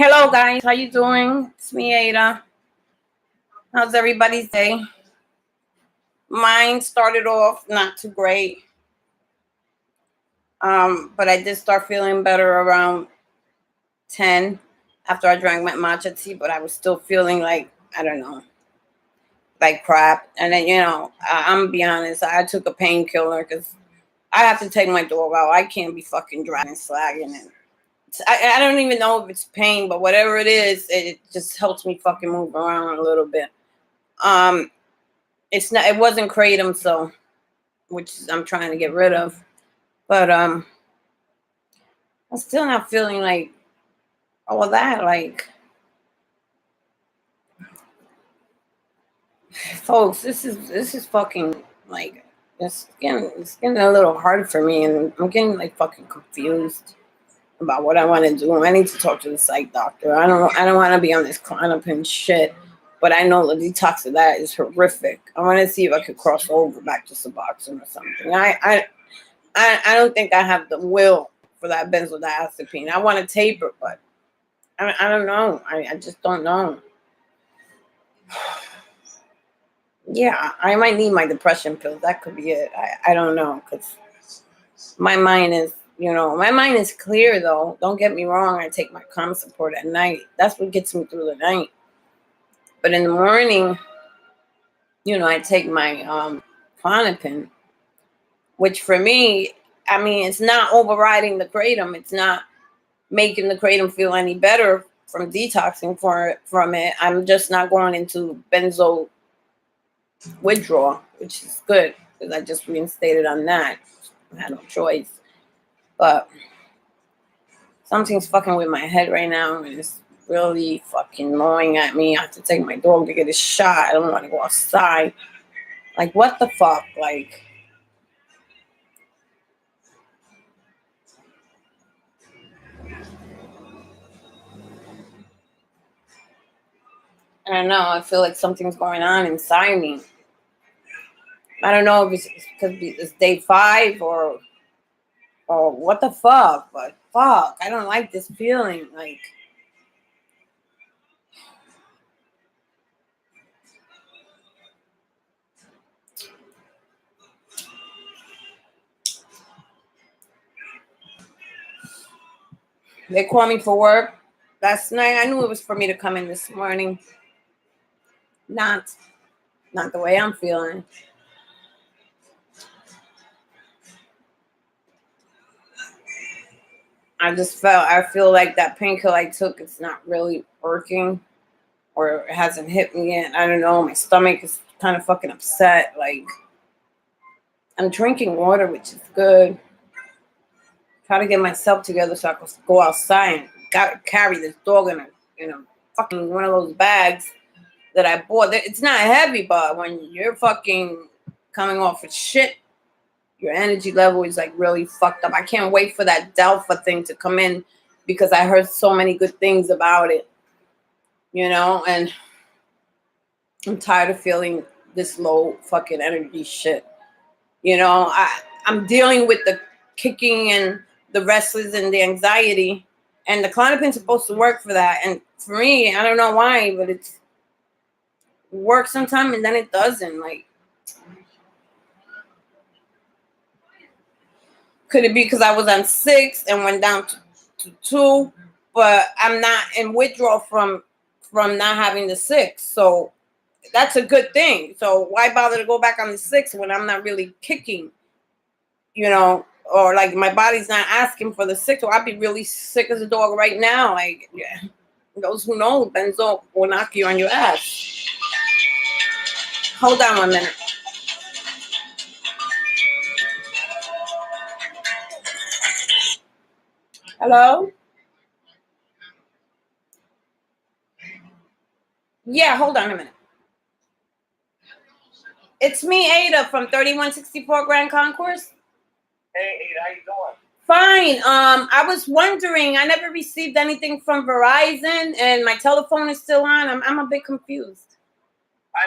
Hello guys, how you doing? It's me, Ada. How's everybody's day? Mine started off not too great. But I did start feeling better around 10 after I drank my matcha tea, but I was still feeling like, I don't know, like crap. And then, I'm gonna be honest, I took a painkiller because I have to take my dog out. I can't be fucking driving, slagging, and I don't even know if it's pain, but whatever it is, it just helps me fucking move around a little bit. Um, it wasn't kratom, so which I'm trying to get rid of, but I'm still not feeling like all of that. Like, folks, this is fucking like it's getting a little hard for me, and I'm getting like fucking confused about what I want to do. I need to talk to the psych doctor. I don't want to be on this Klonopin shit, but I know the detox of that is horrific. I want to see if I could cross over back to Suboxone or something. I don't think I have the will for that benzodiazepine. I want to taper, but I don't know. I just don't know. Yeah, I might need my depression pills. That could be it. I don't know, because my mind is clear though. Don't get me wrong. I take my calm support at night. That's what gets me through the night. But in the morning, I take my Klonopin, which for me, I mean, it's not overriding the kratom. It's not making the kratom feel any better from detoxing from it. I'm just not going into benzo withdrawal, which is good because I just reinstated on that. I had no choice. But something's fucking with my head right now, and it's really fucking gnawing at me. I have to take my dog to get a shot. I don't want to go outside. Like, what the fuck? Like, I don't know. I feel like something's going on inside me. I don't know if it's because it's day 5 or what the fuck, but fuck, I don't like this feeling. Like, they called me for work last night. I knew it was for me to come in this morning. Not, not the way I'm feeling. I feel like that painkiller I took, it's not really working, or it hasn't hit me yet. I don't know. My stomach is kind of fucking upset. Like, I'm drinking water, which is good. Try to get myself together so I can go outside and gotta carry this dog in a fucking one of those bags that I bought. It's not heavy, but when you're fucking coming off of shit, your energy level is like really fucked up. I can't wait for that Delpha thing to come in because I heard so many good things about it, and I'm tired of feeling this low fucking energy shit. I'm dealing with the kicking and the restless and the anxiety, and the Klonopin's supposed to work for that. And for me, I don't know why, but it works sometimes and then it doesn't. Like, could it be because I was on 6 and went down to 2? But I'm not in withdrawal from not having the 6, so that's a good thing. So why bother to go back on the 6 when I'm not really kicking? Or like my body's not asking for the 6, or I'd be really sick as a dog right now. Like, yeah, those who know, benzo will knock you on your ass. Hold on 1 minute. Hello? Yeah, hold on a minute. It's me, Ada, from 3164 Grand Concourse. Hey, Ada, how you doing? Fine. I was wondering, I never received anything from Verizon, and my telephone is still on. I'm a bit confused.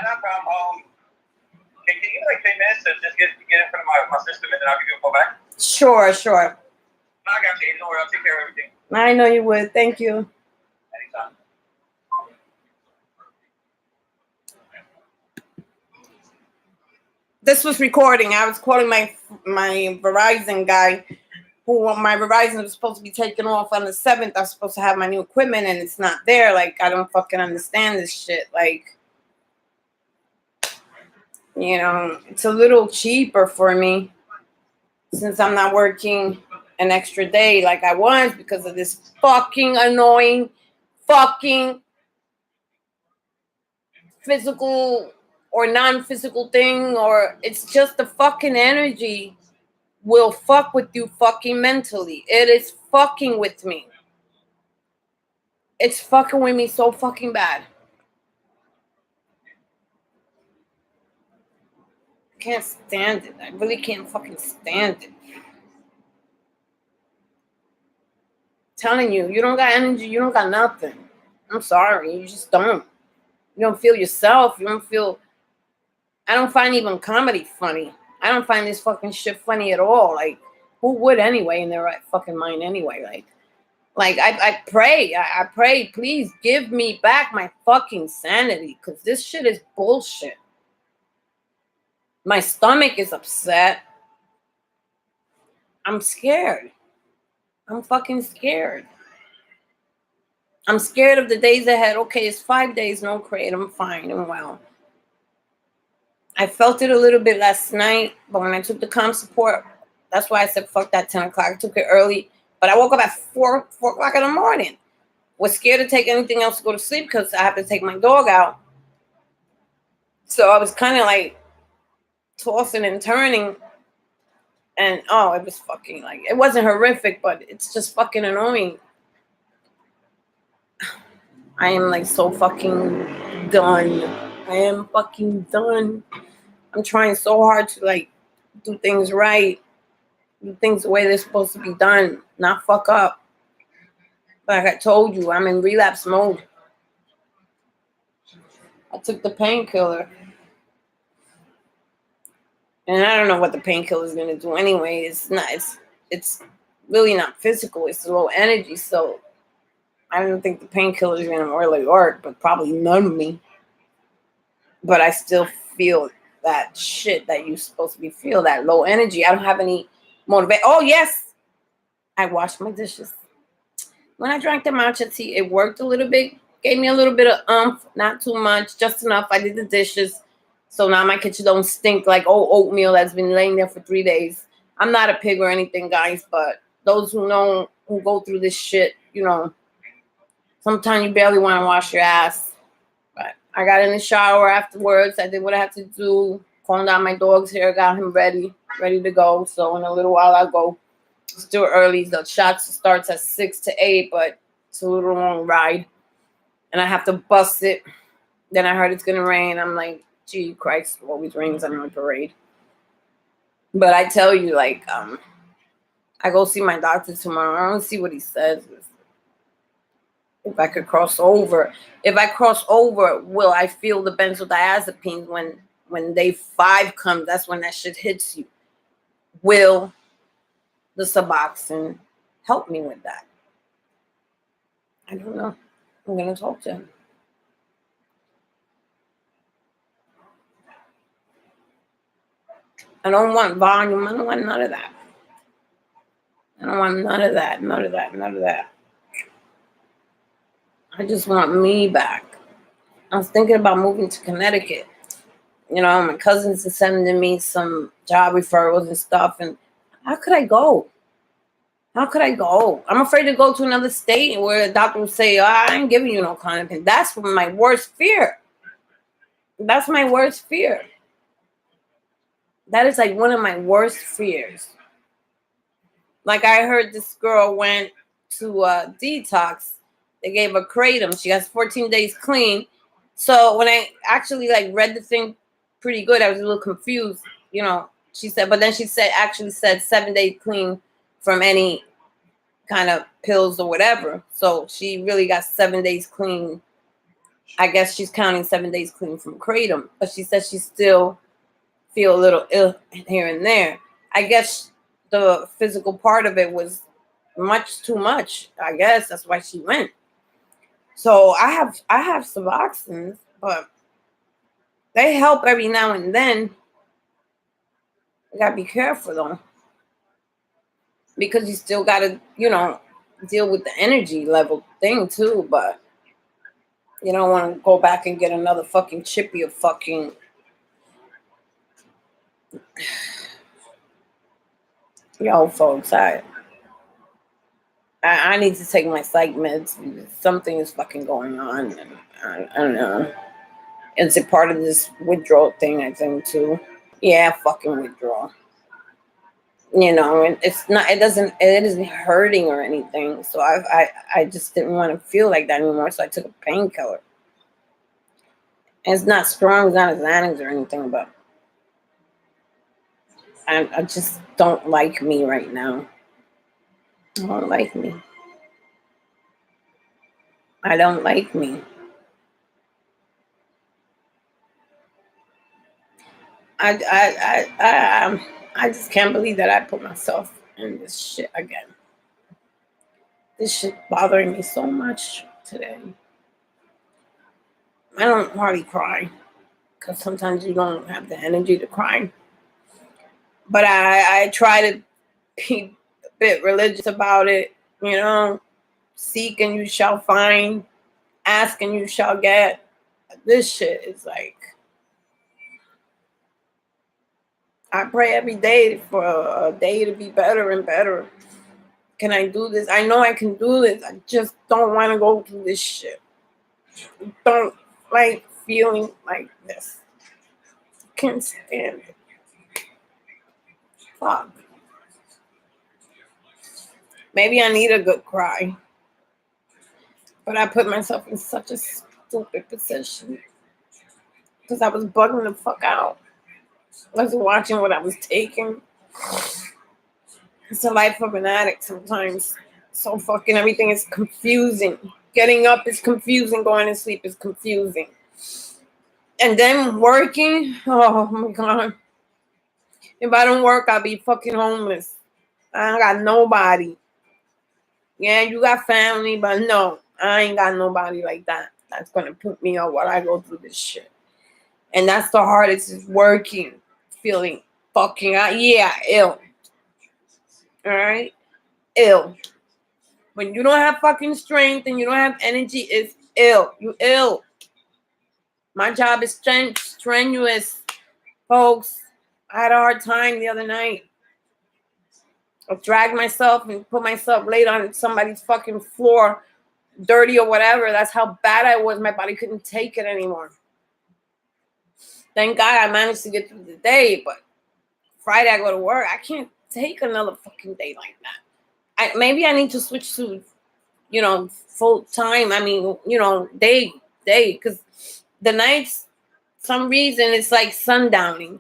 No problem. Can you give me like 10 minutes to just get in front of my system, and then I'll give you a call back? Sure. No, I got you. Don't worry, I'll take care of everything. I know you would. Thank you. Anytime. This was recording. I was calling my Verizon guy, who my Verizon was supposed to be taken off on the 7th. I was supposed to have my new equipment and it's not there. Like, I don't fucking understand this shit. Like, you know, it's a little cheaper for me since I'm not working an extra day like I was because of this fucking annoying fucking physical or non-physical thing, or it's just the fucking energy will fuck with you fucking mentally. It is fucking with me. It's fucking with me so fucking bad. I can't stand it. I really can't fucking stand it. Telling you, you don't got energy, you don't got nothing. I'm sorry, you just don't. You don't feel yourself. You don't feel. I don't find even comedy funny. I don't find this fucking shit funny at all. Like, who would anyway in their right fucking mind anyway? Like I pray, I pray, please give me back my fucking sanity, because this shit is bullshit. My stomach is upset. I'm scared. I'm fucking scared. I'm scared of the days ahead. Okay, it's 5 days, no crate. I'm fine and well. I felt it a little bit last night, but when I took the calm support, that's why I said fuck that 10 o'clock. I took it early, but I woke up at 4 o'clock in the morning. Was scared to take anything else to go to sleep because I have to take my dog out. So I was kind of like tossing and turning. And oh, it was fucking like, it wasn't horrific, but it's just fucking annoying. I am like so fucking done. I am fucking done. I'm trying so hard to like do things right, do things the way they're supposed to be done, not fuck up. Like I told you, I'm in relapse mode. I took the painkiller. And I don't know what the painkiller is gonna do anyway. It's really not physical, it's low energy, so I don't think the painkiller is gonna really work, but probably numb me. But I still feel that shit that you're supposed to be feel, that low energy. I don't have any motivation. Oh yes, I washed my dishes. When I drank the matcha tea, it worked a little bit, gave me a little bit of not too much, just enough. I did the dishes, so now my kitchen don't stink like old oatmeal that's been laying there for 3 days. I'm not a pig or anything, guys, but those who know, who go through this shit, you know, sometimes you barely want to wash your ass. But I got in the shower afterwards. I did what I had to do, combed out my dog's hair, got him ready to go. So in a little while I'll go. Still early. The shots starts at 6 to 8, but it's a little long ride. And I have to bust it. Then I heard it's going to rain. I'm like, gee, Christ, it always rains on my parade. But I tell you, like, I go see my doctor tomorrow. I don't see what he says. If I could cross over. If I cross over, will I feel the benzodiazepines when day 5 comes? That's when that shit hits you. Will the Suboxone help me with that? I don't know. I'm going to talk to him. I don't want volume. I don't want none of that. I don't want none of that. None of that. None of that. I just want me back. I was thinking about moving to Connecticut. You know, my cousins are sending me some job referrals and stuff. And how could I go? How could I go? I'm afraid to go to another state where a doctor will say, oh, I ain't giving you no Klonopin. That's my worst fear. That's my worst fear. That is like one of my worst fears. Like I heard this girl went to detox. They gave her kratom. She has 14 days clean. So when I actually like read the thing pretty good, I was a little confused. You know, she said, but then she said 7 days clean from any kind of pills or whatever. So she really got 7 days clean. I guess she's counting 7 days clean from kratom, but she said she still feel a little ill here and there. I guess the physical part of it was much too much. I guess that's why she went. So I have Suboxones, but they help every now and then. You gotta be careful though, because you still gotta, deal with the energy level thing too. But you don't want to go back and get another fucking chippy of fucking. Yo, folks, I need to take my psych meds. Something is fucking going on. And I don't know. It's a part of this withdrawal thing, I think, too. Yeah, fucking withdrawal. And it's not. It isn't hurting or anything. So I just didn't want to feel like that anymore. So I took a painkiller. And it's not strong. It's not a Xanax or anything, but I just don't like me right now. I don't like me. I don't like me. I just can't believe that I put myself in this shit again. This shit bothering me so much today. I don't hardly cry because sometimes you don't have the energy to cry. But I try to be a bit religious about it. Seek and you shall find, ask and you shall get. This shit is like, I pray every day for a day to be better and better. Can I do this? I know I can do this. I just don't want to go through this shit. Don't like feeling like this. Can't stand it. Fuck. Maybe I need a good cry. But I put myself in such a stupid position. Because I was bugging the fuck out. I was watching what I was taking. It's the life of an addict sometimes. So fucking everything is confusing. Getting up is confusing. Going to sleep is confusing. And then working, oh my God. If I don't work, I'll be fucking homeless. I ain't got nobody. Yeah, you got family, but no, I ain't got nobody like that. That's going to put me on while I go through this shit. And that's the hardest, is working, feeling fucking, ill. All right? Ill. When you don't have fucking strength and you don't have energy, it's ill. You ill. My job is strenuous, folks. I had a hard time the other night. I dragged myself and put myself laid on somebody's fucking floor, dirty or whatever. That's how bad I was. My body couldn't take it anymore. Thank God I managed to get through the day, but Friday I go to work. I can't take another fucking day like that. Maybe I need to switch to, full time. I mean, day, because the nights, some reason it's like sundowning.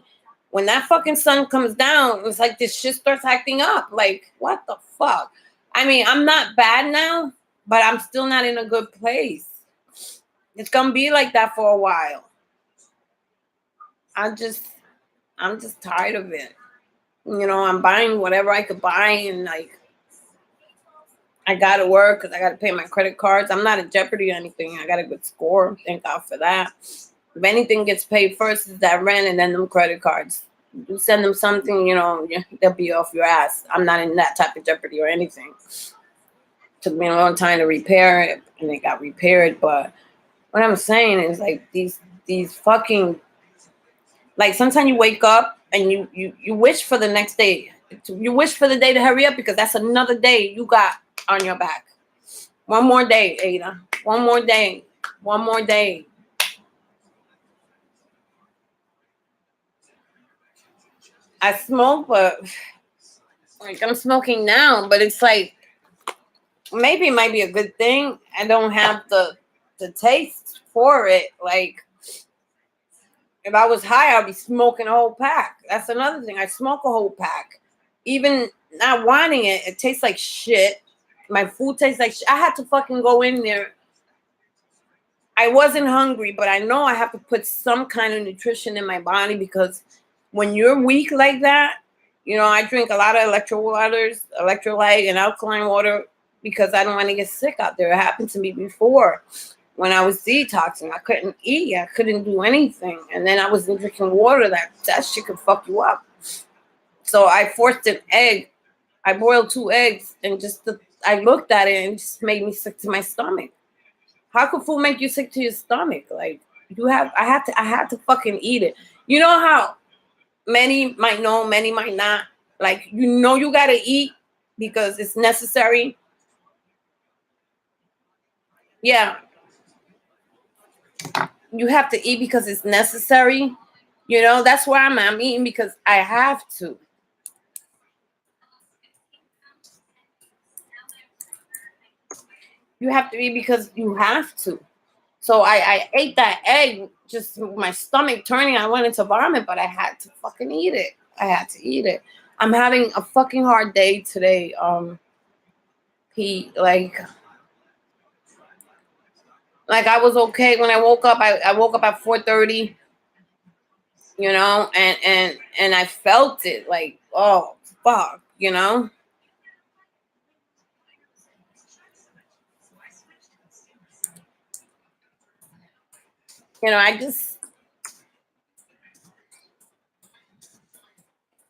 When that fucking sun comes down, it's like this shit starts acting up. Like, what the fuck? I mean, I'm not bad now, but I'm still not in a good place. It's gonna be like that for a while. I'm just tired of it. I'm buying whatever I could buy, and like, I gotta work because I gotta pay my credit cards. I'm not in jeopardy or anything. I got a good score. Thank God for that. If anything gets paid first, is that rent and then them credit cards. You send them something, they'll be off your ass. I'm not in that type of jeopardy or anything. Took me a long time to repair it, and it got repaired. But what I'm saying is, like, these fucking, like, sometimes you wake up and you wish for the next day. You wish for the day to hurry up because that's another day you got on your back. One more day, Ada. One more day. One more day. I smoke, but like, I'm smoking now, but it's like, maybe it might be a good thing. I don't have the taste for it. Like, if I was high, I'd be smoking a whole pack. That's another thing. I smoke a whole pack. Even not wanting it, it tastes like shit. My food tastes like shit. I had to fucking go in there. I wasn't hungry, but I know I have to put some kind of nutrition in my body, because when you're weak like that, I drink a lot of electrolyte and alkaline water, because I don't want to get sick out there. It happened to me before when I was detoxing. I couldn't eat. I couldn't do anything. And then I was drinking water. That shit could fuck you up. So I forced an egg. I boiled 2 eggs, and I looked at it and it just made me sick to my stomach. How could food make you sick to your stomach? Like I had to fucking eat it. You know how many might know, many might not. Like, you gotta eat because it's necessary. Yeah, you have to eat because it's necessary. That's where I'm at. I'm eating because I have to. You have to eat because you have to. So I ate that egg, just my stomach turning. I went into vomit, but I had to fucking eat it. I had to eat it. I'm having a fucking hard day today. Pete, like I was okay when I woke up. I woke up at 4:30, and I felt it like, oh fuck,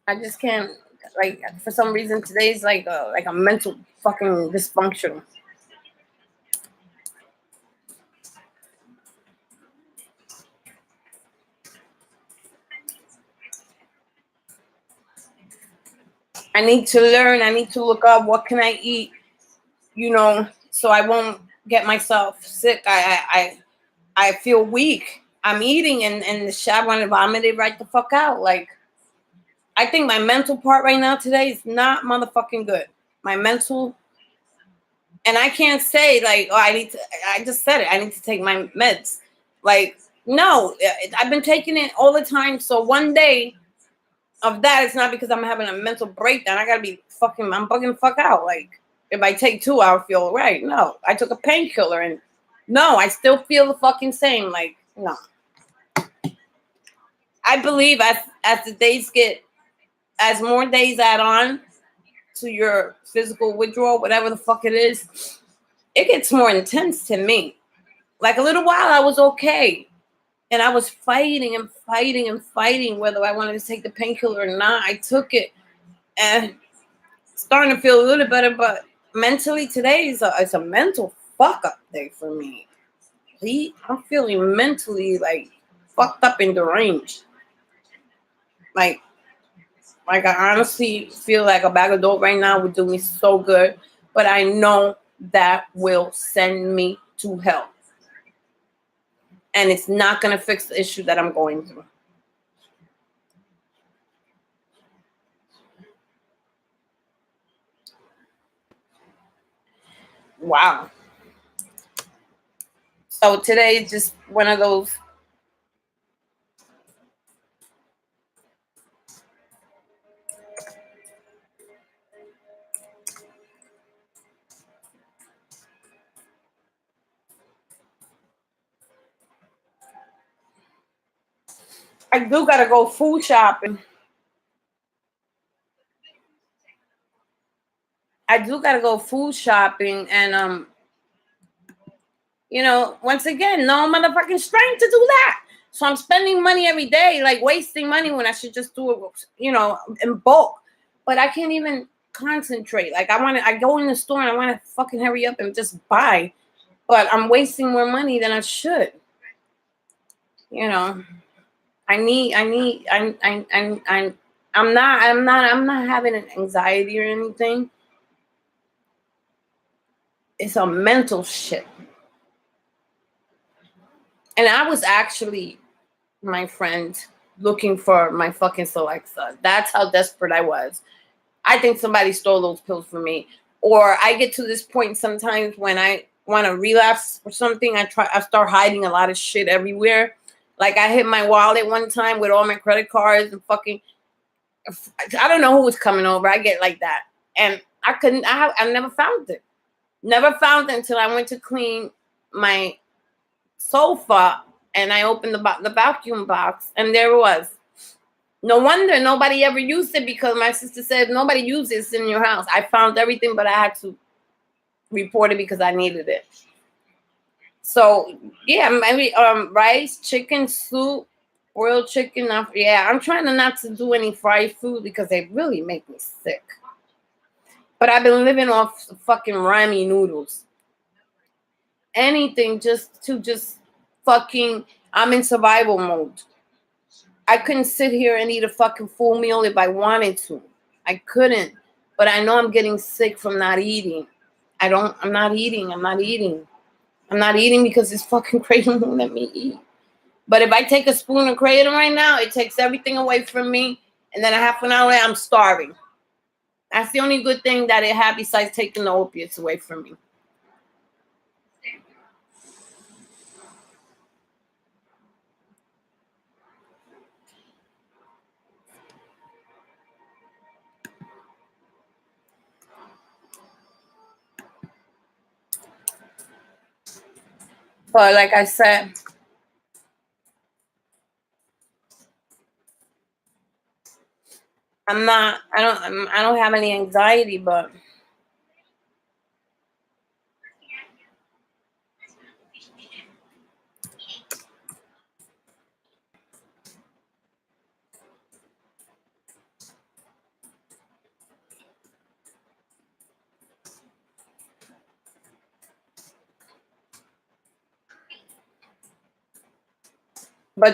I just can't, like, for some reason today's like a mental fucking dysfunction. I need to learn. I need to look up what can I eat, so I won't get myself sick. I feel weak. I'm eating and the shit, I want to vomit it right the fuck out. Like, I think my mental part right now today is not motherfucking good. My mental, and I can't say like, oh, I just said it. I need to take my meds. Like, no, I've been taking it all the time. So one day of that, it's not because I'm having a mental breakdown. I gotta be I'm bugging the fuck out. Like, if I take 2, I'll feel all right. No, I took a painkiller and no, I still feel the fucking same. Like, no. I believe as the days as more days add on to your physical withdrawal, whatever the fuck it is, it gets more intense to me. Like, a little while I was okay. And I was fighting and fighting and fighting whether I wanted to take the painkiller or not. I took it and starting to feel a little better, but mentally today it's a mental fuck up day for me. I'm feeling mentally like fucked up and deranged. Like, I honestly feel like a bag of dope right now would do me so good, but I know that will send me to hell. And it's not going to fix the issue that I'm going through. Wow. So today is just one of those. I do gotta go food shopping. I do gotta go food shopping, and once again, no motherfucking strength to do that. So I'm spending money every day, like wasting money when I should just do it, in bulk. But I can't even concentrate. Like, I go in the store and I want to fucking hurry up and just buy, but I'm wasting more money than I should. You know, I need, I'm not having an anxiety or anything. It's a mental shit. And I was actually, my friend, looking for my fucking Celexa. That's how desperate I was. I think somebody stole those pills from me. Or I get to this point sometimes when I want to relapse or something, I start hiding a lot of shit everywhere. Like, I hit my wallet one time with all my credit cards and fucking, I don't know who was coming over. I get like that. And I never found it. Never found it until I went to clean my sofa and I opened the vacuum box and there it was. No wonder nobody ever used it, because my sister said nobody uses this in your house. I found everything, but I had to report it because I needed it. So yeah, maybe rice, chicken, soup, Boiled chicken. Yeah, I'm trying to not to do any fried food because they really make me sick. But I've been living off fucking ramen noodles. Anything just fucking. I'm in survival mode. I couldn't sit here and eat a fucking full meal if I wanted to. I couldn't. But I know I'm getting sick from not eating. I'm not eating. I'm not eating. I'm not eating because this fucking kratom won't let me eat. But if I take a spoon of kratom right now, it takes everything away from me. And then a half an hour later, I'm starving. That's the only good thing that it had besides taking the opiates away from me. But like I said, I don't have any anxiety, but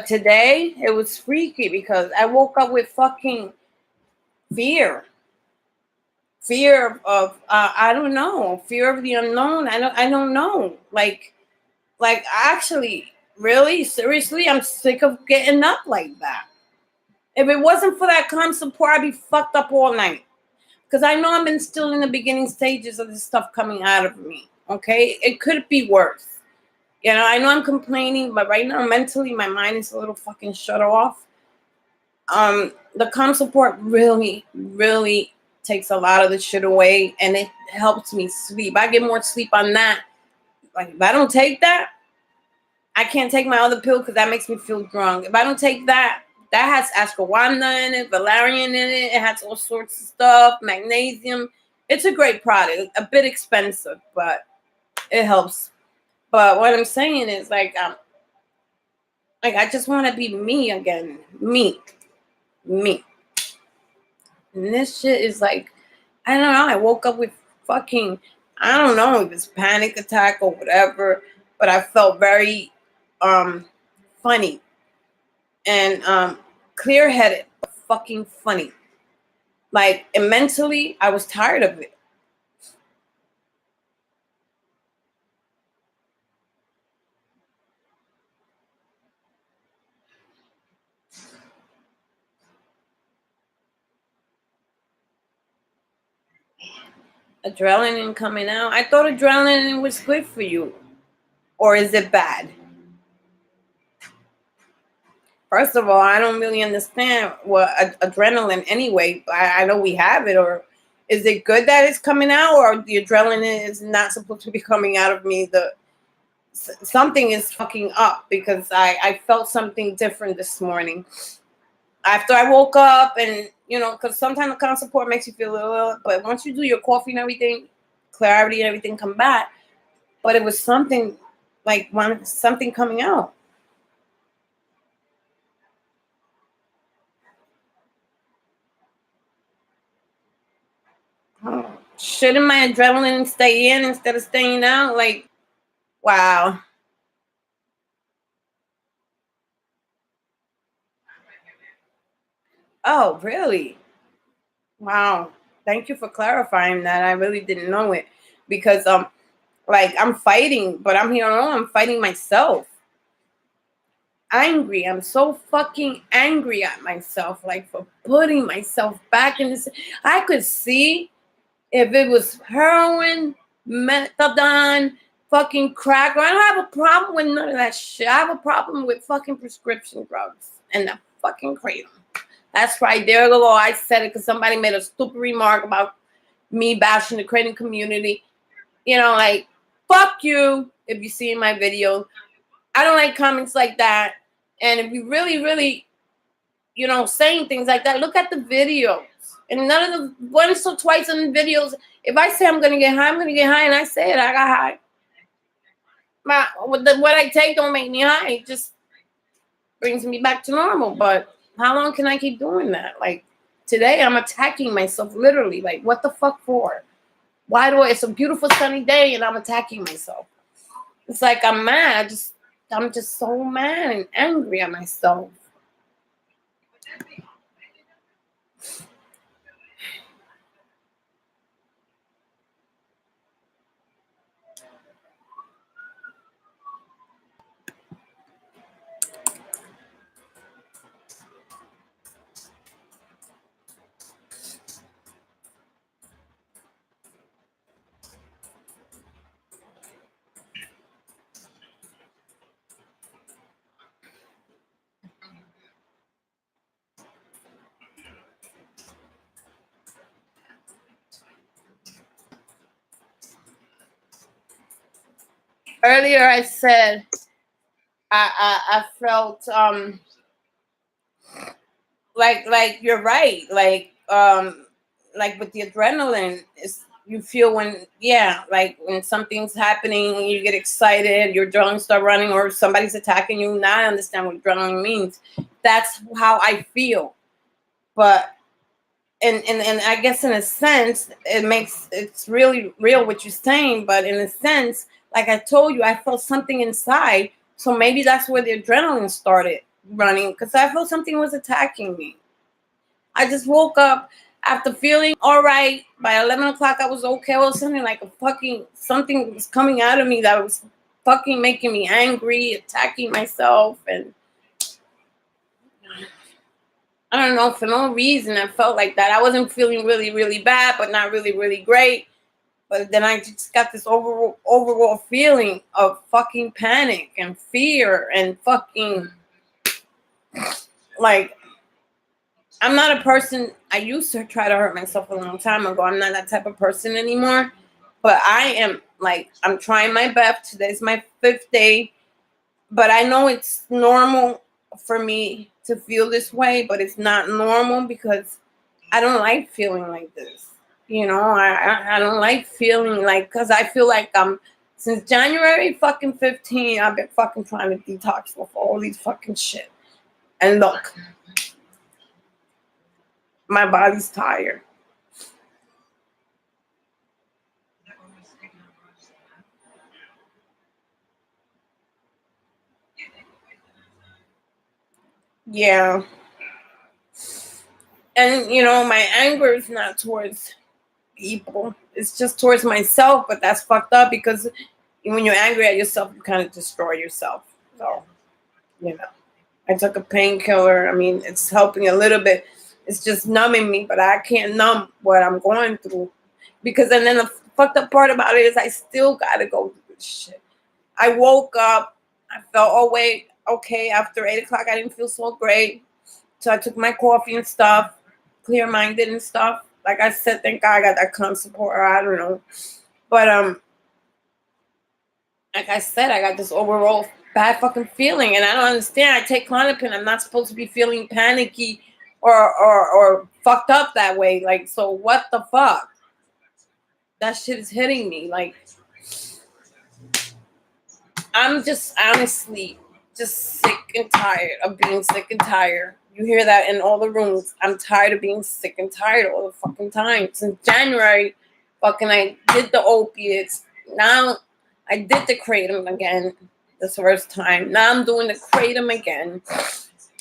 today it was freaky because I woke up with fucking fear. Fear of I don't know, fear of the unknown. I don't know. Like actually, really, seriously, I'm sick of getting up like that. If it wasn't for that calm support, I'd be fucked up all night. Because I know I'm still in the beginning stages of this stuff coming out of me. Okay, it could be worse. You know, I know I'm complaining, but right now mentally, my mind is a little fucking shut off. The calm support really, really takes a lot of the shit away, and it helps me sleep. I get more sleep on that. Like if I don't take that, I can't take my other pill because that makes me feel drunk. If I don't take that, that has ashwagandha in it, valerian in it. It has all sorts of stuff, magnesium. It's a great product, a bit expensive, but it helps. But what I'm saying is like I just want to be me again, me. And this shit is like, I don't know. I woke up with fucking, I don't know if it's panic attack or whatever, but I felt very funny and clear headed, fucking funny. Like, and mentally, I was tired of it. Adrenaline coming out. I thought adrenaline was good for you. Or is it bad? First of all, I don't really understand what adrenaline anyway. I know we have it, or is it good that it's coming out, or the adrenaline is not supposed to be coming out of me? Something is fucking up because I felt something different this morning after I woke up, and you know, because sometimes the calm support makes you feel a little, but once you do your coffee and everything, clarity and everything come back. But it was something like something coming out. Oh, shouldn't my adrenaline stay in instead of staying out? Like, wow. Oh, really? Wow. Thank you for clarifying that. I really didn't know it because like I'm fighting, but I'm here alone. I'm fighting myself. Angry. I'm so fucking angry at myself, like for putting myself back in this. I could see if it was heroin, methadone, fucking crack. I don't have a problem with none of that shit. I have a problem with fucking prescription drugs and the fucking kratom. That's right. There you go. I said it because somebody made a stupid remark about me bashing the kratom community. You know, like, fuck you if you see in my video. I don't like comments like that. And if you really, really, you know, saying things like that, look at the videos. And none of the once or twice in the videos, if I say I'm gonna get high, I'm gonna get high, and I say it, I got high. What I take don't make me high. Just brings me back to normal. But how long can I keep doing that? Like today, I'm attacking myself literally. Like, what the fuck for? Why do I? It's a beautiful sunny day, and I'm attacking myself. It's like I'm mad. I'm just so mad and angry at myself. Earlier, I said I felt like you're right, like with the adrenaline is you feel when, yeah, like when something's happening you get excited, your adrenaline start running, or somebody's attacking you. Now I understand what adrenaline means. That's how I feel. But and I guess in a sense it's really real what you're saying, but in a sense, like I told you, I felt something inside, so maybe that's where the adrenaline started running, because I felt something was attacking me. I just woke up after feeling all right. By 11 o'clock, I was okay. Well, something like a fucking something was coming out of me that was fucking making me angry, attacking myself, and I don't know, for no reason. I felt like that. I wasn't feeling really, really bad, but not really, really great. But then I just got this overall feeling of fucking panic and fear and fucking like I'm not a person. I used to try to hurt myself a long time ago. I'm not that type of person anymore. But I am like, I'm trying my best. Today's my 5th day. But I know it's normal for me to feel this way, but it's not normal because I don't like feeling like this. You know, I don't like feeling like, because I feel like since January fucking 15, I've been fucking trying to detox with all these fucking shit. And look, my body's tired. Yeah. And, you know, my anger is not towards people, it's just towards myself. But that's fucked up because when you're angry at yourself, you kind of destroy yourself. So, you know, I took a painkiller. I mean, it's helping a little bit. It's just numbing me, but I can't numb what I'm going through. Because, and then the fucked up part about it is I still got to go through this shit. I woke up, I felt, oh, wait, okay, after 8 o'clock, I didn't feel so great. So I took my coffee and stuff, clear minded and stuff. Like I said, thank God I got that con support, or I don't know. But like I said, I got this overall bad fucking feeling, and I don't understand. I take Klonopin. I'm not supposed to be feeling panicky or fucked up that way. Like, so what the fuck? That shit is hitting me. Like, I'm just honestly just sick and tired of being sick and tired. You hear that in all the rooms. I'm tired of being sick and tired all the fucking time. Since January, fucking I did the opiates. Now I did the kratom again this first time. Now I'm doing the kratom again.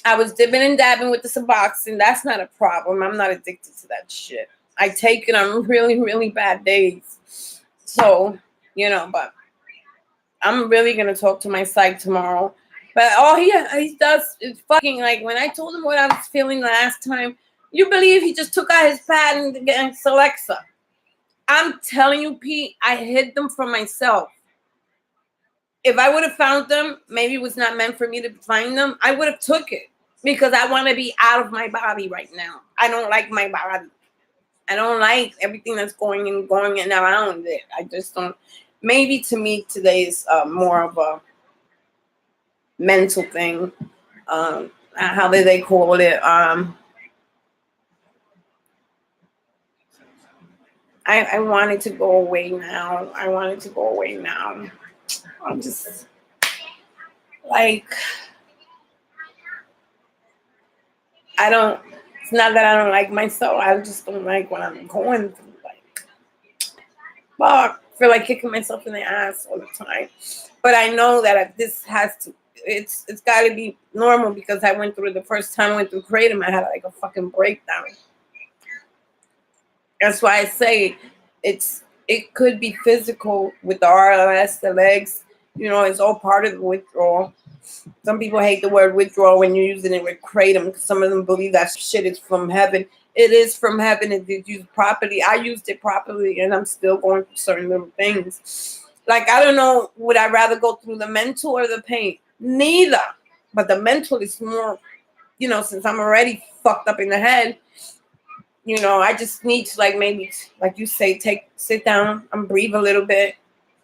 I was dipping and dabbing with the Suboxone. That's not a problem. I'm not addicted to that shit. I take it on really, really bad days. So, you know, but I'm really gonna talk to my psych tomorrow. But all he does is fucking, like, when I told him what I was feeling last time, you believe he just took out his pad and Alexa. I'm telling you, Pete, I hid them from myself. If I would have found them, maybe it was not meant for me to find them. I would have took it because I want to be out of my body right now. I don't like my body. I don't like everything that's going and around it. I just don't. Maybe to me today is more of a mental thing. How did they call it? I wanted to go away now. I wanted to go away now. I'm just like, I don't. It's not that I don't like myself. I just don't like what I'm going through. Like, fuck, I feel like kicking myself in the ass all the time. But I know that this has to. It's got to be normal because I went through the first time I went through kratom. I had like a fucking breakdown. That's why I say it could be physical with the RLS, the legs. It's all part of the withdrawal. Some people hate the word withdrawal when you're using it with kratom because some of them believe that shit is from heaven. It is from heaven if it's used properly. I used it properly and I'm still going through certain little things. Like, I don't know, would I rather go through the mental or the pain? Neither. But the mental is more, since I'm already fucked up in the head, I just need to, like, maybe, like you say, sit down and breathe a little bit.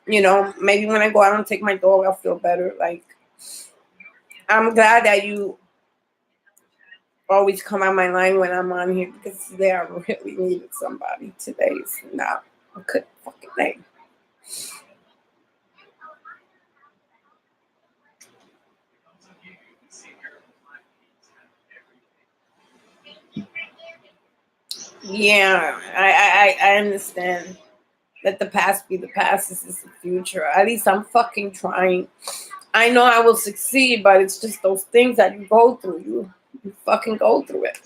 Maybe when I go out and take my dog, I'll feel better. Like, I'm glad that you always come on my line when I'm on here because today I really needed somebody. Today is not a good fucking day. Yeah, I understand. Let the past be the past. This is the future. At least I'm fucking trying. I know I will succeed, but it's just those things that you go through. You fucking go through it.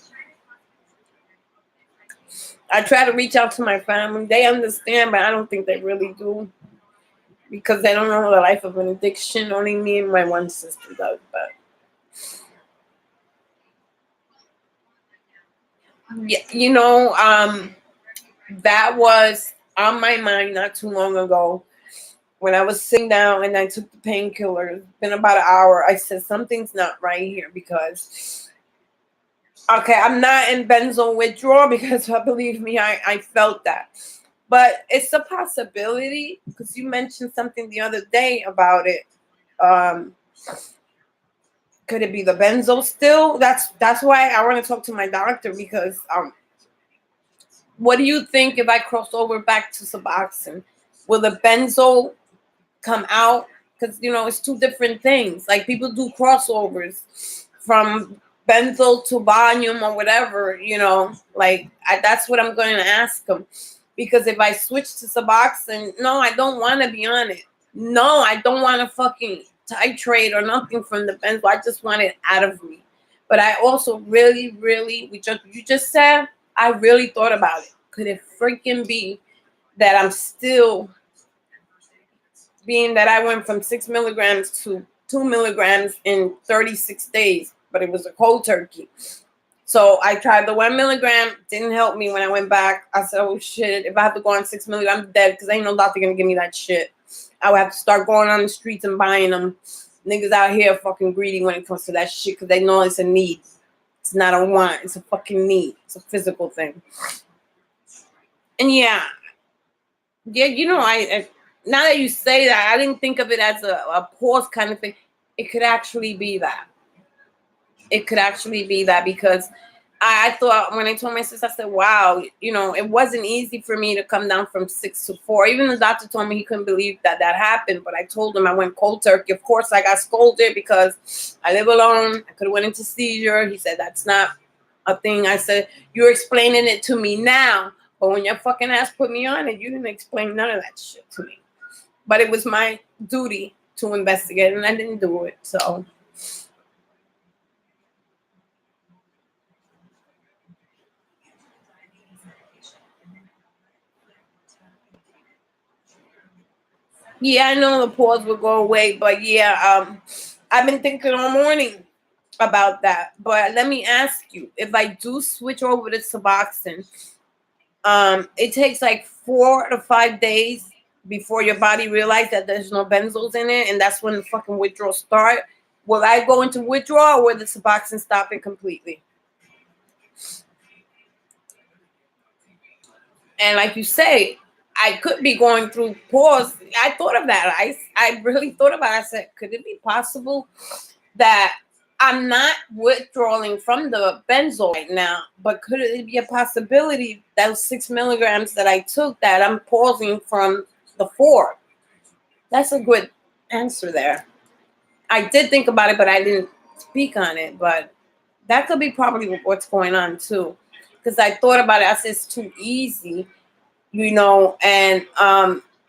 I try to reach out to my family. They understand, but I don't think they really do because they don't know the life of an addiction. Only me and my one sister does. But yeah, that was on my mind not too long ago. When I was sitting down and I took the painkiller, it's been about an hour. I said something's not right here because okay, I'm not in benzo withdrawal because believe me, I felt that. But it's a possibility because you mentioned something the other day about it. Um, could it be the benzo still? That's why I want to talk to my doctor because what do you think if I cross over back to Suboxone? Will the benzo come out? Because it's two different things. Like people do crossovers from benzo to Valium or whatever. Like that's what I'm going to ask them. Because if I switch to Suboxone, no, I don't want to be on it. No, I don't want to fucking titrate or nothing from the benzo. I just want it out of me. But I also really, really, you just said, I really thought about it. Could it freaking be that I'm still being that I went from 6 milligrams to 2 milligrams in 36 days, but it was a cold turkey. So I tried the 1 milligram, didn't help me. When I went back, I said, oh shit, if I have to go on 6 milligrams, I'm dead because ain't no doctor gonna give me that shit. I would have to start going on the streets and buying them. Niggas out here fucking greedy when it comes to that shit because they know it's a need. It's not a want, it's a fucking need. It's a physical thing. And yeah, I now that you say that, I didn't think of it as a pause kind of thing. It could actually be that. It could actually be that because I thought when I told my sister, I said, wow, it wasn't easy for me to come down from 6 to 4. Even the doctor told me he couldn't believe that happened. But I told him I went cold turkey. Of course, I got scolded because I live alone. I could have went into seizure. He said, that's not a thing. I said, you're explaining it to me now. But when your fucking ass put me on it, you didn't explain none of that shit to me. But it was my duty to investigate, and I didn't do it. So, yeah, I know the pause will go away, but yeah, I've been thinking all morning about that. But let me ask you, if I do switch over to Suboxone, it takes like 4 to 5 days before your body realizes that there's no benzos in it, and that's when the fucking withdrawal start. Will I go into withdrawal or will the Suboxone stop it completely? And like you say, I could be going through pause. I thought of that. I really thought about it. I said, could it be possible that I'm not withdrawing from the benzo right now, but could it be a possibility those 6 milligrams that I took that I'm pausing from the 4? That's a good answer there. I did think about it, but I didn't speak on it. But That could be probably what's going on too. Because I thought about it, I said it's too easy, and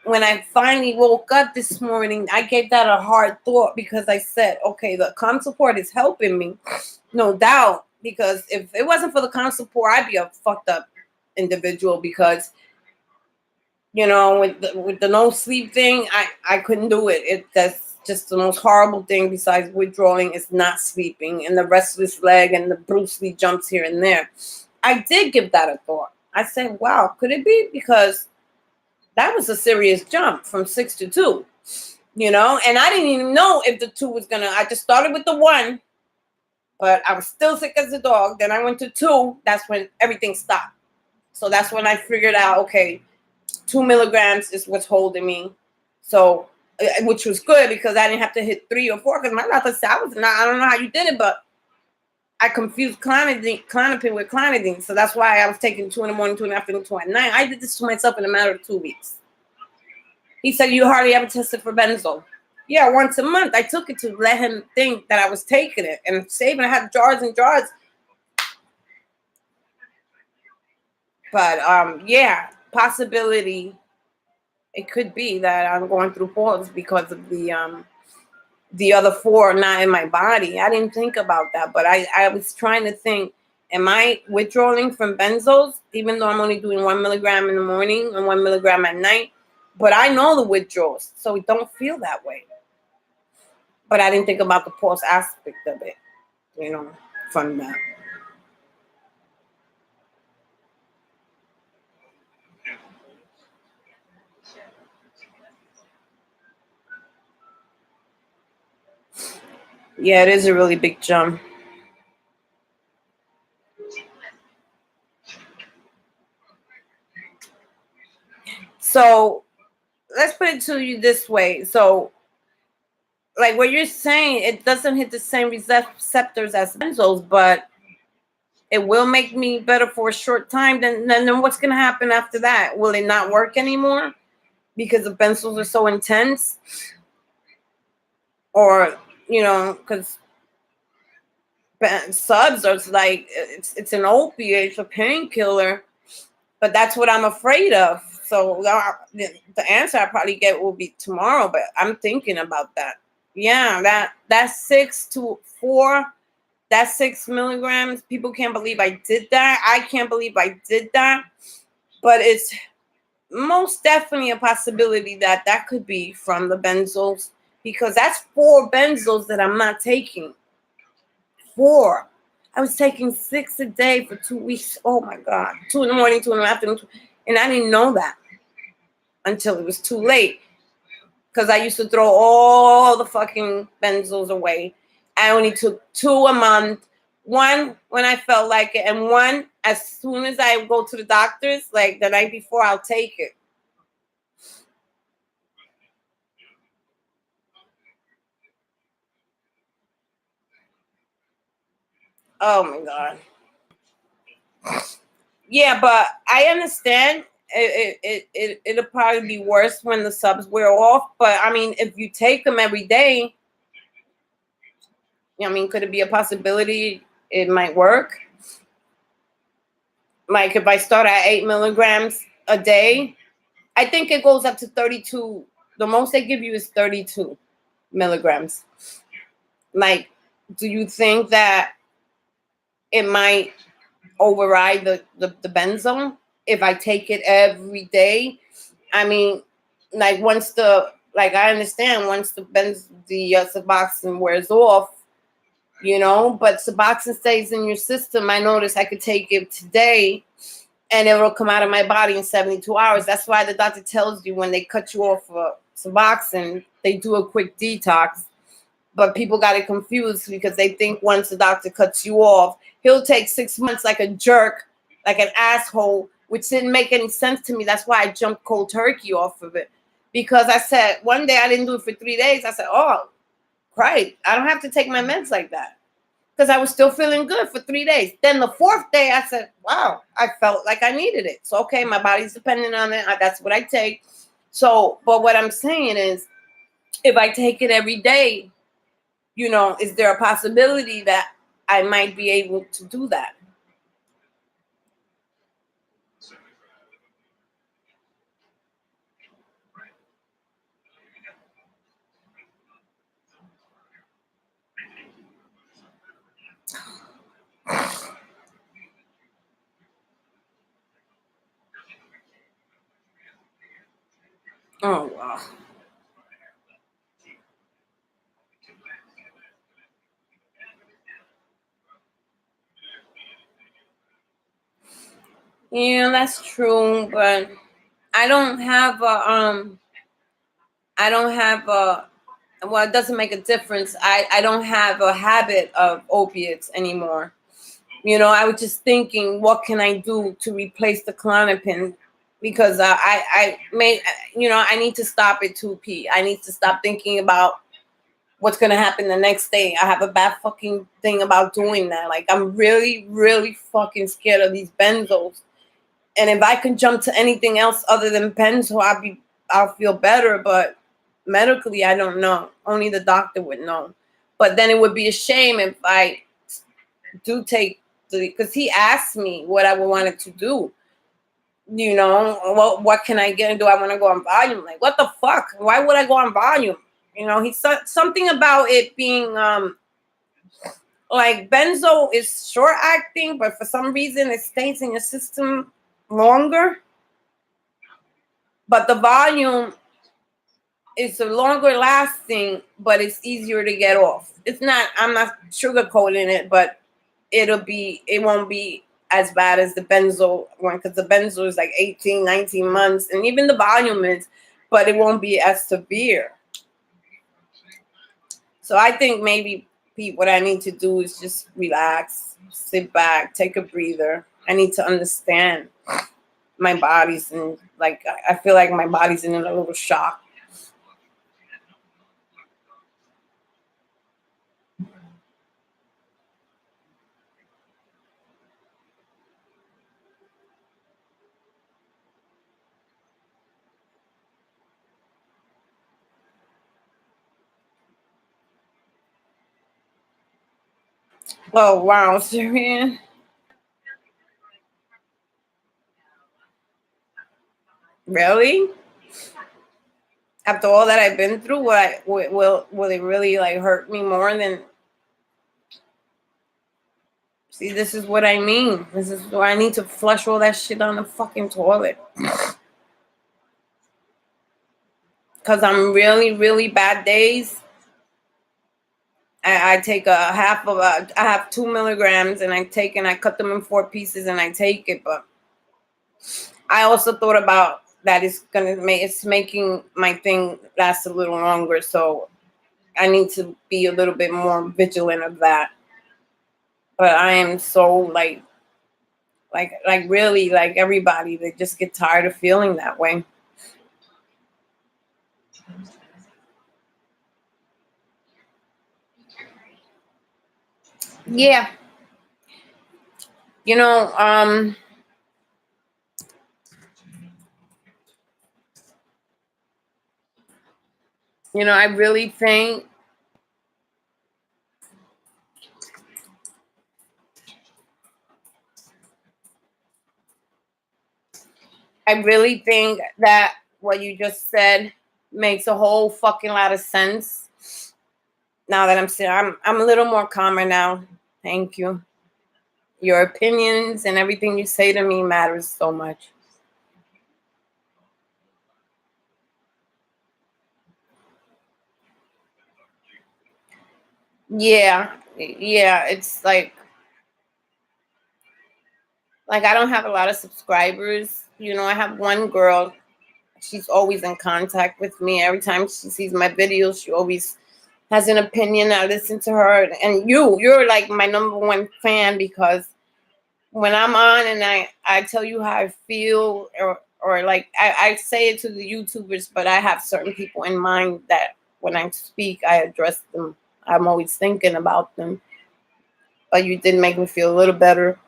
when I finally woke up this morning, I gave that a hard thought because I said, okay, the comm support is helping me, no doubt. Because if it wasn't for the comm support, I'd be a fucked up individual. Because with the no sleep thing, I couldn't do it. That's just the most horrible thing besides withdrawing is not sleeping and the restless leg and the Bruce Lee jumps here and there. I did give that a thought. I said, wow, could it be? Because that was a serious jump from 6 to 2, and I didn't even know if the 2 was I just started with the 1, but I was still sick as a dog. Then I went to 2. That's when everything stopped. So that's when I figured out, okay, 2 milligrams is what's holding me. So, which was good because I didn't have to hit 3 or 4 because my doctor said I don't know how you did it, but I confused Clonopin with clonidine. So that's why I was taking 2 in the morning, 2 in the afternoon, 2 at night. I did this to myself in a matter of 2 weeks. He said, you hardly ever tested for benzo. Yeah, once a month. I took it to let him think that I was taking it and saving. I had jars and jars. But yeah, possibility. It could be that I'm going through pause because of the other 4 not in my body. I didn't think about that, but I was trying to think, am I withdrawing from benzos, even though I'm only doing 1 milligram in the morning and 1 milligram at night? But I know the withdrawals, so it don't feel that way. But I didn't think about the pause aspect of it, from that. Yeah, it is a really big jump. So let's put it to you this way. So, like what you're saying, it doesn't hit the same receptors as benzos, but it will make me better for a short time. Then what's going to happen after that? Will it not work anymore because the benzos are so intense? Or, because subs are like, it's an opiate, it's a painkiller, but that's what I'm afraid of. So the answer I probably get will be tomorrow, but I'm thinking about that. Yeah, that 6 to 4, that 6 milligrams. People can't believe I did that. I can't believe I did that. But it's most definitely a possibility that could be from the benzos, because that's 4 benzos that I'm not taking. 4. I was taking 6 a day for 2 weeks. Oh my God. 2 in the morning, 2 in the afternoon. And I didn't know that until it was too late. Because I used to throw all the fucking benzos away. I only took 2 a month. 1 when I felt like it, and 1 as soon as I go to the doctor's, like the night before, I'll take it. Oh my God. Yeah, but I understand it'll probably be worse when the subs wear off. But I mean, if you take them every day, could it be a possibility it might work? Like if I start at 8 milligrams a day, I think it goes up to 32. The most they give you is 32 milligrams. Like, do you think that it might override the benzo if I take it every day? I mean, like I understand once the Suboxone wears off, but Suboxone stays in your system. I notice I could take it today and it will come out of my body in 72 hours. That's why the doctor tells you when they cut you off for Suboxone, they do a quick detox. But people got it confused because they think once the doctor cuts you off, he'll take 6 months like a jerk, like an asshole, which didn't make any sense to me. That's why I jumped cold turkey off of it. Because I said, one day I didn't do it for 3 days. I said, oh, right, I don't have to take my meds like that. Because I was still feeling good for 3 days. Then the 4th day, I said, wow, I felt like I needed it. So, okay, my body's dependent on it. That's what I take. So, but what I'm saying is, if I take it every day, is there a possibility that I might be able to do that. Oh wow. Yeah, that's true, but I don't have a well, it doesn't make a difference. I don't have a habit of opiates anymore. I was just thinking, what can I do to replace the Klonopin? Because I made, I need to stop at 2p. I need to stop thinking about what's going to happen the next day. I have a bad fucking thing about doing that. Like, I'm really, really fucking scared of these benzos. And if I can jump to anything else other than benzo, I'll feel better. But medically, I don't know. Only the doctor would know. But then it would be a shame if I do take because he asked me what I wanted to do. What can I get? Do I want to go on volume? Like, what the fuck? Why would I go on volume? He said something about it being like benzo is short acting, but for some reason it stays in your system longer. But the volume is a longer lasting, but it's easier to get off. I'm not sugarcoating it, but it won't be as bad as the benzo one, because the benzo is like 18, 19 months, and even the volume is, but it won't be as severe. So I think maybe, Pete, what I need to do is just relax, sit back, take a breather. I need to understand my body's, and like I feel like my body's in a little shock. Oh wow, Syrian. Really? After all that I've been through, will it really like hurt me more than? See, this is what I mean. This is why I need to flush all that shit down the fucking toilet. Because I'm really, really bad days. I take I have 2 milligrams, and I cut them in 4 pieces and I take it. But I also thought about that it's making my thing last a little longer. So I need to be a little bit more vigilant of that. But I am so like really, like everybody, they just get tired of feeling that way. Yeah. You know, um, I really think that what you just said makes a whole fucking lot of sense. Now that I'm a little more calmer now. Thank you. Your opinions and everything you say to me matters so much. Yeah, yeah. It's like I don't have a lot of subscribers. I have one girl. She's always in contact with me. Every time she sees my videos, she always has an opinion. I listen to her, and you're like my number one fan, because when I'm on and I tell you how I feel, or like I say it to the YouTubers, but I have certain people in mind that when I speak, I address them. I'm always thinking about them. But you did make me feel a little better.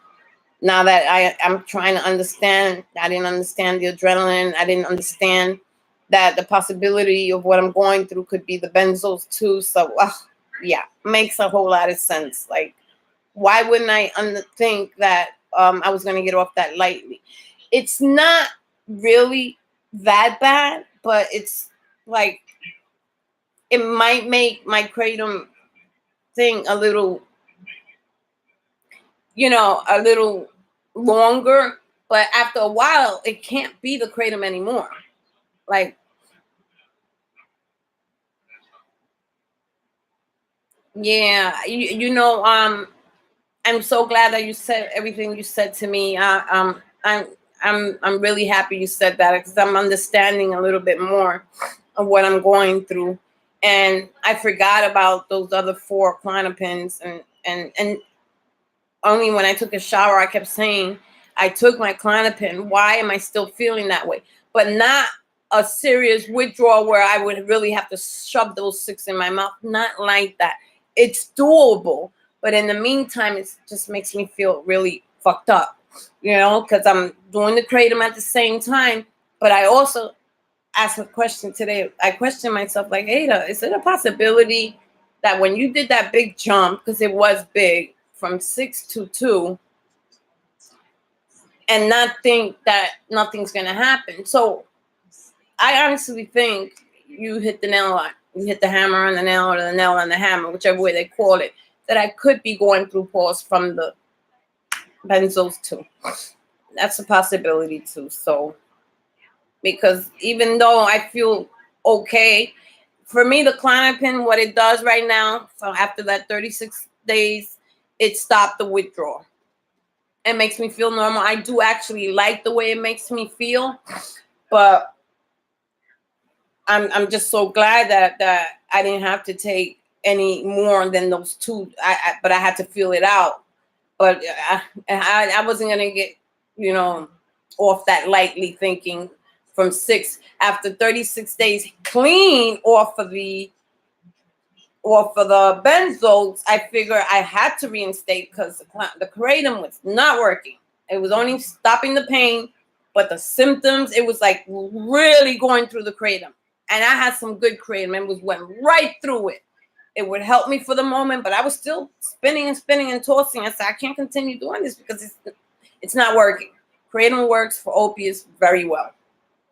Now that I'm trying to understand, I didn't understand the adrenaline. I didn't understand that the possibility of what I'm going through could be the benzos too. So, yeah, makes a whole lot of sense. Like, why wouldn't I think that I was going to get off that lightly? It's not really that bad, but it's like it might make my kratom thing a little, a little longer. But after a while, it can't be the kratom anymore. Like, yeah, I'm so glad that you said everything you said to me. I'm really happy you said that because I'm understanding a little bit more of what I'm going through, and I forgot about those other 4 Clonopins, and only when I took a shower I kept saying I took my Clonopin. Why am I still feeling that way? But not a serious withdrawal where I would really have to shove those 6 in my mouth. Not like that. It's doable. But in the meantime, it just makes me feel really fucked up, because I'm doing the kratom at the same time. But I also asked a question today. I questioned myself, like, Ada, is it a possibility that when you did that big jump, because it was big, from 6 to 2, and not think that nothing's going to happen? So I honestly think you hit the nail on. You hit the hammer on the nail, or the nail on the hammer, whichever way they call it, that I could be going through pause from the benzos too. That's a possibility too. So, because even though I feel okay, for me, the Klonopin, what it does right now, so after that 36 days, it stopped the withdrawal. It makes me feel normal. I do actually like the way it makes me feel, but I'm just so glad that I didn't have to take any more than those 2. But I had to feel it out. But I wasn't gonna get off that lightly, thinking from 6 after 36 days clean off of the benzos. I figured I had to reinstate because the kratom was not working. It was only stopping the pain, but the symptoms, it was like really going through the kratom. And I had some good kratom and went right through it. It would help me for the moment, but I was still spinning and spinning and tossing. I said, I can't continue doing this because it's not working. Kratom works for opiates very well,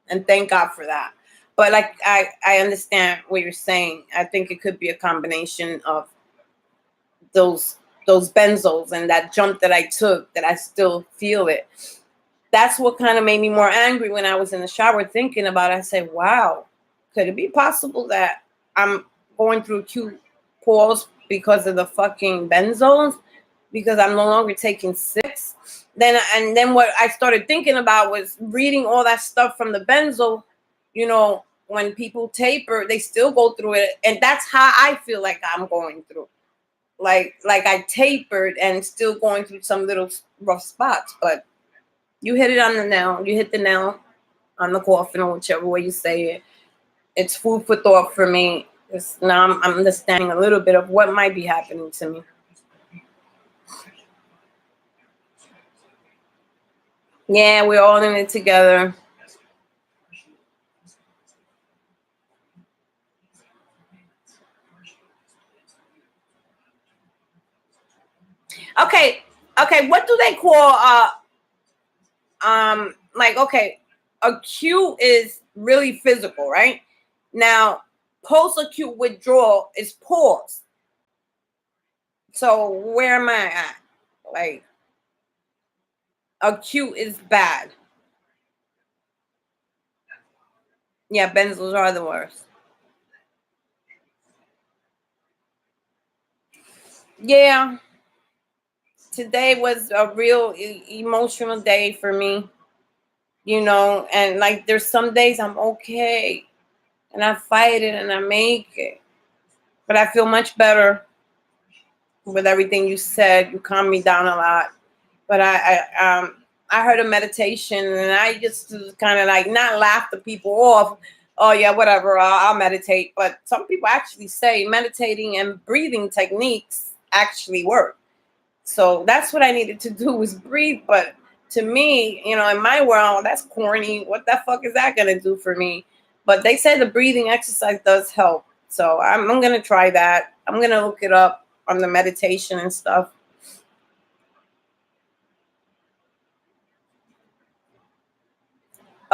and thank God for that. But like I understand what you're saying. I think it could be a combination of those benzos and that jump that I took, that I still feel it. That's what kind of made me more angry when I was in the shower thinking about it. I said, wow, could it be possible that I'm going through acute pause because of the fucking benzos? Because I'm no longer taking 6. Then what I started thinking about was reading all that stuff from the benzo. When people taper, they still go through it, and that's how I feel like I'm going through. Like I tapered and still going through some little rough spots. But you hit it on the nail. You hit the nail on the coffin, or whichever way you say it. It's food for thought for me. Now I'm understanding a little bit of what might be happening to me. Yeah, we're all in it together. Okay, what do they call like, okay, acute is really physical, right? Now, post-acute withdrawal is pause. So where am I at? Like, acute is bad. Yeah, benzos are the worst. Yeah, today was a real emotional day for me, and like there's some days I'm okay and I fight it and I make it. But I feel much better with everything you said. You calmed me down a lot. But I heard a meditation, and I just kind of like not laugh the people off. Oh yeah, whatever. I'll meditate. But some people actually say meditating and breathing techniques actually work. So that's what I needed to do, was breathe. But to me, in my world, that's corny. What the fuck is that gonna do for me? But they say the breathing exercise does help. So I'm gonna try that. I'm gonna look it up on the meditation and stuff.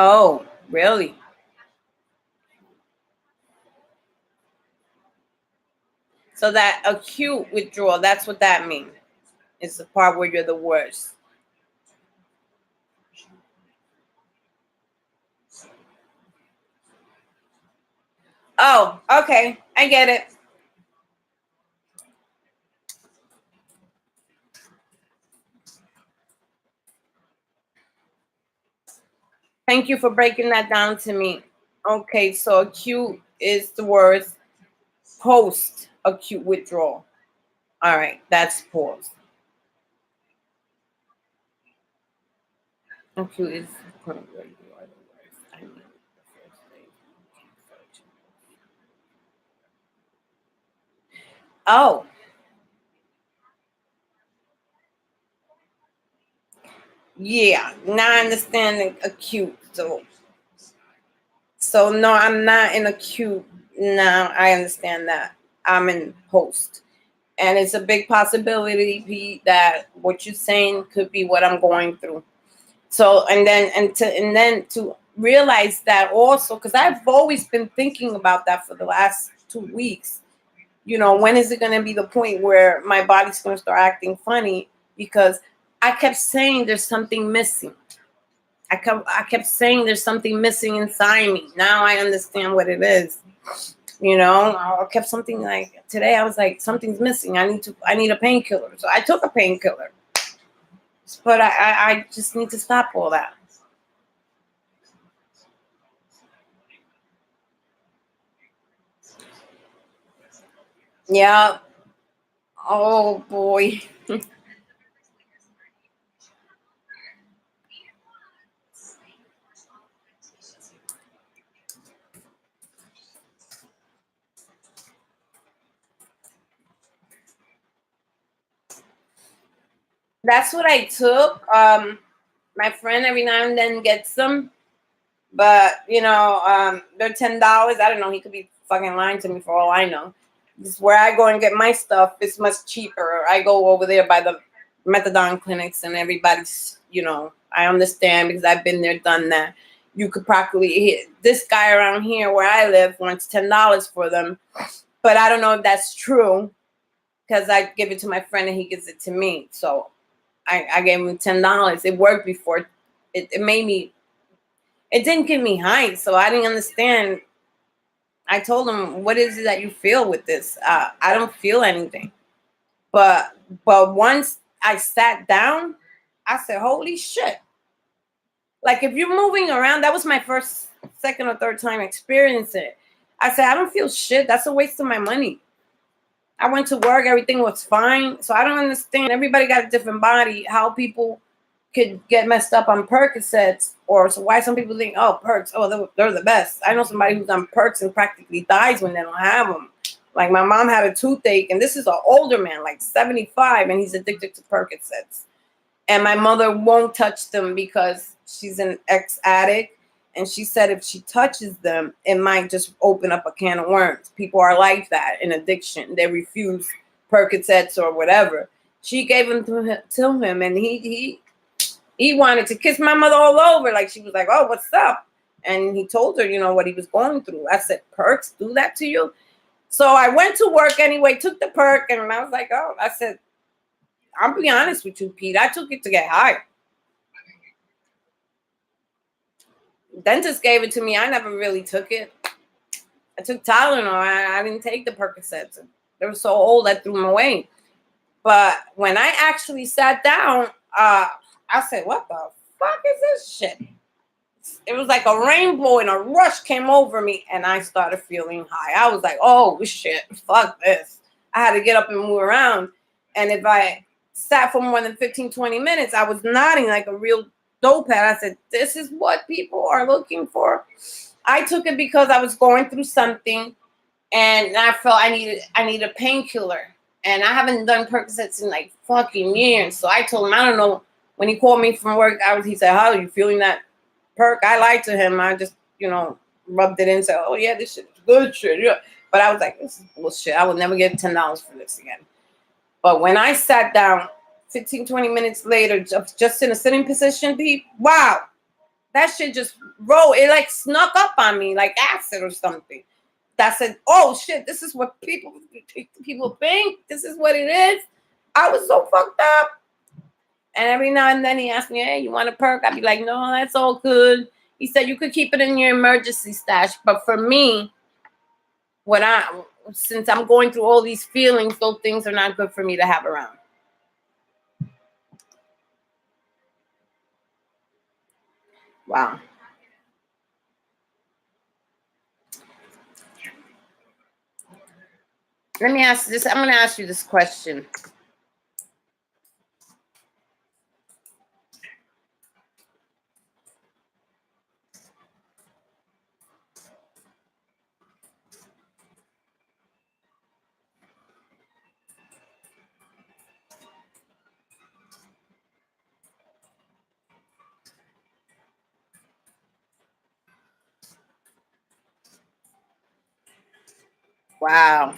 Oh, really? So that acute withdrawal, that's what that means. It's the part where you're the worst. Oh, okay. I get it. Thank you for breaking that down to me. Okay, so acute is the worst. Post acute withdrawal. All right, that's pause. Acute is where you are the worst. I mean, the first thing. Oh, yeah. Now I understand the acute. So no, I'm not in acute. Now I understand that. I'm in post. And it's a big possibility, Pete, that what you're saying could be what I'm going through. So and then to realize that also, because I've always been thinking about that for the last 2 weeks. When is it going to be the point where my body's going to start acting funny? Because I kept saying there's something missing. I kept saying there's something missing inside me. Now I understand what it is. I kept something like today. I was like, something's missing. I need a painkiller. So I took a painkiller. But I just need to stop all that. Yeah. Oh boy. That's what I took. My friend every now and then gets them, but they're $10. I don't know. He could be fucking lying to me for all I know. This is where I go and get my stuff. It's much cheaper. I go over there by the methadone clinics, and everybody's. I understand because I've been there, done that. You could practically hit this guy around here where I live wants $10 for them, but I don't know if that's true because I give it to my friend and he gives it to me. So I gave him $10. It worked before. It made me. It didn't give me high, so I didn't understand. I told him, "What is it that you feel with this?" I don't feel anything. But once I sat down, I said, "Holy shit!" Like if you're moving around, that was my first, second, or third time experiencing it. I said, "I don't feel shit. That's a waste of my money." I went to work, everything was fine. So I don't understand. Everybody got a different body. How people could get messed up on Percocets, or so why some people think, oh, perks, oh, they're the best. I know somebody who's on perks and practically dies when they don't have them. Like my mom had a toothache, and this is an older man, like 75, and he's addicted to Percocets. And my mother won't touch them because she's an ex-addict. And she said if she touches them, it might just open up a can of worms. People are like that in addiction. They refuse Percocets or whatever. She gave them to him, and he wanted to kiss my mother all over. Like she was like, "Oh, what's up?" And he told her, what he was going through. I said, "Perks do that to you?" So I went to work anyway, took the perk, and I was like, "Oh," I said, "I'll be honest with you, Pete. I took it to get high. Dentist gave it to me. I never really took it. I took Tylenol. I didn't take the Percocets. They were so old, I threw them away. But when I actually sat down, I said, "What the fuck is this shit?" It was like a rainbow and a rush came over me, and I started feeling high. I was like, "Oh shit, fuck this." I had to get up and move around. And if I sat for more than 15, 20 minutes, I was nodding like a real dope head. I said, "This is what people are looking for." I took it because I was going through something, and I felt I need a painkiller. And I haven't done Percocets in like fucking years. So I told him, I don't know. When he called me from work, he said, "How are you feeling that perk?" I lied to him. I just, rubbed it in and said, "Oh yeah, this shit is good shit." Yeah. But I was like, "This is bullshit. I will never get $10 for this again." But when I sat down 15, 20 minutes later, just in a sitting position, wow, that shit just rolled. It like snuck up on me like acid or something. That said, oh shit, this is what people think. This is what it is. I was so fucked up. And every now and then he asked me, hey, you want a perk? I'd be like, no, that's all good. He said, you could keep it in your emergency stash. But for me, since I'm going through all these feelings, those things are not good for me to have around. Wow. Let me ask this. I'm going to ask you this question. Wow.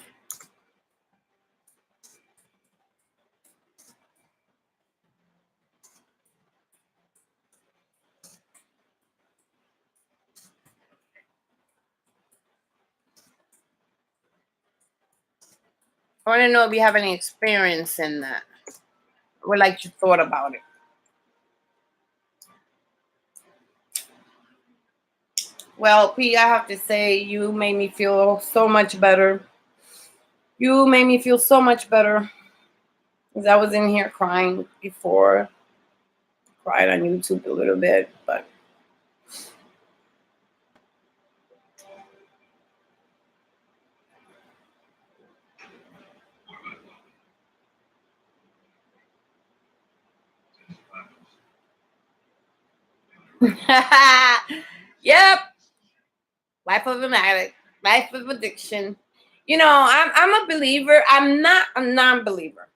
I want to know if you have any experience in that. What like you thought about it. Well, P, I have to say you made me feel so much better. You made me feel so much better. Because I was in here crying before. Cried on YouTube a little bit, but yep. Life of an addict, life of addiction. You know, I'm a believer. I'm not a non-believer.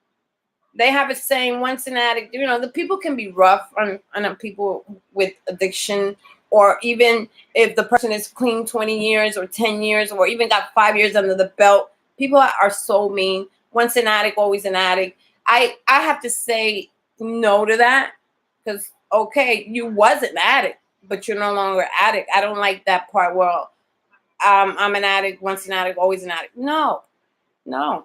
They have a saying, once an addict, you know, the people can be rough on people with addiction, or even if the person is clean 20 years or 10 years or even got 5 years under the belt, people are so mean. Once an addict, always an addict. I have to say no to that, because, okay, you was an addict, but you're no longer an addict. I don't like that part where I'm an addict, once an addict, always an addict. No.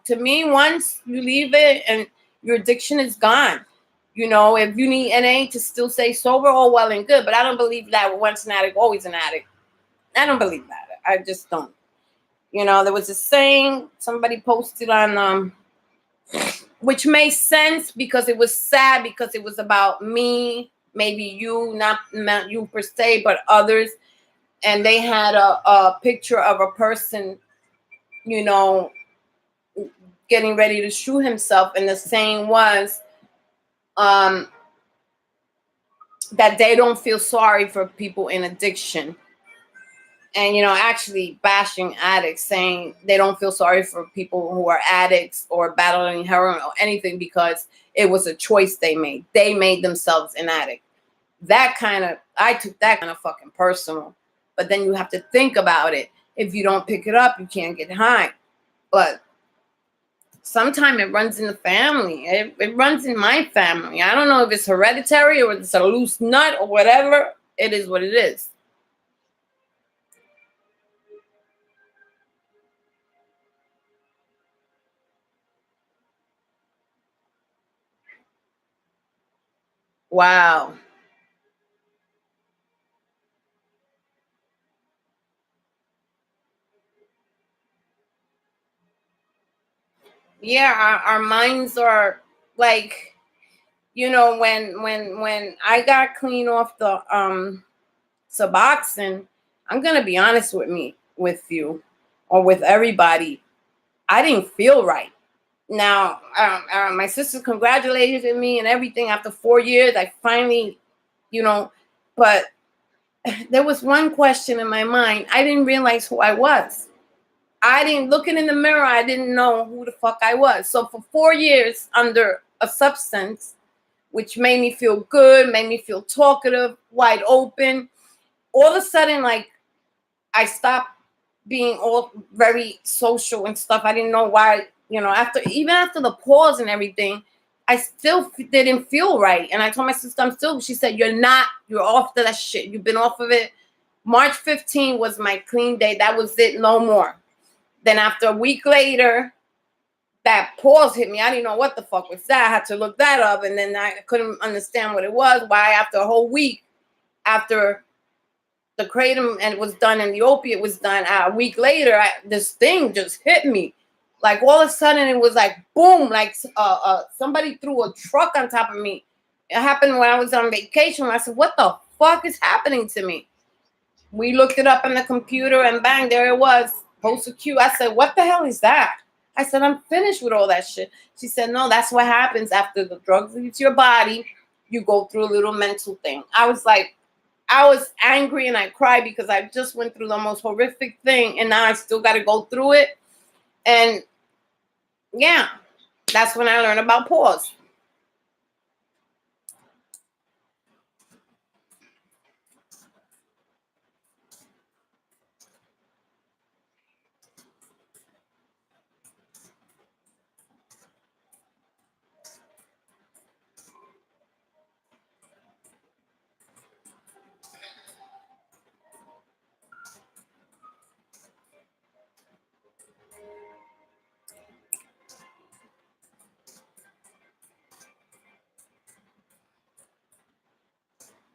To me, once you leave it and your addiction is gone. You know, if you need NA to still stay sober, all well and good. But I don't believe that once an addict, always an addict. I don't believe that. I just don't. You know, there was a saying somebody posted on, which made sense because it was sad, because it was about me, maybe you, not you per se, but others. And they had a picture of a person, you know, getting ready to shoot himself, and the saying was that they don't feel sorry for people in addiction, and, you know, actually bashing addicts, saying they don't feel sorry for people who are addicts or battling heroin or anything, because it was a choice they made themselves an addict. I took that kind of fucking personal. But then you have to think about it. If you don't pick it up, you can't get high. But sometimes it runs in the family. It runs in my family. I don't know if it's hereditary or it's a loose nut or whatever. It is what it is. Wow. Yeah, our minds are like, you know, when I got clean off the Suboxone, I'm gonna be honest with you, or with everybody. I didn't feel right. Now, my sister congratulated me and everything. After 4 years, I finally, you know, but there was one question in my mind. I didn't realize who I was. I didn't, looking in the mirror, I didn't know who the fuck I was. So for 4 years under a substance, which made me feel good, made me feel talkative, wide open, all of a sudden, like, I stopped being all very social and stuff. I didn't know why, you know, after the pause and everything, I still didn't feel right. And I told my sister, I'm still, she said, you're off to that shit. You've been off of it. March 15 was my clean day. That was it, no more. Then after a week later, that pause hit me. I didn't know what the fuck was that. I had to look that up. And then I couldn't understand what it was. Why after a whole week, after the kratom and it was done and the opiate was done, a week later, this thing just hit me. Like all of a sudden it was like boom, like somebody threw a truck on top of me. It happened when I was on vacation. I said, what the fuck is happening to me? We looked it up on the computer and bang, there it was. Post-acute. I said, what the hell is that? I said, I'm finished with all that shit. She said, no, that's what happens after the drugs leave your body. You go through a little mental thing. I was like, I was angry and I cried because I just went through the most horrific thing and now I still got to go through it. And yeah, that's when I learned about pause.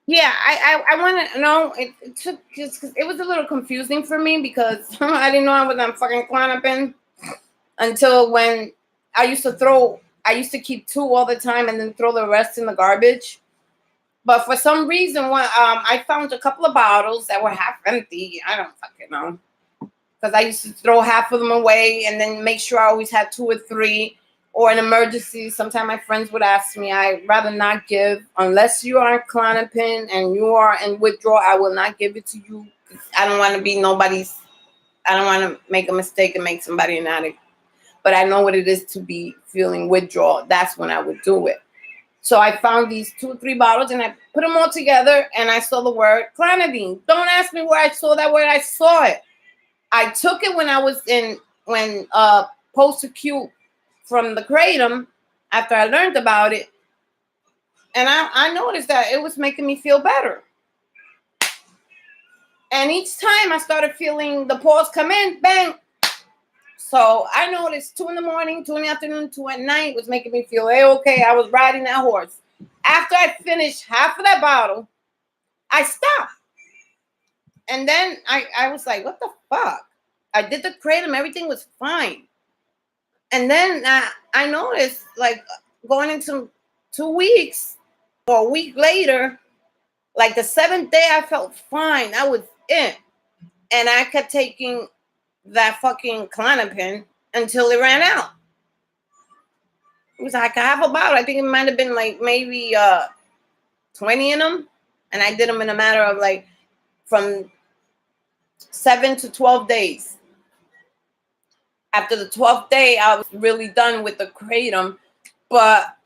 Yeah, I want to know. It took just because it was a little confusing for me because I didn't know I was on fucking Klonopin until when I used to throw. I used to keep 2 all the time and then throw the rest in the garbage. But for some reason, when I found a couple of bottles that were half empty. I don't fucking know because I used to throw half of them away and then make sure I always had 2 or 3. Or an emergency, sometimes my friends would ask me, I'd rather not give. Unless you are on Klonopin and you are in withdrawal, I will not give it to you. I don't want to be nobody's, I don't want to make a mistake and make somebody an addict. But I know what it is to be feeling withdrawal. That's when I would do it. So I found these 2 or 3 bottles and I put them all together and I saw the word clonidine. Don't ask me where I saw that word. I saw it. I took it when I was when post-acute from the kratom after I learned about it. And I noticed that it was making me feel better. And each time I started feeling the pause come in, bang. So I noticed 2 in the morning, 2 in the afternoon, 2 at night was making me feel okay. I was riding that horse. After I finished half of that bottle, I stopped. And then I was like, what the fuck? I did the kratom, everything was fine. And then I noticed, like, going into 2 weeks or a week later, like the 7th day, I felt fine. That was it. And I kept taking that fucking Klonopin until it ran out. It was like half a bottle. I think it might have been like maybe 20 in them. And I did them in a matter of like from 7 to 12 days. After the 12th day, I was really done with the kratom. But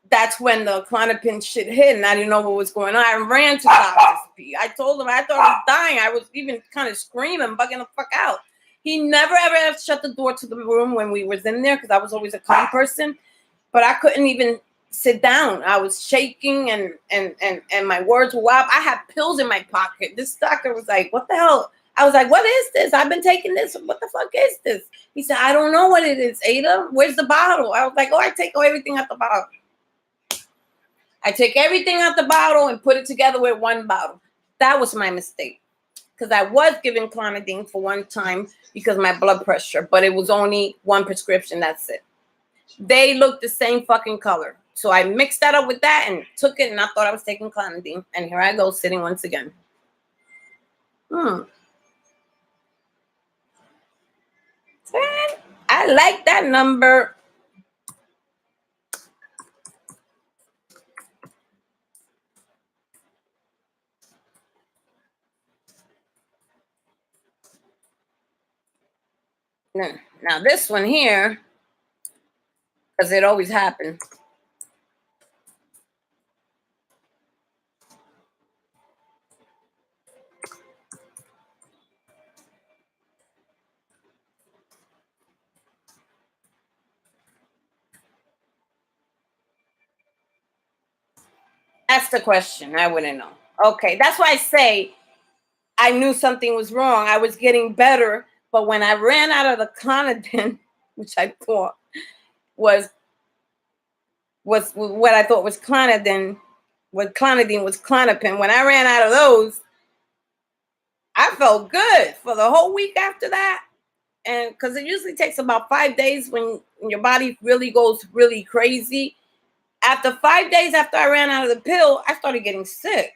that's when the Klonopin shit hit, and I didn't know what was going on. I ran to Dr. Speed. I told him I thought I was dying. I was even kind of screaming, bugging the fuck out. He never ever shut the door to the room when we was in there because I was always a calm person. But I couldn't even sit down. I was shaking and my words were wild. I had pills in my pocket. This doctor was like, "What the hell?" I was like, "What is this? I've been taking this. What the fuck is this?" He said, "I don't know what it is, Ada. Where's the bottle?" I was like, "Oh, I take everything out the bottle." I take everything out the bottle and put it together with 1 bottle. That was my mistake. Because I was given clonidine for 1 time because of my blood pressure, but it was only 1 prescription. That's it. They looked the same fucking color. So I mixed that up with that and took it, and I thought I was taking clonidine. And here I go, sitting once again. I like that number. Now this one here, because it always happens. That's the question. I wouldn't know. Okay, that's why I say I knew something was wrong. I was getting better, but when I ran out of the Clonidine, which I thought was what I thought was Clonidine, what Clonidine was Clonopin. When I ran out of those, I felt good for the whole week after that. And because it usually takes about 5 days when your body really goes really crazy. After 5 days after I ran out of the pill, I started getting sick.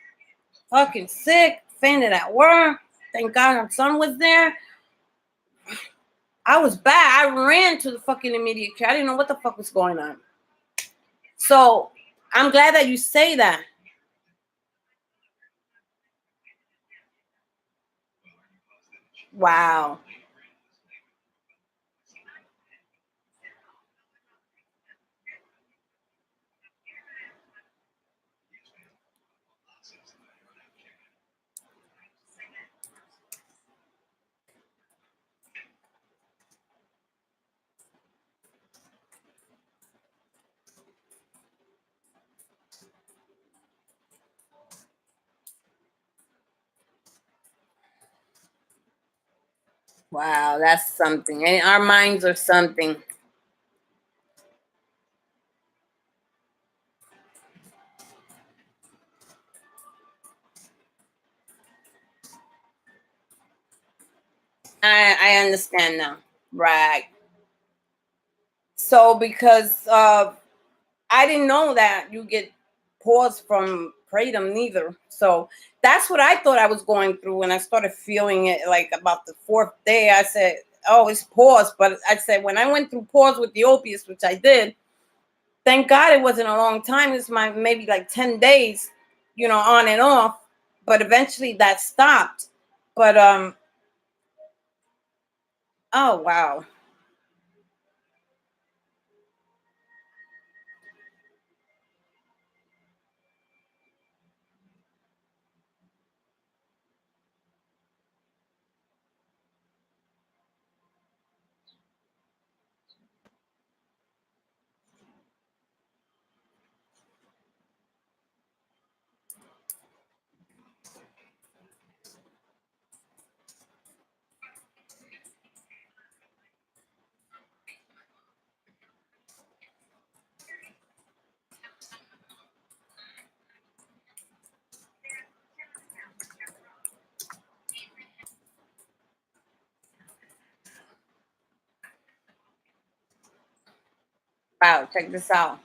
Fucking sick, fainted at work. Thank God her son was there. I was bad. I ran to the fucking immediate care. I didn't know what the fuck was going on. So I'm glad that you say that. Wow. Wow, that's something. And our minds are something. I understand now. Right. So because I didn't know that you get pause from kratom neither. So that's what I thought I was going through when I started feeling it. Like about the fourth day, I said, "Oh, it's pause." But I said when I went through pause with the opiates, which I did, thank God it wasn't a long time. It's my maybe like 10 days, on and off. But eventually that stopped. But oh wow. Wow, check this out.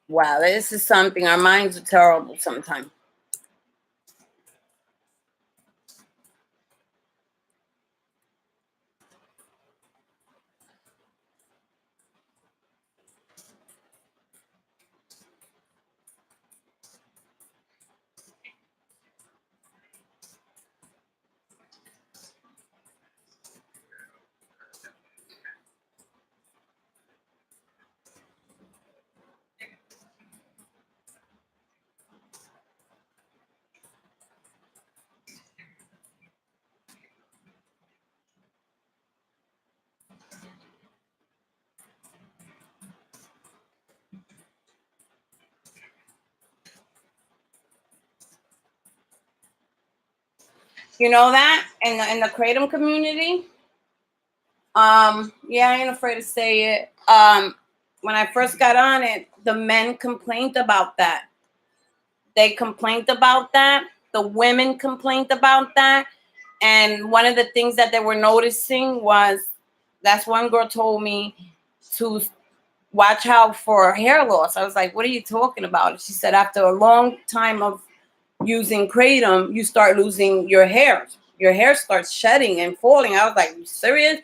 Wow, this is something. Our minds are terrible sometimes. You know that in the kratom community. Yeah, I ain't afraid to say it. When I first got on it, the men complained about that. They complained about that. The women complained about that. And one of the things that they were noticing was that's one girl told me to watch out for hair loss. I was like, what are you talking about? She said, after a long time of using kratom, you start losing your hair. Your hair starts shedding and falling. I was like, you serious?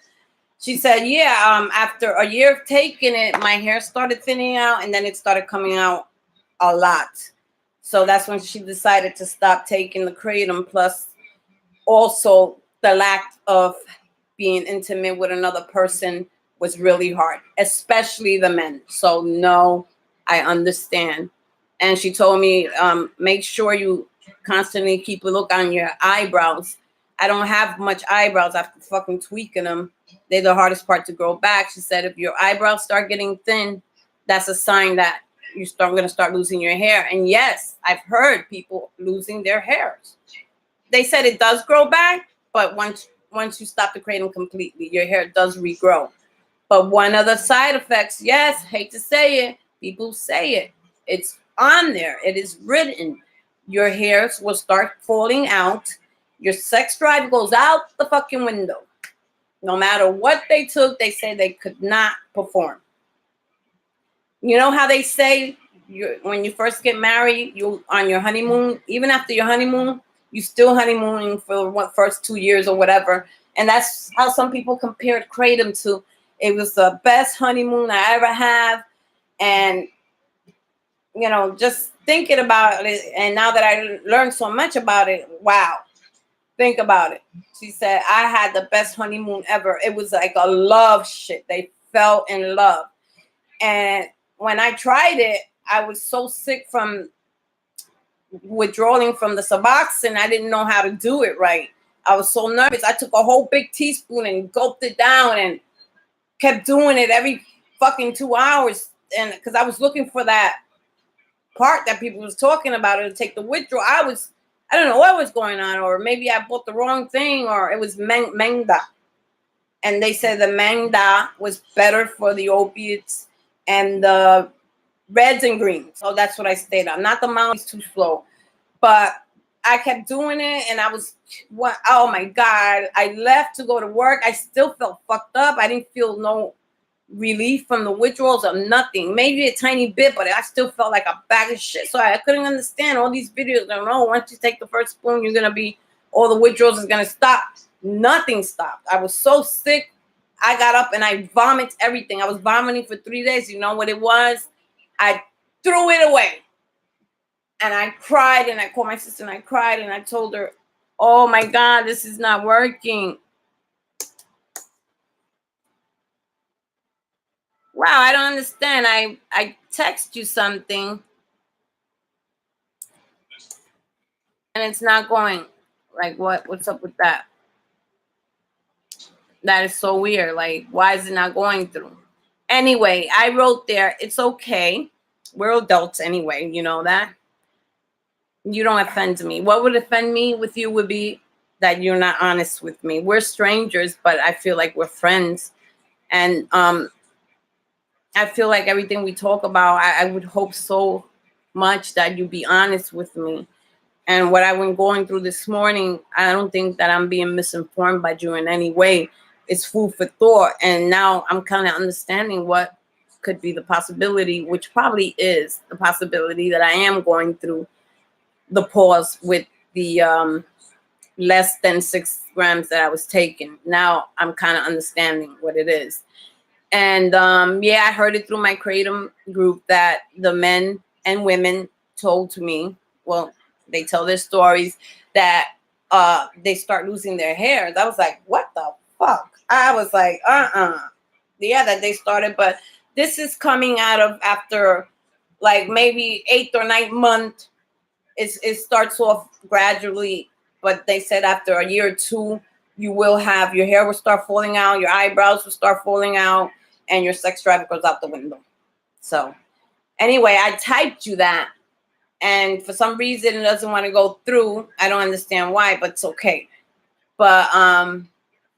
She said, yeah, after a year of taking it, my hair started thinning out and then it started coming out a lot. So that's when she decided to stop taking the kratom. Plus, also the lack of being intimate with another person was really hard, especially the men. So no, I understand. And she told me, make sure you constantly keep a look on your eyebrows. I don't have much eyebrows after fucking tweaking them. They're the hardest part to grow back. She said if your eyebrows start getting thin, that's a sign that you're going to start losing your hair. And yes, I've heard people losing their hairs. They said it does grow back, but once you stop the kratom completely, your hair does regrow. But one of the side effects, yes, hate to say it, people say it. It's on there. It is written. Your hairs will start falling out. Your sex drive goes out the fucking window. No matter what they took, they say they could not perform. You know how they say when you first get married, you on your honeymoon, even after your honeymoon, you still honeymooning for what first 2 years or whatever. And that's how some people compared kratom to. It was the best honeymoon I ever have. And, you know, just thinking about it. And now that I learned so much about it, wow, think about it. She said, I had the best honeymoon ever. It was like a love shit. They fell in love. And when I tried it, I was so sick from withdrawing from the Suboxone. I didn't know how to do it right. I was so nervous. I took a whole big teaspoon and gulped it down and kept doing it every fucking 2 hours. And because I was looking for that part that people was talking about to take the withdrawal. I don't know what was going on, or maybe I bought the wrong thing, or it was Mengda. And they said the Mengda was better for the opiates and the reds and greens. So that's what I stayed on. Not the mountains, too slow. But I kept doing it, and I was, oh my God. I left to go to work. I still felt fucked up. I didn't feel no relief from the withdrawals or nothing. Maybe a tiny bit, but I still felt like a bag of shit. So I couldn't understand all these videos. I don't know, once you take the first spoon, you're going to be, all the withdrawals is going to stop. Nothing stopped. I was so sick. I got up and I vomited everything. I was vomiting for 3 days. You know what it was? I threw it away. And I cried, and I called my sister and I cried, and I told her, oh my God, this is not working. Wow, I don't understand. I text you something and it's not going. Like, what's up with that? That is so weird. Like, why is it not going through? Anyway, I wrote there, it's okay. We're adults anyway, you know that? You don't offend me. What would offend me with you would be that you're not honest with me. We're strangers, but I feel like we're friends. And I feel like everything we talk about, I would hope so much that you be honest with me. And what I've been going through this morning, I don't think that I'm being misinformed by you in any way. It's food for thought. And now I'm kind of understanding what could be the possibility, which probably is the possibility that I am going through the pause with the less than 6 grams that I was taking. Now I'm kind of understanding what it is. And yeah, I heard it through my kratom group that the men and women told to me, well, they tell their stories that they start losing their hair. I was like, what the fuck? I was like, yeah, that they started. But this is coming out of after like maybe 8th or 9th month. It starts off gradually, but they said after a year or two, you will have, your hair will start falling out, your eyebrows will start falling out, and your sex drive goes out the window. So anyway, I typed you that, and for some reason it doesn't want to go through. I don't understand why, but it's okay. But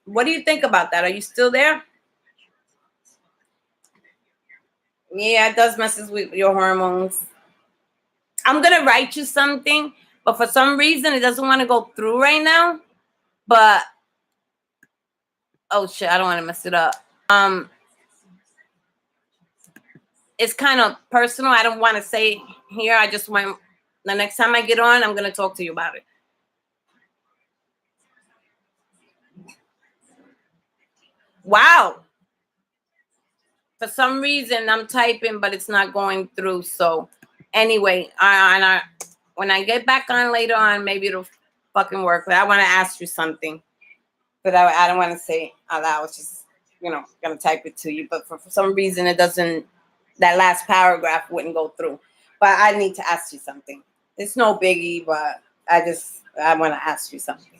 what do you think about that? Are you still there? Yeah, it does messes with your hormones. I'm gonna write you something, but for some reason it doesn't want to go through right now. But oh shit, I don't want to mess it up. It's kind of personal. I don't want to say here. I just want, the next time I get on, I'm gonna talk to you about it. Wow. For some reason I'm typing, but it's not going through. So anyway, when I get back on later on, maybe it'll fucking work. But I want to ask you something. but I don't want to say out loud. I was just, gonna type it to you. But for some reason, it doesn't. That last paragraph wouldn't go through. But I need to ask you something. It's no biggie, but I want to ask you something.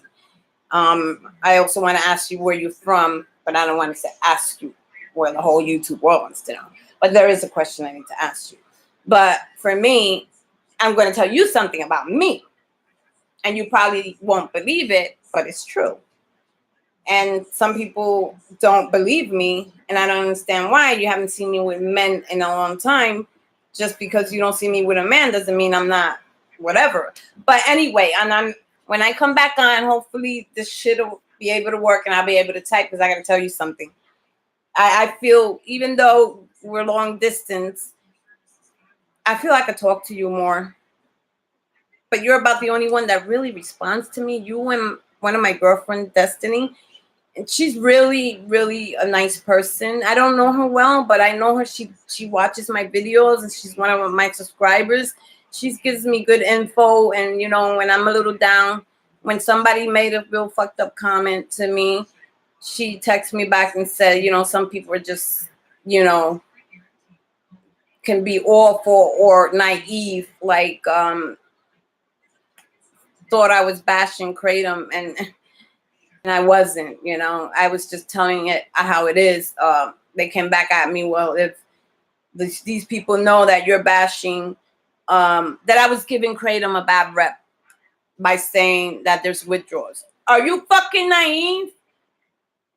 I also want to ask you where you're from, but I don't want to ask you where the whole YouTube world wants to know. But there is a question I need to ask you. But for me, I'm going to tell you something about me. And you probably won't believe it, but it's true. And some people don't believe me, and I don't understand why. You haven't seen me with men in a long time. Just because you don't see me with a man doesn't mean I'm not whatever. But anyway, when I come back on, hopefully this shit will be able to work and I'll be able to type, because I got to tell you something. I feel, even though we're long distance, I feel I could talk to you more. But you're about the only one that really responds to me. You and one of my girlfriends, Destiny. And she's really, really a nice person. I don't know her well, but I know her. She watches my videos, and she's one of my subscribers. She gives me good info, and when I'm a little down, when somebody made a real fucked up comment to me, she texts me back and said, some people are just, can be awful or naive, like thought I was bashing Kratom, and I wasn't. I was just telling it how it is. They came back at me, well, if these people know that you're bashing, that I was giving Kratom a bad rep by saying that there's withdrawals. Are you fucking naive?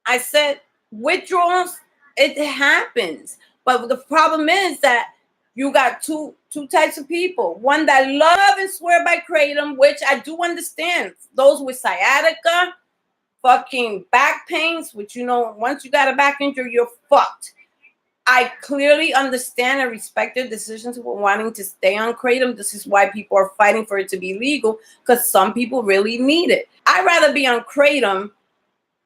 I said, withdrawals, it happens. But the problem is that you got two types of people. One that love and swear by Kratom, which I do understand. Those with sciatica, fucking back pains, which once you got a back injury, you're fucked. I clearly understand and respect their decisions for wanting to stay on Kratom. This is why people are fighting for it to be legal, because some people really need it. I'd rather be on Kratom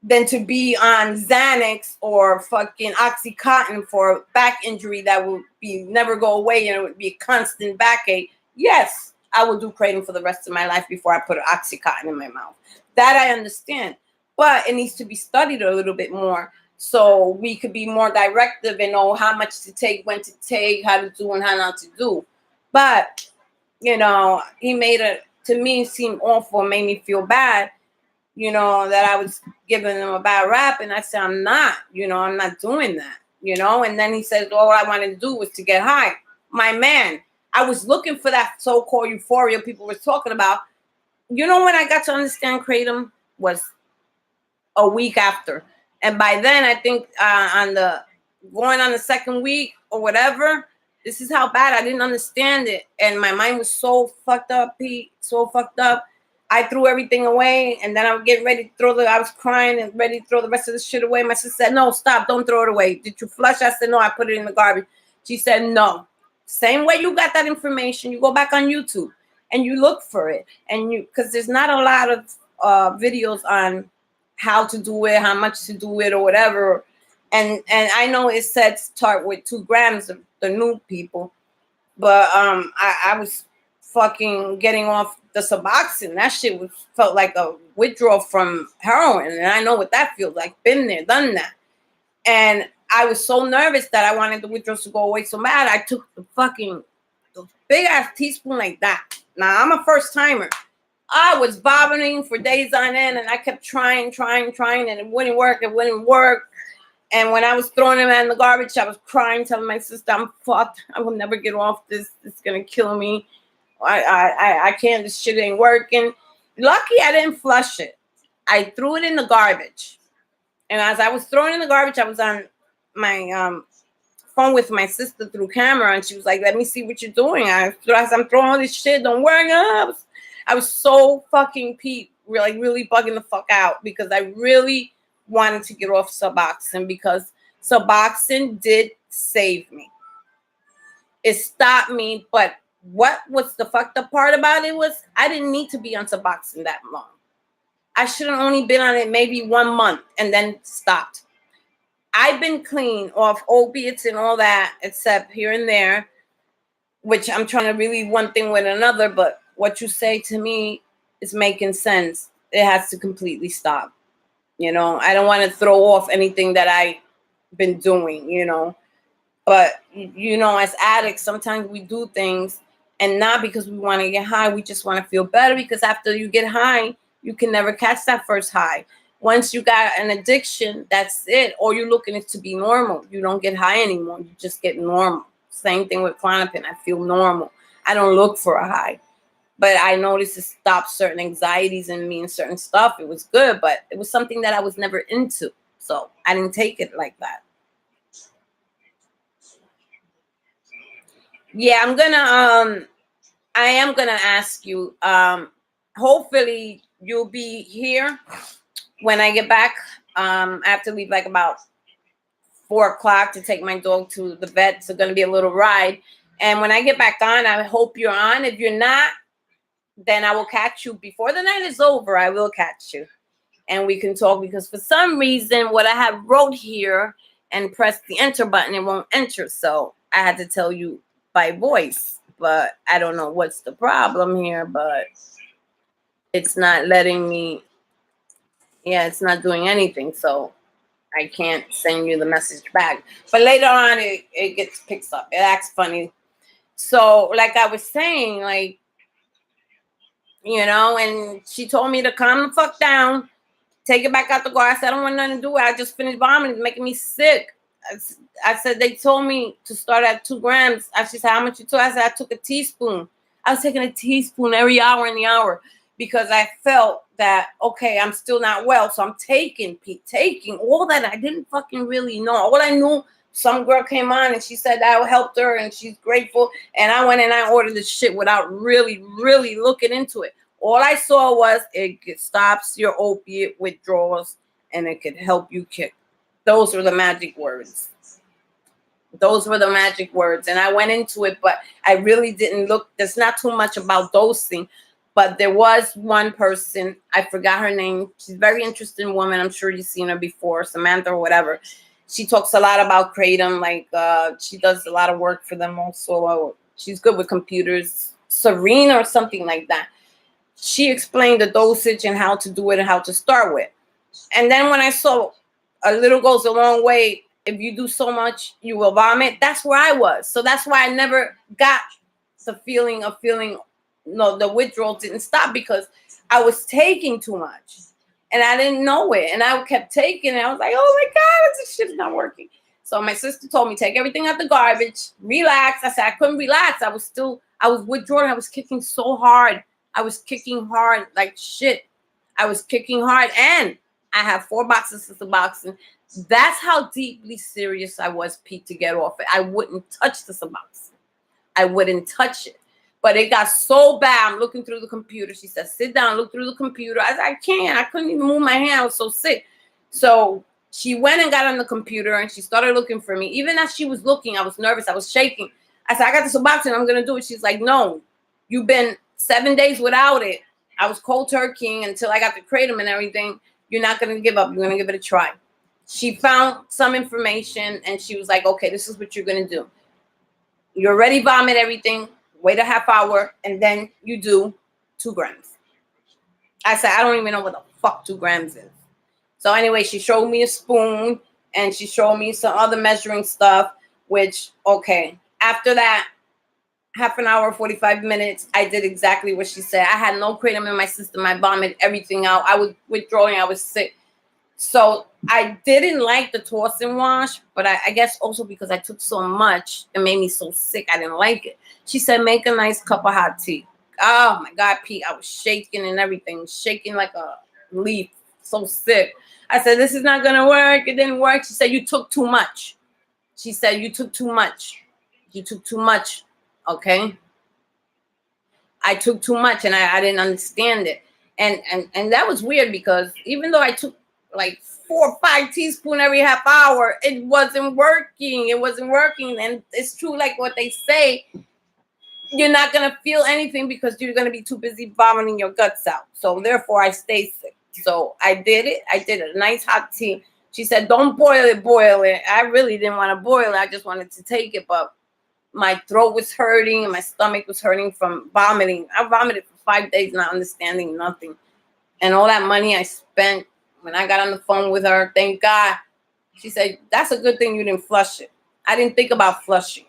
than to be on Xanax or fucking Oxycontin for a back injury that will never go away, and it would be a constant backache. Yes, I will do Kratom for the rest of my life before I put an Oxycontin in my mouth. That I understand. But it needs to be studied a little bit more, so we could be more directive and know how much to take, when to take, how to do, and how not to do. But, he made it, to me, seem awful, made me feel bad, that I was giving him a bad rap. And I said, I'm not doing that, And then he said, all I wanted to do was to get high. My man, I was looking for that so-called euphoria people were talking about. When I got to understand Kratom was a week after. And by then, I think going on the second week or whatever, this is how bad I didn't understand it. And my mind was so fucked up, Pete, so fucked up. I threw everything away, and then I was getting ready to I was crying and ready to throw the rest of the shit away. My sister said, no, stop, don't throw it away. Did you flush? I said, no, I put it in the garbage. She said, no. Same way you got that information, you go back on YouTube and you look for it. And because there's not a lot of videos on how to do it, how much to do it, or whatever. And I know it said start with 2 grams of the new people, but I was fucking getting off the Suboxone. That shit felt like a withdrawal from heroin, and I know what that feels like. Been there, done that. And I was so nervous that I wanted the withdrawals to go away so bad. I took the big ass teaspoon like that. Now I'm a first timer. I was vomiting for days on end, and I kept trying, and it wouldn't work. And when I was throwing them in the garbage, I was crying, telling my sister, I'm fucked. I will never get off this. It's going to kill me. I can't. This shit ain't working. Lucky I didn't flush it. I threw it in the garbage. And as I was throwing it in the garbage, I was on my phone with my sister through camera, and she was like, let me see what you're doing. As I'm throwing all this shit, don't worry. I was so fucking really bugging the fuck out, because I really wanted to get off Suboxone, because Suboxone did save me. It stopped me, but what was the fucked up part about it was I didn't need to be on Suboxone that long. I should have only been on it maybe 1 month and then stopped. I've been clean off opiates and all that, except here and there, which I'm trying to relieve one thing with another, but what you say to me is making sense. It has to completely stop. You know, I don't want to throw off anything that I've been doing, you know. But, you know, as addicts, sometimes we do things and not because we want to get high. We just want to feel better because after you get high, you can never catch that first high. Once you got an addiction, that's it. Or you're looking it to be normal. You don't get high anymore. You just get normal. Same thing with Clonopin. I feel normal. I don't look for a high. But I noticed it stopped certain anxieties in me and certain stuff. It was good, but it was something that I was never into. So I didn't take it like that. Yeah, I am gonna ask you. Hopefully you'll be here when I get back. I have to leave like about 4 o'clock to take my dog to the vet. It's gonna be a little ride. And when I get back on, I hope you're on. If you're not, then I will catch you before the night is over. I will catch you. And we can talk because for some reason what I have wrote here and pressed the enter button, it won't enter. So I had to tell you by voice, but I don't know what's the problem here, but it's not letting me, yeah, it's not doing anything. So I can't send you the message back. But later on it gets picked up. It acts funny. So like I was saying, like, you know, and she told me to calm the fuck down. Take it back out the car. I said, I don't want nothing to do with it. I just finished vomiting. It's making me sick. I said, they told me to start at 2 grams. She said, how much you took? I said, I took a teaspoon. I was taking a teaspoon every hour in the hour because I felt that, okay, I'm still not well. So I'm taking all that I didn't fucking really know. All I knew, some girl came on and she said I helped her and she's grateful. And I went and I ordered this shit without really, really looking into it. All I saw was it stops your opiate withdrawals and it could help you kick. Those were the magic words. Those were the magic words. And I went into it, but I really didn't look. There's not too much about dosing, but there was one person. I forgot her name. She's a very interesting woman. I'm sure you've seen her before, Samantha or whatever. She talks a lot about Kratom. Like she does a lot of work for them also. She's good with computers. Serena or something like that. She explained the dosage and how to do it and how to start with. And then when I saw a little goes a long way, if you do so much, you will vomit. That's where I was. So that's why I never got the feeling, no, the withdrawal didn't stop because I was taking too much and I didn't know it. And I kept taking it. I was like, oh my God, this shit's not working. So my sister told me, take everything out the garbage, relax. I said, I couldn't relax. I was withdrawing. I was kicking so hard. I was kicking hard like shit. I was kicking hard and I have 4 boxes of Suboxone. That's how deeply serious I was, Pete, to get off it. I wouldn't touch the Suboxone. I wouldn't touch it. But it got so bad. I'm looking through the computer. She said, sit down, look through the computer. I said, I can't. I couldn't even move my hand. I was so sick. So she went and got on the computer and she started looking for me. Even as she was looking, I was nervous. I was shaking. I said, I got the Suboxone. I'm going to do it. She's like, no, you've been 7 days without it. I was cold turkeying until I got the Kratom and everything. You're not going to give up. You're going to give it a try. She found some information and she was like, okay, this is what you're going to do. You already vomit everything. Wait a half hour and then you do 2 grams. I said, I don't even know what the fuck 2 grams is. So anyway, she showed me a spoon and she showed me some other measuring stuff, which, okay. After that, half an hour, 45 minutes, I did exactly what she said. I had no Kratom in my system. I vomited everything out. I was withdrawing. I was sick. So I didn't like the toss and wash, but I guess also because I took so much, it made me so sick. I didn't like it. She said, make a nice cup of hot tea. Oh my God, Pete, I was shaking and everything, shaking like a leaf, so sick. I said, this is not going to work. It didn't work. She said, you took too much. She said, you took too much. You took too much. Okay. I took too much and I didn't understand it. And that was weird because even though I took like 4 or 5 teaspoons every half hour, it wasn't working. It wasn't working. And it's true, like what they say, you're not going to feel anything because you're going to be too busy vomiting your guts out. So therefore I stayed sick. So I did it. I did a nice hot tea. She said, don't boil it, boil it. I really didn't want to boil it. I just wanted to take it, but my throat was hurting and my stomach was hurting from vomiting. I vomited for 5 days, not understanding nothing. And all that money I spent, When I got on the phone with her, thank God, she said, that's a good thing you didn't flush it. I didn't think about flushing.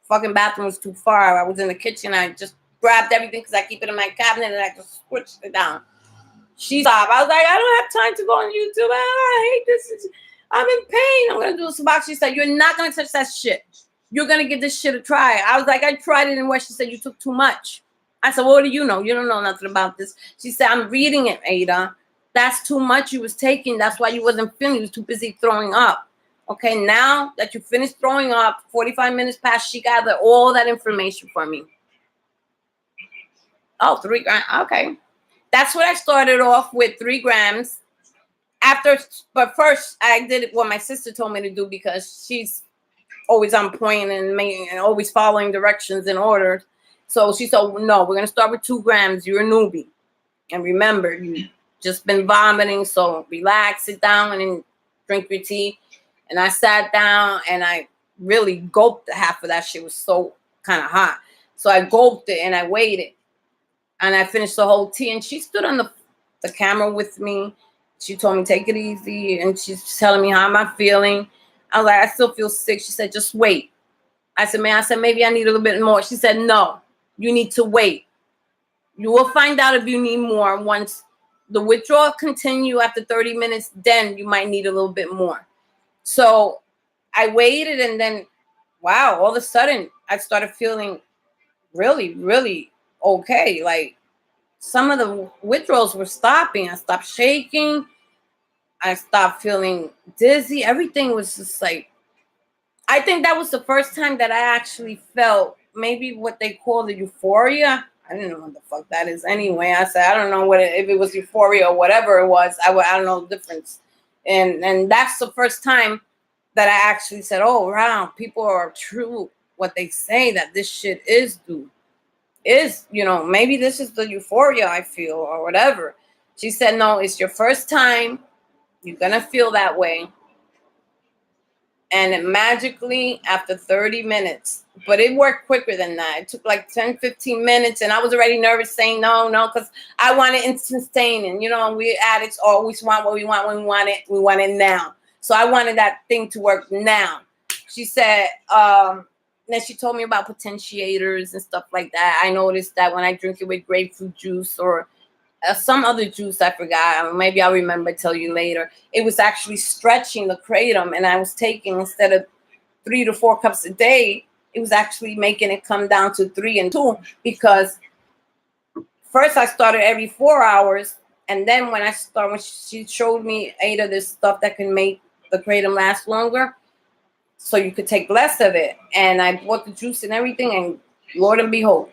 Fucking bathroom was too far. I was in the kitchen. I just grabbed everything because I keep it in my cabinet and I just switched it down. She stopped. I was like, I don't have time to go on YouTube. I hate this. I'm in pain. I'm going to do a Suboxone. She said, you're not going to touch that shit. You're going to give this shit a try. I was like, I tried it in where she said, you took too much. I said, well, what do you know? You don't know nothing about this. She said, I'm reading it, Ada. That's too much you was taking. That's why you wasn't feeling. You was too busy throwing up. Okay, now that you finished throwing up, 45 minutes past, she gathered all that information for me. Oh, 3 grams. Okay. That's what I started off with, 3 grams. But first, I did it what my sister told me to do because she's always on point and always following directions and orders. So she said, no, we're going to start with 2 grams. You're a newbie. And remember, you just been vomiting, so relax, sit down, and drink your tea. And I sat down, and I really gulped half of that shit. It was so kind of hot. So I gulped it, and I waited. And I finished the whole tea, and she stood on the camera with me. She told me, take it easy, and she's telling me how am I feeling. I was like, I still feel sick. She said, just wait. I said, maybe I need a little bit more. She said, no, you need to wait. You will find out if you need more. Once the withdrawal continue after 30 minutes, then you might need a little bit more. So I waited, and then, wow, all of a sudden, I started feeling really, really okay. Like, some of the withdrawals were stopping. I stopped shaking. I stopped feeling dizzy. Everything was just like, I think that was the first time that I actually felt maybe what they call the euphoria. I didn't know what the fuck that is anyway. I said, I don't know if it was euphoria or whatever it was. I don't know the difference. And that's the first time that I actually said, oh, wow, people are true what they say that this shit is maybe this is the euphoria I feel or whatever. She said, no, it's your first time. You're going to feel that way. And it magically, after 30 minutes, but it worked quicker than that. It took like 10, 15 minutes, and I was already nervous saying no, because I wanted instantaneous. We addicts always want what we want when we want it. We want it now. So I wanted that thing to work now. She said, then she told me about potentiators and stuff like that. I noticed that when I drink it with grapefruit juice or some other juice, I forgot. Maybe I'll remember, tell you later. It was actually stretching the kratom, and I was taking, instead of 3 to 4 cups a day, it was actually making it come down to 3 and 2, because first I started every 4 hours, and then when she showed me Ada this stuff that can make the kratom last longer, so you could take less of it, and I bought the juice and everything, and Lord and behold,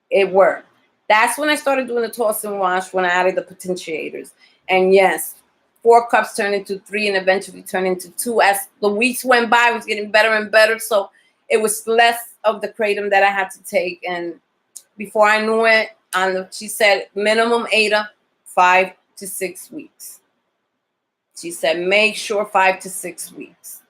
it worked. That's when I started doing the toss and wash, when I added the potentiators. And yes, 4 cups turned into 3 and eventually turned into 2. As the weeks went by, it was getting better and better. So it was less of the kratom that I had to take. And before I knew it, she said minimum 5 to 6 weeks. She said, make sure 5 to 6 weeks.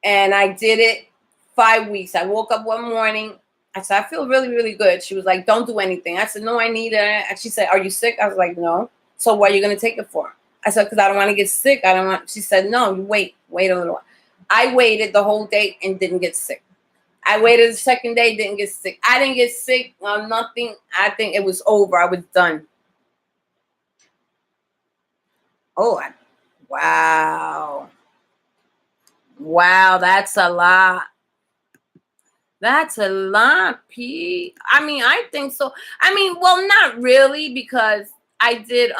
And I did it 5 weeks. I woke up one morning. I said, I feel really, really good. She was like, don't do anything. I said, no, I need it. And she said, are you sick? I was like, no. So what are you going to take it for? I said, because I don't want to get sick. She said, no, you wait a little while. I waited the whole day and didn't get sick. I waited the second day, didn't get sick. I didn't get sick, nothing. I think it was over. I was done. Oh, wow. Wow, that's a lot. That's a lot, P. I mean, I think so. I mean, well, not really, because I did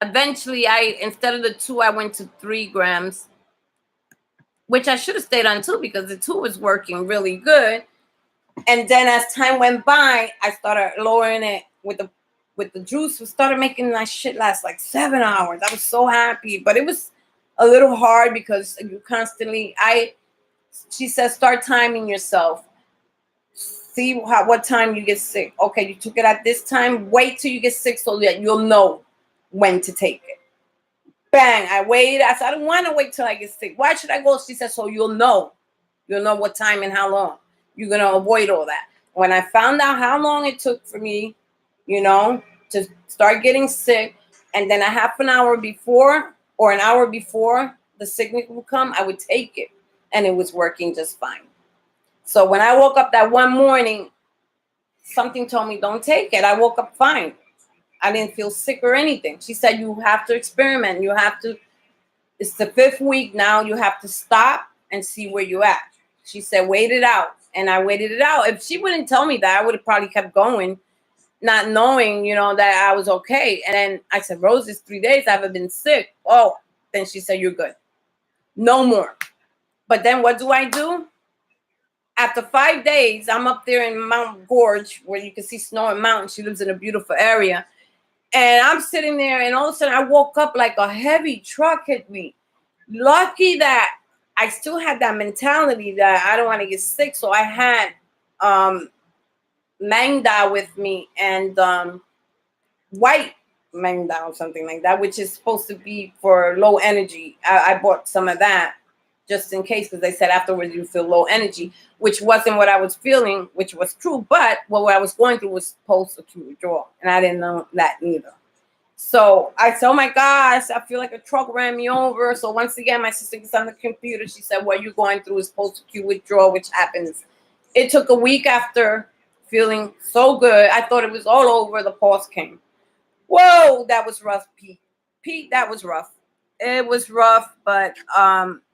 eventually instead of the 2, I went to 3 grams, which I should have stayed on 2 because the 2 was working really good. And then as time went by, I started lowering it with the juice. We started making that shit last like 7 hours. I was so happy, but it was a little hard because you constantly, she says, start timing yourself. See what time you get sick. Okay, you took it at this time. Wait till you get sick so that you'll know when to take it. Bang, I waited. I said, I don't want to wait till I get sick. Why should I go? She said, so you'll know. You'll know what time and how long. You're going to avoid all that. when I found out how long it took for me, you know, to start getting sick, and then a half an hour before or an hour before the sickness would come, I would take it, and it was working just fine. So when I woke up that one morning, something told me don't take it. I woke up fine. I didn't feel sick or anything. She said you have to experiment. You have to. It's the 5th week now. You have to stop and see where you're at. She said wait it out, and I waited it out. If she wouldn't tell me that, I would have probably kept going, not knowing, you know, that I was okay. And then I said, Rose, it's 3 days. I haven't been sick. Oh, then she said, you're good. No more. But then what do? After 5 days, I'm up there in Mount Gorge where you can see snow and mountains. She lives in a beautiful area. And I'm sitting there, and all of a sudden I woke up like a heavy truck hit me. Lucky that I still had that mentality that I don't want to get sick. So I had Mangda with me, and white Mangda or something like that, which is supposed to be for low energy. I bought some of that just in case, because they said afterwards you feel low energy, which wasn't what I was feeling, which was true. But what I was going through was post-acute withdrawal, and I didn't know that neither. So I said, oh my gosh, I feel like a truck ran me over. So once again, my sister gets on the computer. She said, what you're going through is post-acute withdrawal, which happens. It took a week after feeling so good. I thought it was all over. The pause came. Whoa, that was rough, Pete. Pete, that was rough. It was rough, but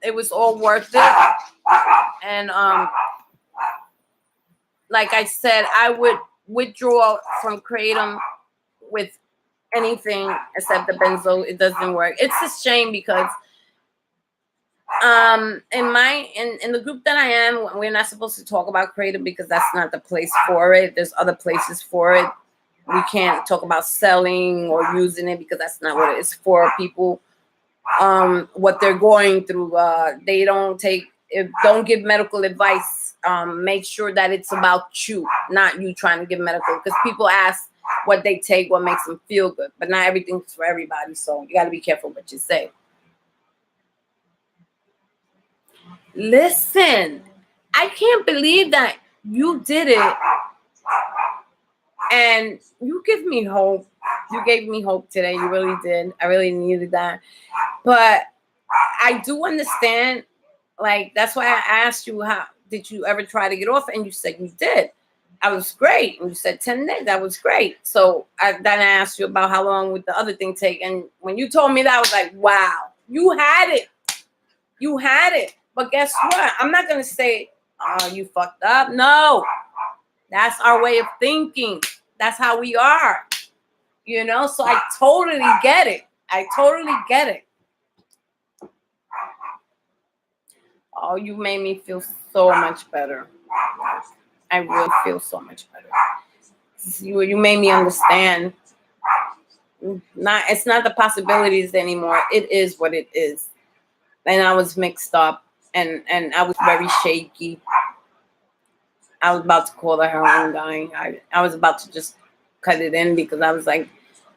it was all worth it. And like I said, I would withdraw from Kratom with anything except the benzo. It doesn't work. It's a shame because in the group that I am, we're not supposed to talk about Kratom because that's not the place for it. There's other places for it. We can't talk about selling or using it because that's not what it is for. People what they're going through. They don't give medical advice. Make sure that it's about you, not you trying to give medical, because people ask what they take, what makes them feel good, but not everything's for everybody. So you got to be careful what you say. Listen, I can't believe that you did it, and you give me hope. You gave me hope today. You really did. I really needed that. But I do understand, like, that's why I asked you, how did you ever try to get off? And you said you did. I was great. And you said 10 days. That was great. So then I asked you about how long would the other thing take. And when you told me that, I was like, wow, you had it. You had it. But guess what? I'm not going to say, oh, you fucked up. No, that's our way of thinking. That's how we are. You know, so I totally get it. I totally get it. Oh, you made me feel so much better. I really feel so much better. You made me understand. It's not the possibilities anymore. It is what it is. And I was mixed up, and I was very shaky. I was about to call the heroin guy. I was about to just cut it in because I was like,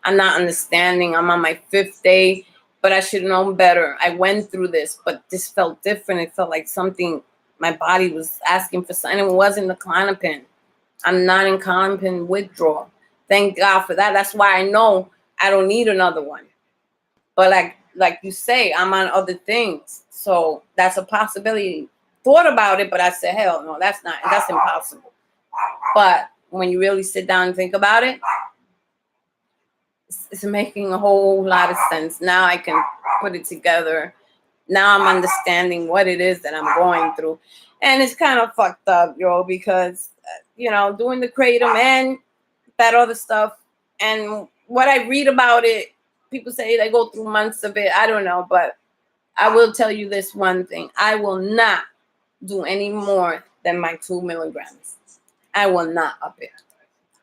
I'm not understanding. I'm on my 5th day, but I should have known better. I went through this, but this felt different. It felt like something, my body was asking for something. It wasn't the Klonopin. I'm not in Klonopin withdrawal. Thank God for that. That's why I know I don't need another one. But like you say, I'm on other things. So that's a possibility. Thought about it, but I said, hell no, that's impossible. But when you really sit down and think about it, it's making a whole lot of sense. Now I can put it together. Now I'm understanding what it is that I'm going through. And it's kind of fucked up, yo, because, doing the Kratom and that other stuff, and what I read about it, people say they go through months of it. I don't know, but I will tell you this one thing. I will not do any more than my 2 milligrams. I will not up it.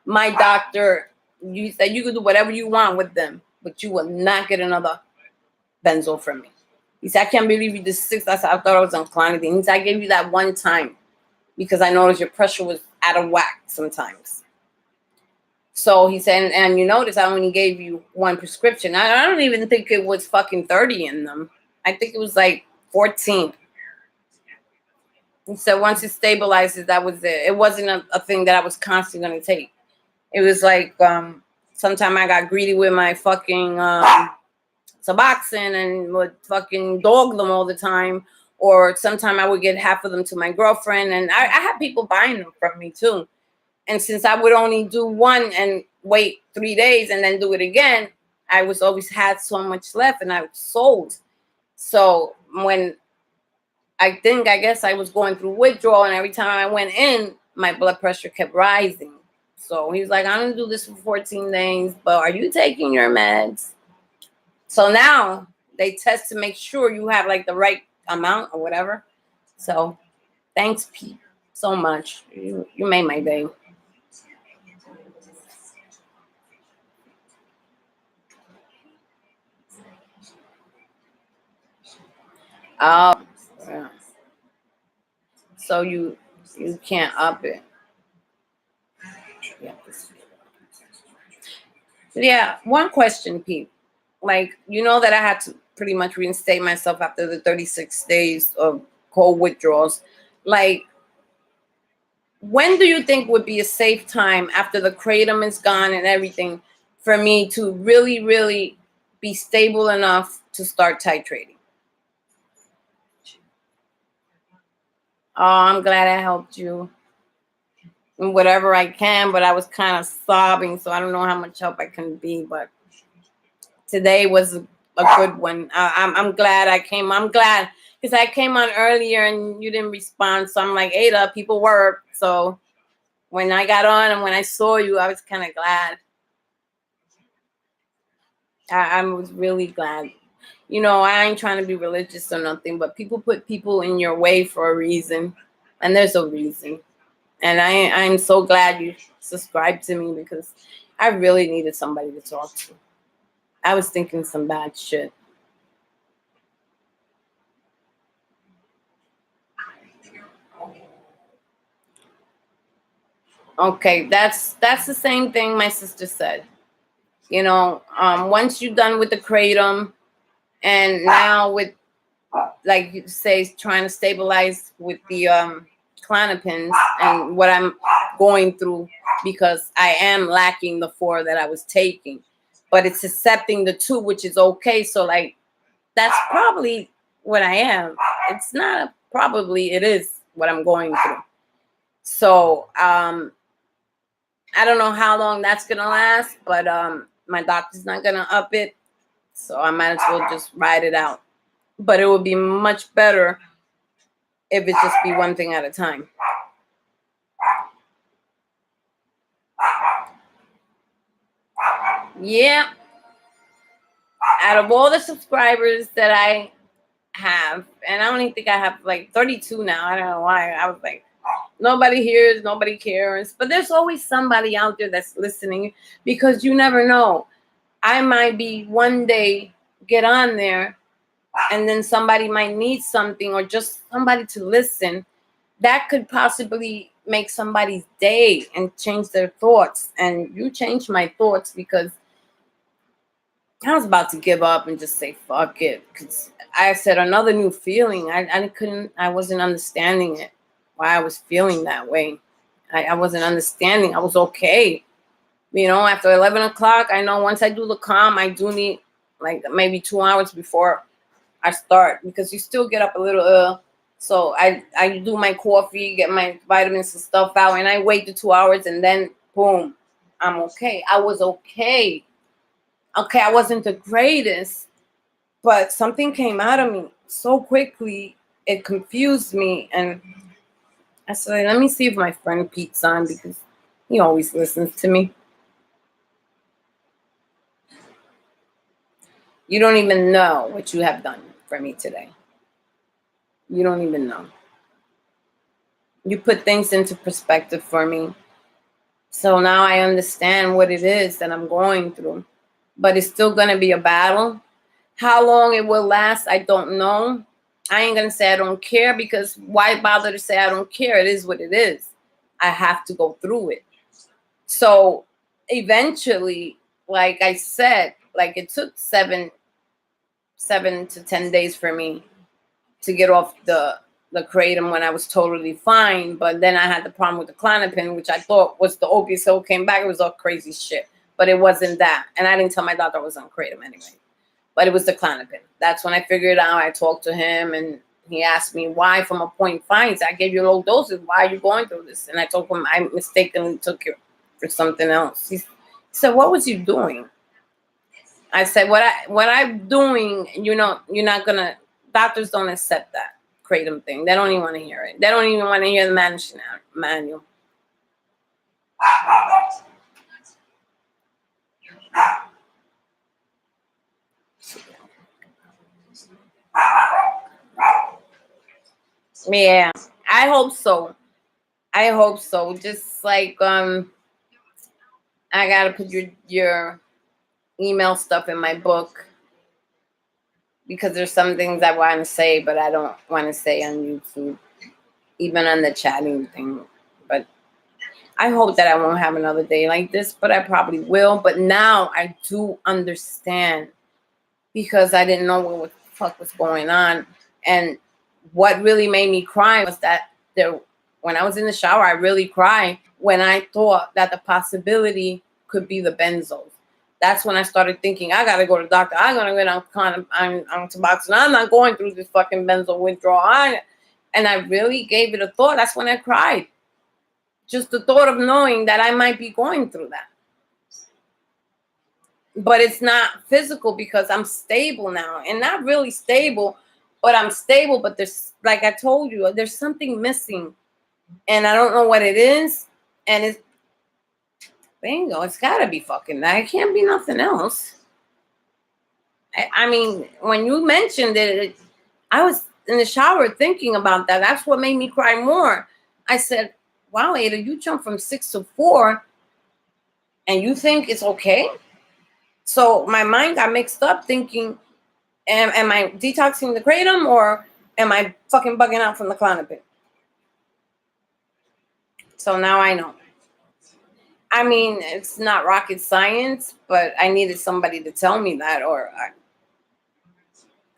My doctor, you said you could do whatever you want with them, but you will not get another benzo from me. He said, I can't believe you did 6. I said, I thought I was on clonidine. He said, I gave you that one time because I noticed your pressure was out of whack sometimes. So he said, and you notice I only gave you 1 prescription. I don't even think it was fucking 30 in them. I think it was like 14. He said once it stabilizes, that was it. It wasn't a thing that I was constantly going to take. It was like sometime I got greedy with my fucking Suboxone and would fucking dog them all the time. Or sometime I would get half of them to my girlfriend. And I had people buying them from me too. And since I would only do one and wait 3 days and then do it again, I was always had so much left and I sold. So when I guess I was going through withdrawal, and every time I went in, my blood pressure kept rising. So he was like, I'm going to do this for 14 days, but are you taking your meds? So now they test to make sure you have like the right amount or whatever. So thanks, Pete, so much. You made my day. Oh, yeah. So you can't up it. Yeah. Yeah. One question, Pete. Like, you know that I had to pretty much reinstate myself after the 36 days of cold withdrawals. Like, when do you think would be a safe time after the kratom is gone and everything for me to really, really be stable enough to start titrating? Oh, I'm glad I helped you in whatever I can, but I was kind of sobbing, so I don't know how much help I can be. But today was a good one. I'm glad I came. I'm glad because I came on earlier and you didn't respond. So I'm like, Ada, people work. So when I got on and when I saw you, I was kind of glad. I was really glad. You know, I ain't trying to be religious or nothing, but people put people in your way for a reason, and there's a reason. And I'm so glad you subscribed to me because I really needed somebody to talk to. I was thinking some bad shit. Okay, that's the same thing my sister said. You know, once you're done with the kratom, and now with, like you say, trying to stabilize with the clonopins and what I'm going through, because I am lacking the 4 that I was taking, but it's accepting the 2, which is okay. So like, that's probably what I am. It's not probably, it is what I'm going through. So I don't know how long that's gonna last, but my doctor's not gonna up it, so I might as well just ride it out. But it would be much better if it just be one thing at a time. Yeah. Out of all the subscribers that I have, and I only think I have like 32 now. I don't know why. I was like, nobody hears, nobody cares. But there's always somebody out there that's listening, because you never know. I might be one day get on there and then somebody might need something, or just somebody to listen. That could possibly make somebody's day and change their thoughts. And you changed my thoughts, because I was about to give up and just say fuck it, because I said another new feeling. I wasn't understanding it, why I was feeling that way. I wasn't understanding. I was okay. You know, after 11 o'clock, I know once I do the calm, I do need like maybe 2 hours before I start, because you still get up a little. So I do my coffee, get my vitamins and stuff out, and I wait the 2 hours, and then boom, I'm okay. I was okay. Okay, I wasn't the greatest, but something came out of me so quickly, it confused me. And I said, let me see if my friend Pete's on, because he always listens to me. You don't even know what you have done for me today. You don't even know. You put things into perspective for me. So now I understand what it is that I'm going through. But it's still going to be a battle. How long it will last, I don't know. I ain't going to say I don't care, because why bother to say I don't care? It is what it is. I have to go through it. So eventually, like I said, like it took 7 to 10 days for me to get off the the kratom when I was totally fine, but then I had the problem with the Klonopin, which I thought was the opiate, so it came back. It was all crazy shit, but it wasn't that. And I didn't tell my doctor I was on kratom anyway, but it was the Klonopin. That's when I figured out. I talked to him, and he asked me why from a point five. I gave you low doses. Why are you going through this? And I told him I mistakenly took it for something else. He said, "What was you doing?" I said, what I'm doing, you know, you're not gonna, doctors don't accept that kratom thing. They don't even want to hear it. They don't even want to hear the manual. Yeah, I hope so. I hope so. Just like I gotta put your email stuff in my book, because there's some things I want to say, but I don't want to say on YouTube, even on the chatting thing. But I hope that I won't have another day like this, but I probably will. But now I do understand, because I didn't know what the fuck was going on. And what really made me cry was that when I was in the shower, I really cried when I thought that the possibility could be the benzos. That's when I started thinking, I gotta go to the doctor. I'm gonna get on Suboxone. I'm not going through this fucking benzo withdrawal. And I really gave it a thought. That's when I cried. Just the thought of knowing that I might be going through that. But it's not physical, because I'm stable now. And not really stable, but I'm stable. But there's, like I told you, there's something missing. And I don't know what it is. And it's, bingo, it's gotta be fucking that. It can't be nothing else. I mean, when you mentioned it, I was in the shower thinking about that. That's what made me cry more. I said, wow, Ada, you jumped from 6 to 4 and you think it's okay? So my mind got mixed up thinking, am I detoxing the kratom, or am I fucking bugging out from the Klonopin? So now I know. I mean, it's not rocket science, but I needed somebody to tell me that, or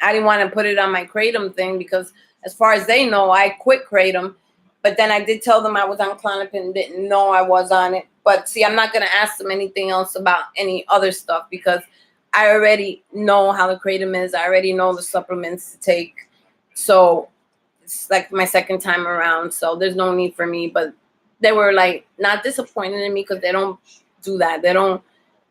I didn't want to put it on my kratom thing, because as far as they know, I quit kratom. But then I did tell them I was on Klonopin, didn't know I was on it. But see, I'm not going to ask them anything else about any other stuff, because I already know how the kratom is. I already know the supplements to take. So it's like my second time around. So there's no need for me. But they were like not disappointed in me, because they don't do that. They don't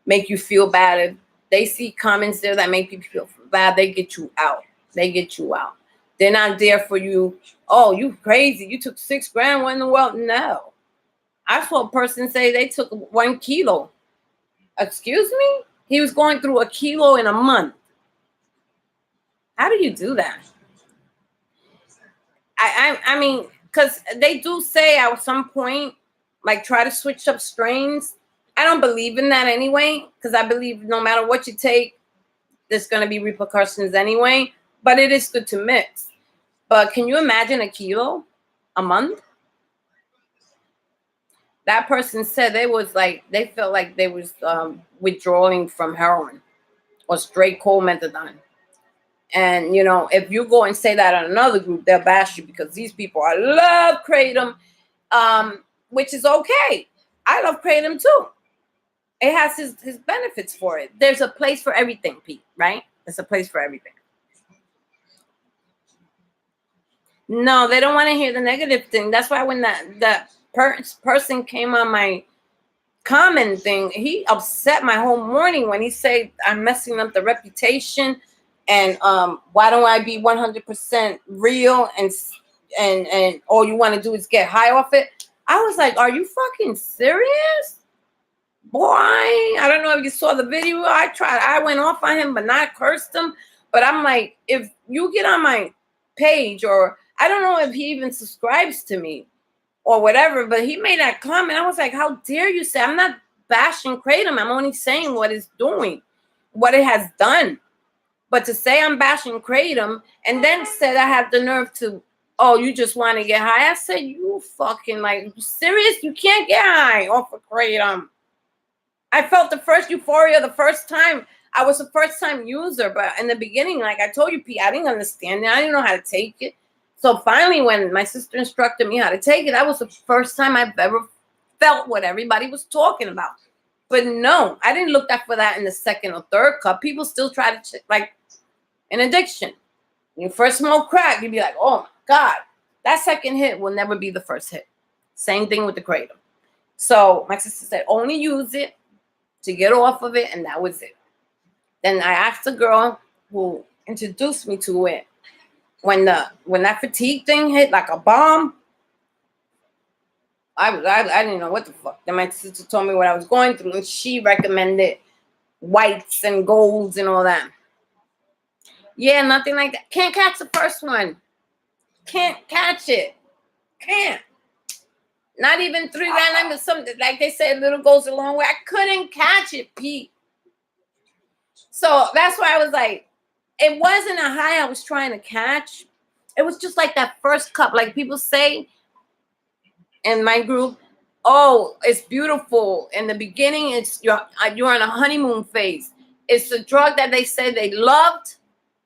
make you feel bad. If they see comments there that make you feel bad, they get you out. They get you out. They're not there for you. Oh, you crazy. You took 6 grams. What in the world? No. I saw a person say they took 1 kilo. Excuse me? He was going through 1 kilo in a month. How do you do that? I mean, because they do say at some point, like, try to switch up strains. I don't believe in that anyway, because I believe no matter what you take, there's going to be repercussions anyway. But it is good to mix. But can you imagine 1 kilo a month? That person said they felt like they was withdrawing from heroin or straight cold methadone. And, you know, if you go and say that on another group, they'll bash you, because these people, I love kratom, which is okay. I love kratom too. It has his benefits for it. There's a place for everything, Pete, right? There's a place for everything. No, they don't want to hear the negative thing. That's why when that person came on my comment thing, he upset my whole morning when he said I'm messing up the reputation, and why don't I be 100% real, and all you want to do is get high off it. I was like, are you fucking serious? Boy, I don't know if you saw the video. I went off on him, but not cursed him. But I'm like, if you get on my page, or I don't know if he even subscribes to me or whatever, but he made that comment. I was like, how dare you say? I'm not bashing kratom. I'm only saying what it's doing, what it has done. But to say I'm bashing kratom and then said I have the nerve to, oh, you just want to get high. I said, you fucking, like, serious? You can't get high off of kratom. I felt the first euphoria the first time. I was a first time user, but in the beginning, like I told you, Pete, I didn't understand it. I didn't know how to take it. So finally, when my sister instructed me how to take it, that was the first time I've ever felt what everybody was talking about. But no, I didn't look for that in the second or third cup. People still try to, like an addiction. When you first smoke crack, you'd be like, oh my God, that second hit will never be the first hit. Same thing with the kratom. So my sister said, only use it to get off of it, and that was it. Then I asked the girl who introduced me to it, when that fatigue thing hit like a bomb, I didn't know what the fuck. Then my sister told me what I was going through, and she recommended whites and golds and all that. Yeah, nothing like that. Can't catch the first one. Can't catch it. Can't. Not even 399, but something like they say, little goes a long way. I couldn't catch it, Pete. So that's why I was like, it wasn't a high I was trying to catch. It was just like that first cup. Like people say in my group, oh, it's beautiful. In the beginning, it's you're on a honeymoon phase. It's the drug that they say they loved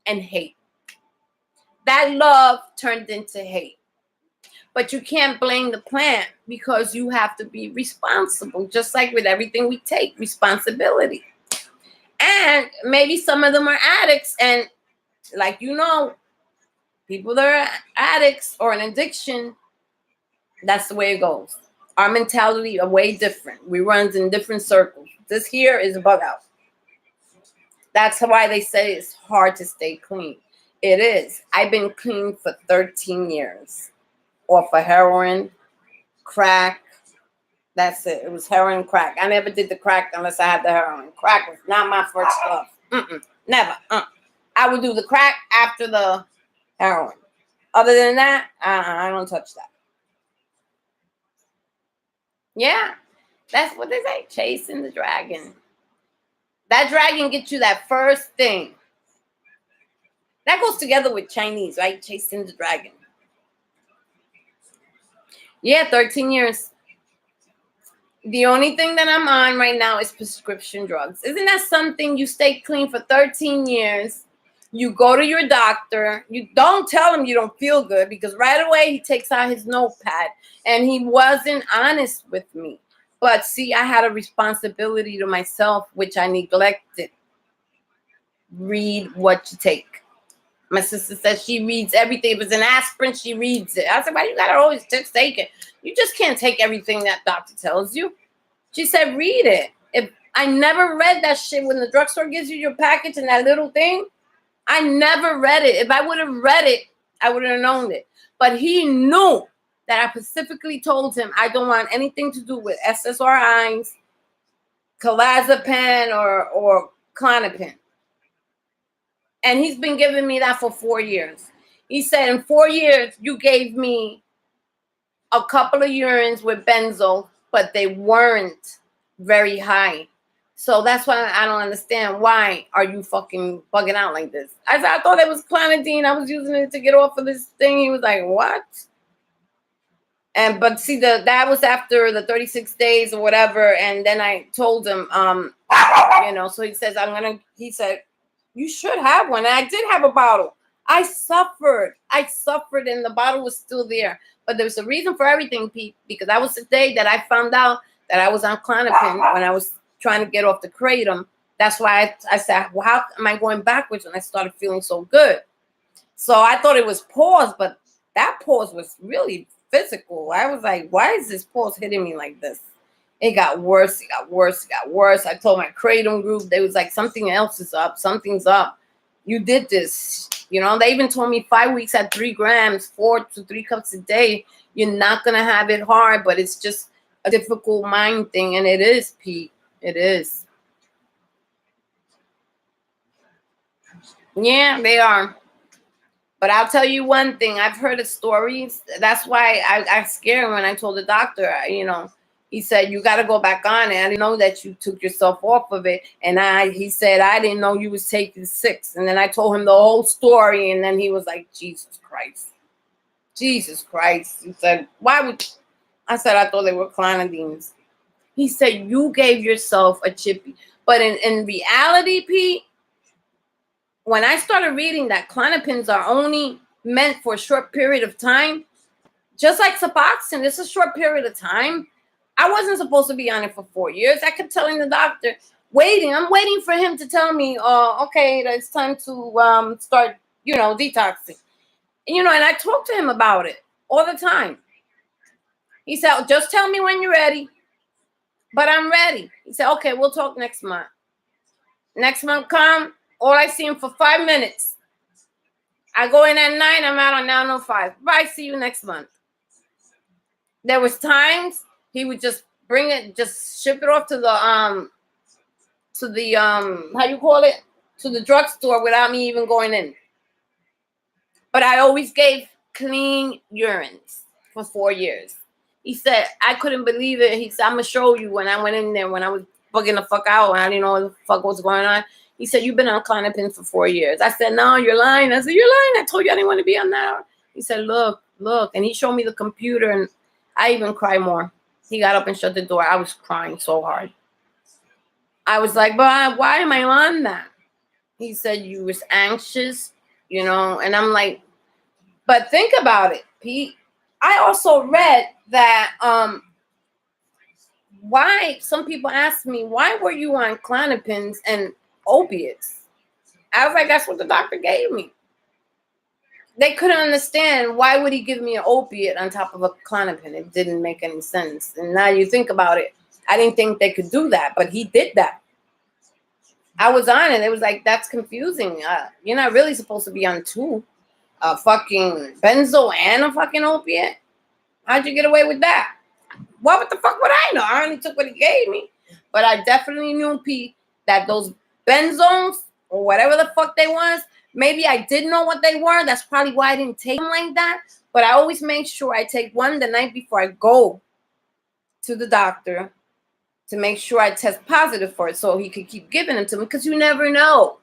and hate. That love turned into hate. But you can't blame the plant, because you have to be responsible, just like with everything we take, responsibility. And maybe some of them are addicts, and like, people that are addicts or an addiction, that's the way it goes. Our mentality are way different. We run in different circles. This here is a bug out. That's why they say it's hard to stay clean. It is. I've been clean for 13 years. Off of heroin, crack. That's it. It was heroin, crack. I never did the crack unless I had the heroin. Crack was not my first stuff. Never. I would do the crack after the heroin. Other than that, I don't touch that. Yeah, that's what they say. Chasing the dragon. That dragon gets you that first thing. That goes together with Chinese, right? Chasing the dragon. Yeah, 13 years. The only thing that I'm on right now is prescription drugs. Isn't that something? You stay clean for 13 years. You go to your doctor. You don't tell him you don't feel good, because right away he takes out his notepad, and he wasn't honest with me. But see, I had a responsibility to myself, which I neglected. Read what you take. My sister says she reads everything. If it's an aspirin, she reads it. I said, why you gotta always just take it? You just can't take everything that doctor tells you. She said, read it. If I never read that shit when the drugstore gives you your package and that little thing, I never read it. If I would have read it, I would have known it. But he knew that I specifically told him I don't want anything to do with SSRIs, clozapine, or Klonopin. And he's been giving me that for 4 years. He said, in 4 years, you gave me a couple of urines with benzo, but they weren't very high. So that's why I don't understand. Why are you fucking bugging out like this? I said, I thought it was clonidine. I was using it to get off of this thing. He was like, what? But see, that was after the 36 days or whatever. And then I told him, so he says, he said, you should have one. And I did have a bottle. I suffered, and the bottle was still there. But there was a reason for everything, Pete, because that was the day that I found out that I was on Klonopin when I was trying to get off the kratom. That's why I said, well, how am I going backwards when I started feeling so good? So I thought it was pause, but that pause was really physical. I was like, why is this pause hitting me like this? It got worse. It got worse. It got worse. I told my kratom group, they was like, something else is up. Something's up. You did this. They even told me 5 weeks at 3 grams, 4 to 3 cups a day. You're not going to have it hard, but it's just a difficult mind thing. And it is, Pete. It is. Yeah, they are. But I'll tell you one thing. I've heard of stories. That's why I scared him when I told the doctor, he said, you got to go back on it. I didn't know that you took yourself off of it. And he said, I didn't know you was taking 6. And then I told him the whole story. And then he was like, Jesus Christ. Jesus Christ. He said, why would... I said, I thought they were clonidines. He said, you gave yourself a chippy. But in reality, Pete, when I started reading that Klonopins are only meant for a short period of time, just like Suboxone, it's a short period of time. I wasn't supposed to be on it for 4 years. I kept telling the doctor, I'm waiting for him to tell me, okay, it's time to start, detoxing. And I talked to him about it all the time. He said, just tell me when you're ready. But I'm ready. He said, okay, we'll talk next month. Next month come, all I see him for 5 minutes. I go in at 9, I'm out on 9:05. Bye, see you next month. There was times he would just bring it, just ship it off to the how you call it? To the drugstore without me even going in. But I always gave clean urines for 4 years. He said, I couldn't believe it. He said, I'm going to show you when I went in there, when I was bugging the fuck out and I didn't know what the fuck was going on. He said, you've been on Clonopin for 4 years. I said, no, you're lying. I said, you're lying. I told you I didn't want to be on that. He said, look. And he showed me the computer and I even cried more. He got up and shut the door. I was crying so hard. I was like, but why am I on that? He said, you was anxious, and I'm like, but think about it, Pete. I also read that why some people ask me, why were you on Clonopins and opiates? I was like, that's what the doctor gave me. They couldn't understand why would he give me an opiate on top of a Clonopin. It didn't make any sense. And now you think about it, I didn't think they could do that, but he did that. I was on it. It was like, that's confusing. You're not really supposed to be on two. A fucking benzo and a fucking opiate. How'd you get away with that? What the fuck would I know? I only took what he gave me. But I definitely knew, Pete, that those benzos or whatever the fuck they was, maybe I didn't know what they were. That's probably why I didn't take them like that. But I always make sure I take one the night before I go to the doctor to make sure I test positive for it so he could keep giving them to me, because you never know.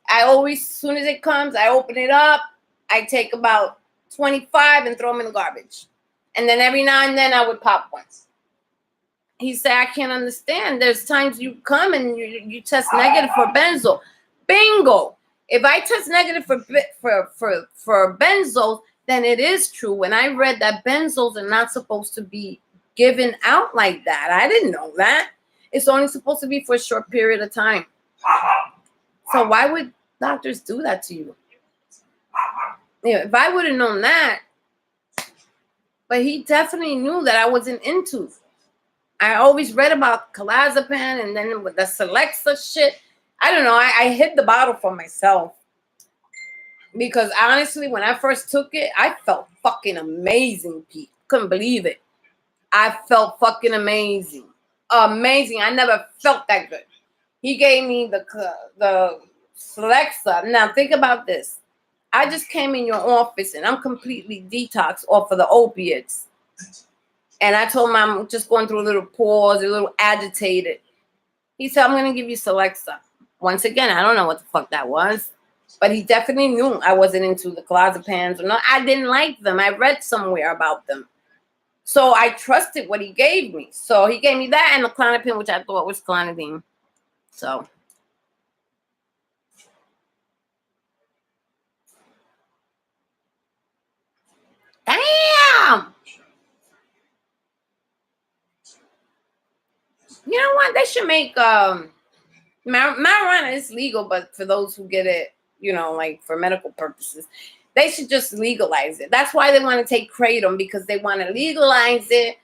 I always, as soon as it comes, I open it up. I take about 25 and throw them in the garbage. And then every now and then I would pop one. He said, I can't understand. There's times you come and you test negative for benzo. Bingo. If I test negative for benzos, then it is true. When I read that benzos are not supposed to be given out like that. I didn't know that. It's only supposed to be for a short period of time. So why would doctors do that to you? If I would have known that, but he definitely knew that I wasn't into. I always read about clonazepam and then with the Celexa shit. I don't know. I hid the bottle for myself because honestly, when I first took it, I felt fucking amazing, Pete. Couldn't believe it. I felt fucking amazing. Amazing. I never felt that good. He gave me the Celexa. Now think about this. I just came in your office and I'm completely detoxed off of the opiates. And I told him I'm just going through a little pause, a little agitated. He said, I'm going to give you Celexa. Once again, I don't know what the fuck that was. But he definitely knew I wasn't into the clonazepams. Or no, I didn't like them. I read somewhere about them. So I trusted what he gave me. So he gave me that and the Clonopin, which I thought was clonidine. So. Damn! You know what? They should make marijuana is legal, but for those who get it, like for medical purposes, they should just legalize it. That's why they want to take kratom, because they want to legalize it.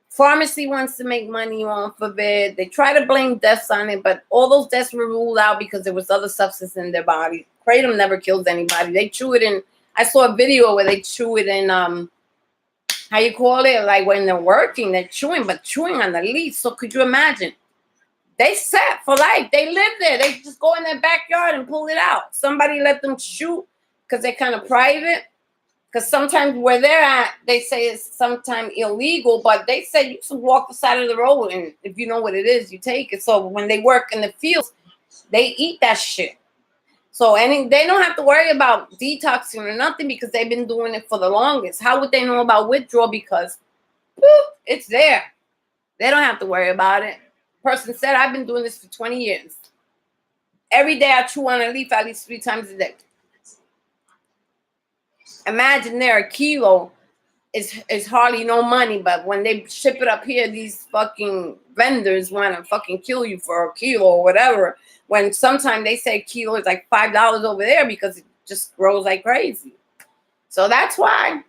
Pharmacy wants to make money off of it. They try to blame deaths on it, but all those deaths were ruled out because there was other substance in their body. Kratom never kills anybody. They chew it in. I saw a video where they chew it in how you call it? Like when they're working, they're chewing on the leaf. So could you imagine? They set for life. They live there. They just go in their backyard and pull it out. Somebody let them shoot because they're kind of private. Because sometimes where they're at, they say it's sometimes illegal, but they say you should walk the side of the road, and if you know what it is, you take it. So when they work in the fields, they eat that shit. So they don't have to worry about detoxing or nothing because they've been doing it for the longest. How would they know about withdrawal? Because it's there. They don't have to worry about it. Person said, I've been doing this for 20 years. Every day I chew on a leaf at least 3 times a day. Imagine there a kilo is hardly no money, but when they ship it up here, these fucking vendors want to fucking kill you for a kilo or whatever. When sometimes they say kilo is like $5 over there because it just grows like crazy. So that's why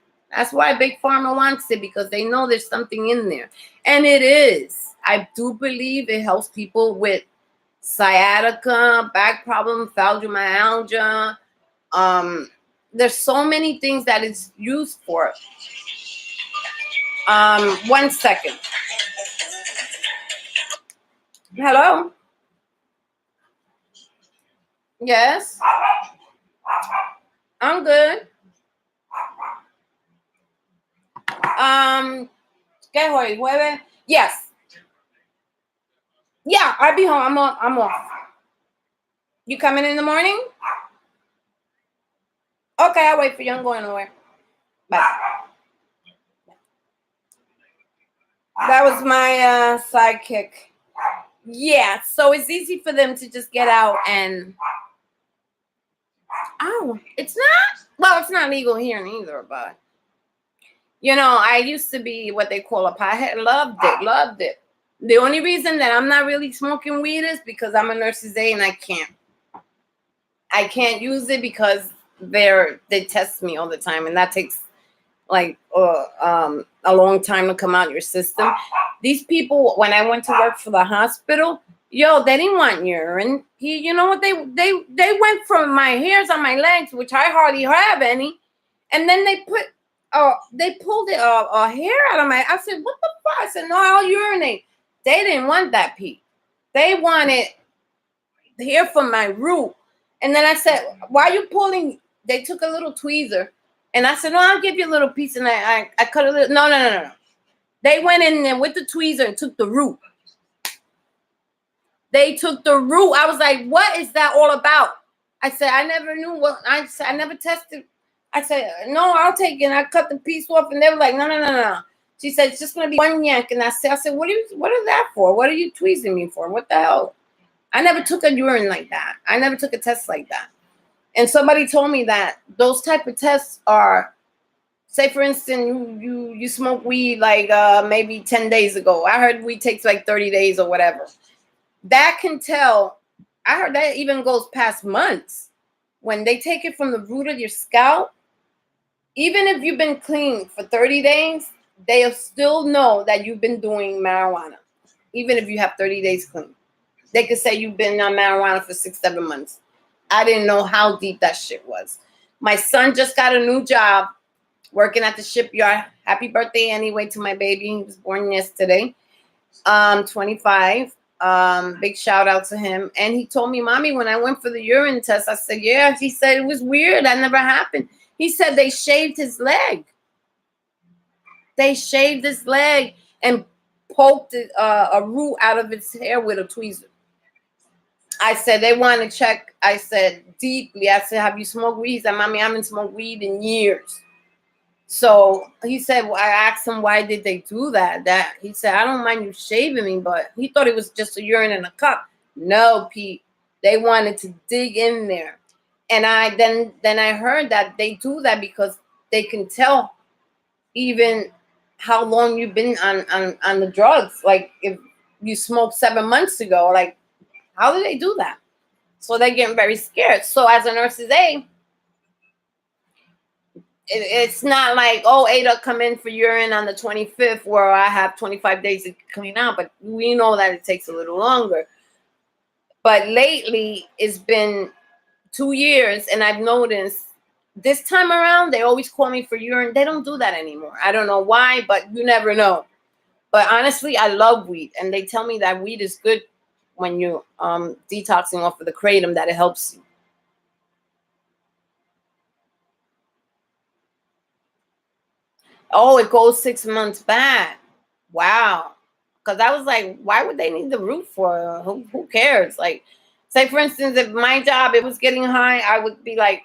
Big Pharma wants it, because they know there's something in there, and it is. I do believe it helps people with sciatica, back problem, fibromyalgia. There's so many things that it's used for. 1 second. Hello? Yes? I'm good. ¿Qué hoy? Jueves? Yes. Yeah, I'll be home. I'm off. You coming in the morning? Okay, I'll wait for you. I'm going nowhere. Bye. That was my sidekick. Yeah, so it's easy for them to just get out and... Oh, it's not? Well, it's not legal here either, but... You know, I used to be what they call a pothead. Loved it. The only reason that I'm not really smoking weed is because I'm a nurse's aide and I can't use it because they test me all the time, and that takes like a long time to come out your system. These people, when I went to work for the hospital, they didn't want urine. You know what? They went from my hairs on my legs, which I hardly have any, and then they pulled a hair out of my. I said, "What the fuck?" I said, "No, I'll urinate." They didn't want that, Pete. They wanted hair from my root. And then I said, "Why are you pulling?" They took a little tweezer, and I said, "No, I'll give you a little piece." And I cut a little. No. They went in there with the tweezer and took the root. They took the root. I was like, "What is that all about?" I said, "I never knew what." I said, "I never tested." I said, "No, I'll take it." And I cut the piece off, and they were like, No. She said, "It's just gonna be one yank." And I said, "What is that for? What are you tweezing me for? What the hell?" I never took a urine like that. I never took a test like that. And somebody told me that those type of tests are, say for instance, you smoke weed like maybe 10 days ago. I heard weed takes like 30 days or whatever. That can tell. I heard that even goes past months. When they take it from the root of your scalp, even if you've been clean for 30 days, they'll still know that you've been doing marijuana, even if you have 30 days clean. They could say you've been on marijuana for 6-7 months. I didn't know how deep that shit was. My son just got a new job working at the shipyard. Happy birthday anyway to my baby. He was born yesterday. 25. Big shout out to him. And he told me, "Mommy, when I went for the urine test," I said, "Yeah." He said, "It was weird. That never happened." He said they shaved his leg. They shaved his leg and poked a root out of his hair with a tweezer. I said, "They want to check." I said, deeply. I said, "Have you smoked weed?" He said, "Mommy, I haven't smoked weed in years." So he said, I asked him, "Why did they do that?" He said, "I don't mind you shaving me," but he thought it was just a urine in a cup. No, Pete. They wanted to dig in there. And then I heard that they do that because they can tell even how long you've been on the drugs. Like if you smoked 7 months ago, like, how do they do that? So they're getting very scared. So as a nurse's aide, it's not like, "Oh, Ada, come in for urine on the 25th where I have 25 days to clean out." But we know that it takes a little longer. But lately, it's been 2 years, and I've noticed this time around, they always call me for urine. They don't do that anymore. I don't know why, but you never know. But honestly, I love weed, and they tell me that weed is good when you detoxing off of the kratom, that it helps you. Oh, it goes 6 months back. Wow. Because I was like, why would they need the root for? Who cares? Like, say for instance, if my job it was getting high, I would be like,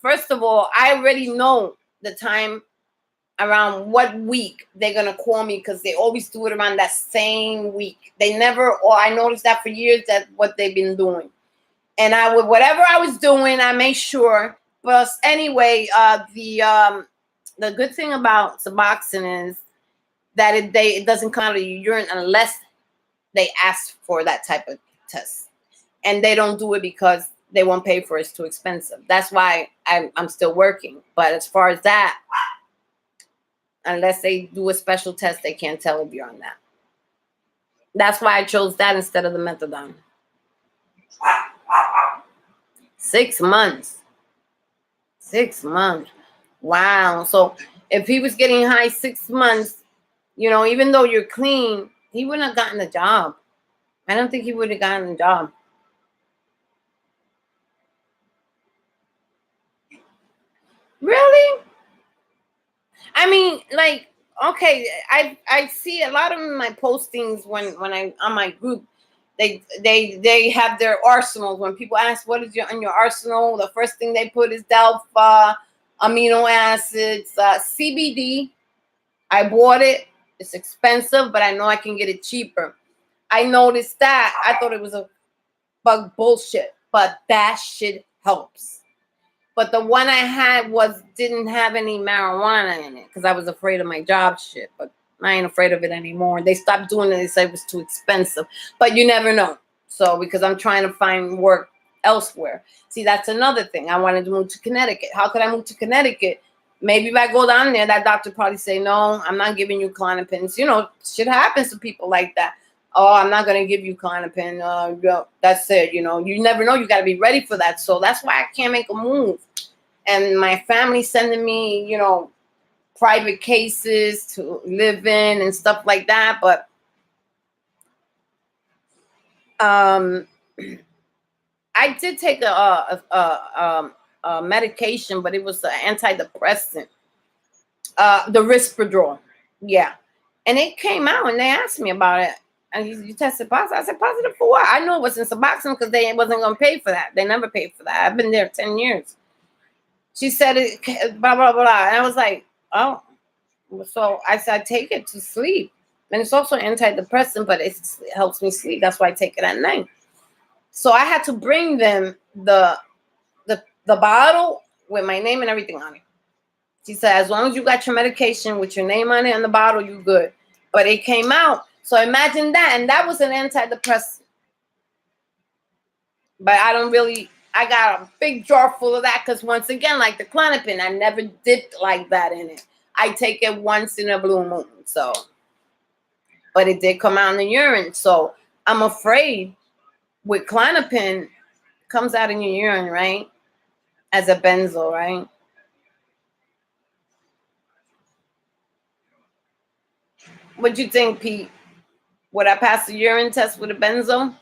first of all, I already know the time around what week they're gonna call me, because they always do it around that same week. They never, or I noticed that for years, that's what they've been doing. And I would, whatever I was doing, I made sure But anyway, the good thing about Suboxone is that it doesn't come out of your urine unless they ask for that type of test, and they don't do it because they won't pay for it. It's too expensive. That's why I'm still working. But as far as that, unless they do a special test, they can't tell if you're on that. That's why I chose that instead of the methadone. 6 months. 6 months. Wow. So if he was getting high 6 months, even though you're clean, he wouldn't have gotten the job. I don't think he would have gotten the job. Really? I mean, like, okay, I see a lot of my postings when I on my group, they have their arsenals. When people ask what is in your arsenal, the first thing they put is Delpha, amino acids, CBD. I bought it. It's expensive, but I know I can get it cheaper. I noticed that. I thought it was a bug bullshit, but that shit helps. But the one I had didn't have any marijuana in it because I was afraid of my job shit. But I ain't afraid of it anymore. They stopped doing it. They said it was too expensive. But you never know. So because I'm trying to find work elsewhere. See, that's another thing. I wanted to move to Connecticut. How could I move to Connecticut? Maybe if I go down there, that doctor probably say, no, I'm not giving you Klonopins. Shit happens to people like that. Oh, I'm not going to give you Klonopin. That's it. You never know. You got to be ready for that. So that's why I can't make a move. And my family sending me, private cases to live in and stuff like that. But I did take a medication, but it was an antidepressant, the Risperdal. Yeah. And it came out and they asked me about it. And you tested positive. I said, positive for what? I knew it wasn't Suboxone because they wasn't going to pay for that. They never paid for that. I've been there 10 years. She said, blah, blah, blah. And I was like, oh. So I said, I take it to sleep. And it's also antidepressant, but it helps me sleep. That's why I take it at night. So I had to bring them the bottle with my name and everything on it. She said, as long as you got your medication with your name on it and the bottle, you good. But it came out. So imagine that. And that was an antidepressant. But I got a big jar full of that because once again, like the Klonopin, I never dipped like that in it. I take it once in a blue moon. So, but it did come out in the urine. So I'm afraid with Klonopin, comes out in your urine, right? As a benzo, right? What'd you think, Pete? Would I pass the urine test with a benzo?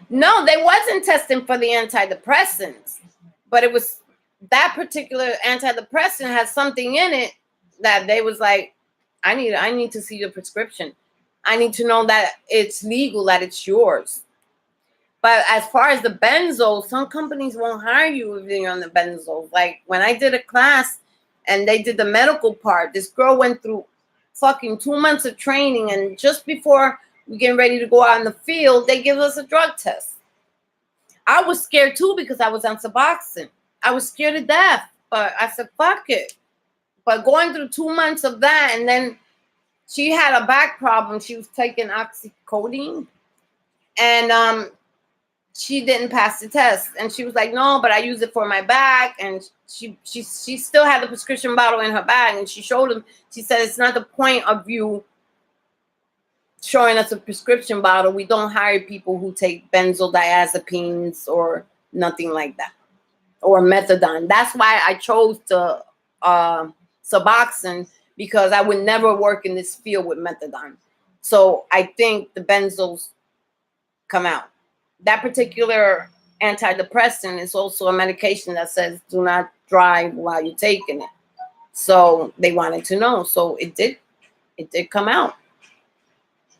No, they wasn't testing for the antidepressants, but it was that particular antidepressant has something in it that they was like, I need to see your prescription. I need to know that it's legal, that it's yours. But as far as the benzos, some companies won't hire you if you're on the benzos. Like when I did a class and they did the medical part, this girl went through fucking 2 months of training, and just before we getting ready to go out in the field, they give us a drug test. I was scared too because I was on Suboxone. I was scared to death, but I said, fuck it. But going through 2 months of that, and then she had a back problem. She was taking oxycodone, and she didn't pass the test. And she was like, no, but I use it for my back. And she still had the prescription bottle in her bag, and she showed him. She said, it's not the point of you showing us a prescription bottle. We don't hire people who take benzodiazepines or nothing like that, or methadone. That's why I chose to Suboxone, because I would never work in this field with methadone. So I think the benzos come out. That particular antidepressant is also a medication that says do not drive while you're taking it. So they wanted to know. So it did come out.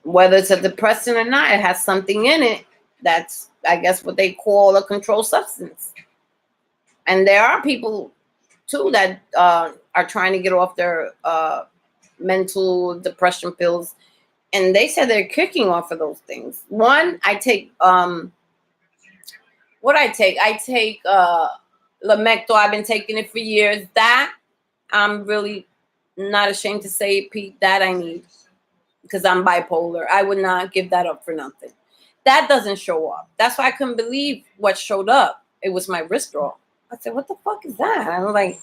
Whether it's a depressant or not, it has something in it that's, I guess, what they call a controlled substance. And there are people too that are trying to get off their mental depression pills, And they said they're kicking off of those things. One, I take what I take. I take Lamecto. I've been taking it for years. That I'm really not ashamed to say it, Pete. That I need because I'm bipolar. I would not give that up for nothing. That doesn't show up. That's why I couldn't believe what showed up. It was my wrist roll. I said, "What the fuck is that?" I'm like,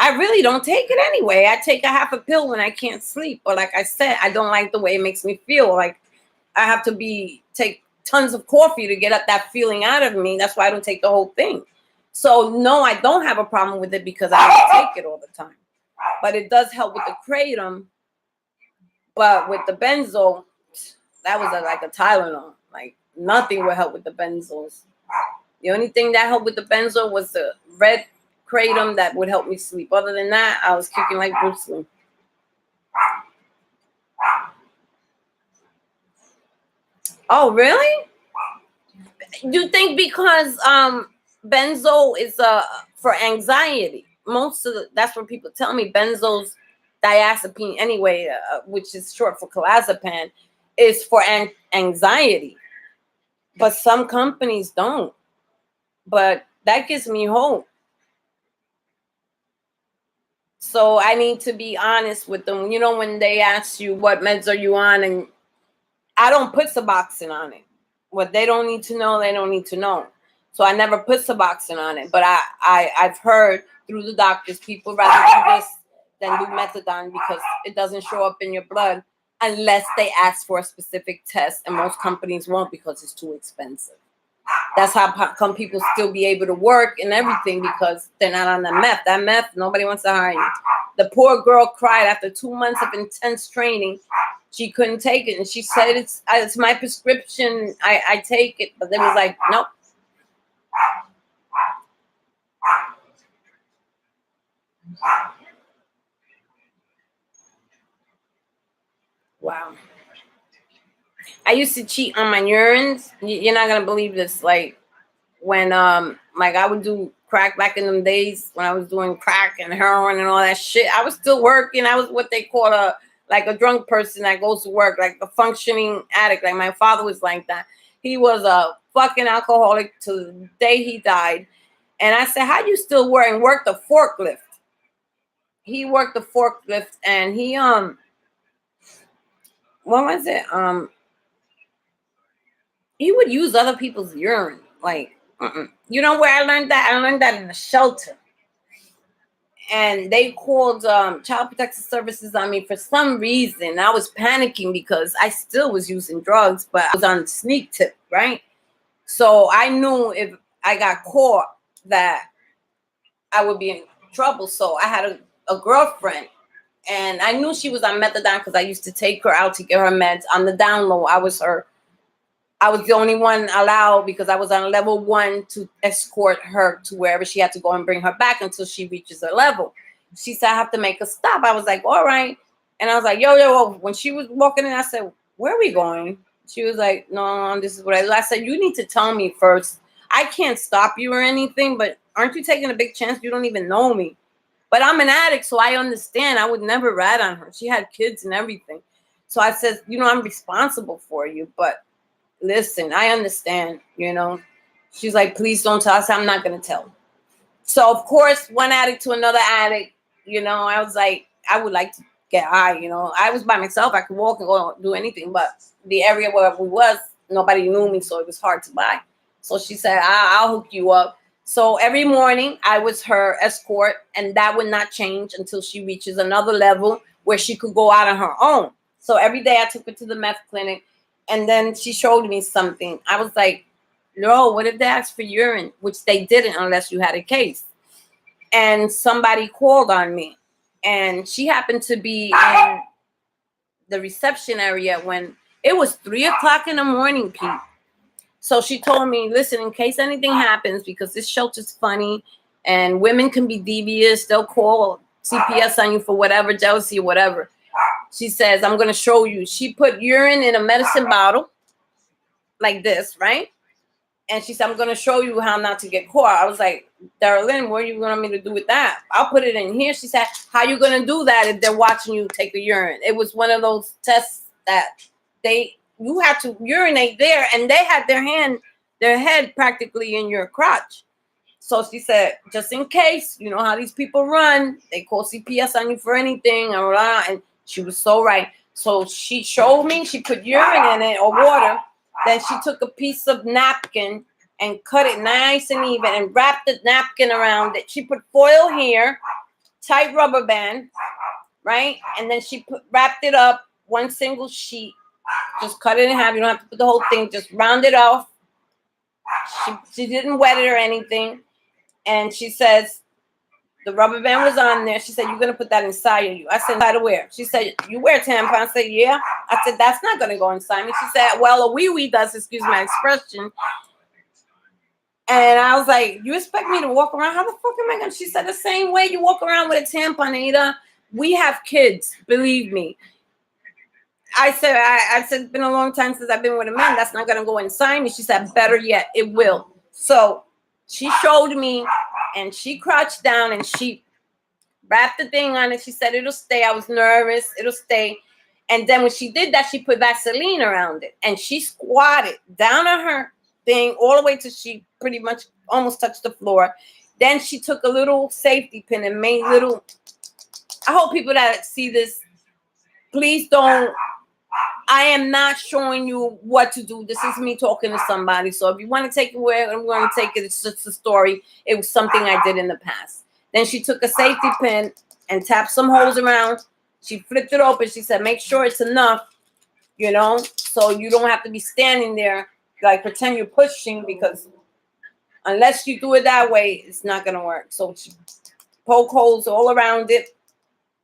I really don't take it anyway. I take a half a pill when I can't sleep. Or like I said, I don't like the way it makes me feel. Like I have to take tons of coffee to get that feeling out of me. That's why I don't take the whole thing. So no, I don't have a problem with it because I don't take it all the time. But it does help with the kratom. But with the benzo, that was like a Tylenol. Like nothing would help with the benzos. The only thing that helped with the benzo was the red kratom that would help me sleep. Other than that, I was kicking like Bruce Lee. Oh, really? You think because benzo is for anxiety? That's what people tell me. Benzo's diazepam anyway, which is short for clozapam, is for anxiety. But some companies don't. But that gives me hope. So I need to be honest with them. You know, when they ask you what meds are you on, and I don't put Suboxone on it. What they don't need to know, they don't need to know. So I never put Suboxone on it. But I've heard through the doctors, people rather do this than do methadone because it doesn't show up in your blood unless they ask for a specific test. And most companies won't because it's too expensive. That's how come people still be able to work and everything because they're not on the meth. That meth, nobody wants to hire you. The poor girl cried after 2 months of intense training. She couldn't take it. And she said, it's my prescription. I take it. But they was like, nope. Wow. I used to cheat on my urines. You're not going to believe this. Like when like I would do crack back in them days when I was doing crack and heroin and all that shit. I was still working. I was what they call a drunk person that goes to work, like a functioning addict. Like my father was like that. He was a fucking alcoholic till the day he died. And I said, how you still work? And work the forklift. He worked the forklift and he what was it? He would use other people's urine. Like, you know where I learned that? I learned that in a shelter. And they called Child Protective Services on me for some reason. I was panicking because I still was using drugs, but I was on sneak tip, right? So I knew if I got caught that I would be in trouble. So I had a girlfriend, and I knew she was on methadone because I used to take her out to get her meds. On the down low, I was the only one allowed because I was on level 1 to escort her to wherever she had to go and bring her back until she reaches her level. She said, I have to make a stop. I was like, all right. And I was like, yo. When she was walking in, I said, where are we going? She was like, no, this is what I do. I said, you need to tell me first. I can't stop you or anything, but aren't you taking a big chance? You don't even know me. But I'm an addict, so I understand. I would never rat on her. She had kids and everything. So I said, I'm responsible for you, but listen, I understand, She's like, please don't tell us. I'm not going to tell. So, of course, one addict to another addict, I was like, I would like to get high, I was by myself. I could walk and go do anything. But the area where we was, nobody knew me, so it was hard to buy. So she said, I'll hook you up. So every morning I was her escort, and that would not change until she reaches another level where she could go out on her own. So every day I took her to the meth clinic. And then she showed me something. I was like, no, what if they asked for urine? Which they didn't unless you had a case. And somebody called on me. And she happened to be in the reception area when it was 3:00 in the morning, Pete. So she told me, listen, in case anything happens, because this shelter's funny and women can be devious. They'll call CPS on you for whatever, jealousy or whatever. She says, I'm going to show you. She put urine in a medicine bottle like this, right? And she said, I'm going to show you how not to get caught. I was like, Darlene, what are you want me to do with that? I'll put it in here. She said, how are you going to do that if they're watching you take a urine? It was one of those tests that you had to urinate there, and they had their head practically in your crotch. So she said, just in case, you know how these people run, they call CPS on you for anything, and she was so right. So she showed me, she put urine in it or water. Then she took a piece of napkin and cut it nice and even and wrapped the napkin around it. She put foil here, tight rubber band, right? And then she wrapped it up, one single sheet, just cut it in half. You don't have to put the whole thing, just round it off. She didn't wet it or anything. And she says, the rubber band was on there. She said, you're going to put that inside of you. I said, inside of where? She said, you wear tampons. I said, yeah. I said, that's not going to go inside me. She said, well, a wee-wee does, excuse my expression. And I was like, you expect me to walk around? How the fuck am I going to? She said, the same way you walk around with a tampon, Ada. We have kids, believe me. I said, it's been a long time since I've been with a man. That's not going to go inside me. She said, better yet, it will. So she showed me, and she crouched down, and she wrapped the thing on it. She said, it'll stay. I was nervous. It'll stay. And then when she did that, she put Vaseline around it, and she squatted down on her thing all the way till she pretty much almost touched the floor. Then she took a little safety pin and made little. I hope people that see this, please don't. I am not showing you what to do. This is me talking to somebody. So if you want to take it where I'm going to take it, it's just a story. It was something I did in the past. Then she took a safety pin and tapped some holes around. She flipped it open. She said, make sure it's enough, you know, so you don't have to be standing there like pretend you're pushing, because unless you do it that way, it's not going to work. So she poked holes all around it,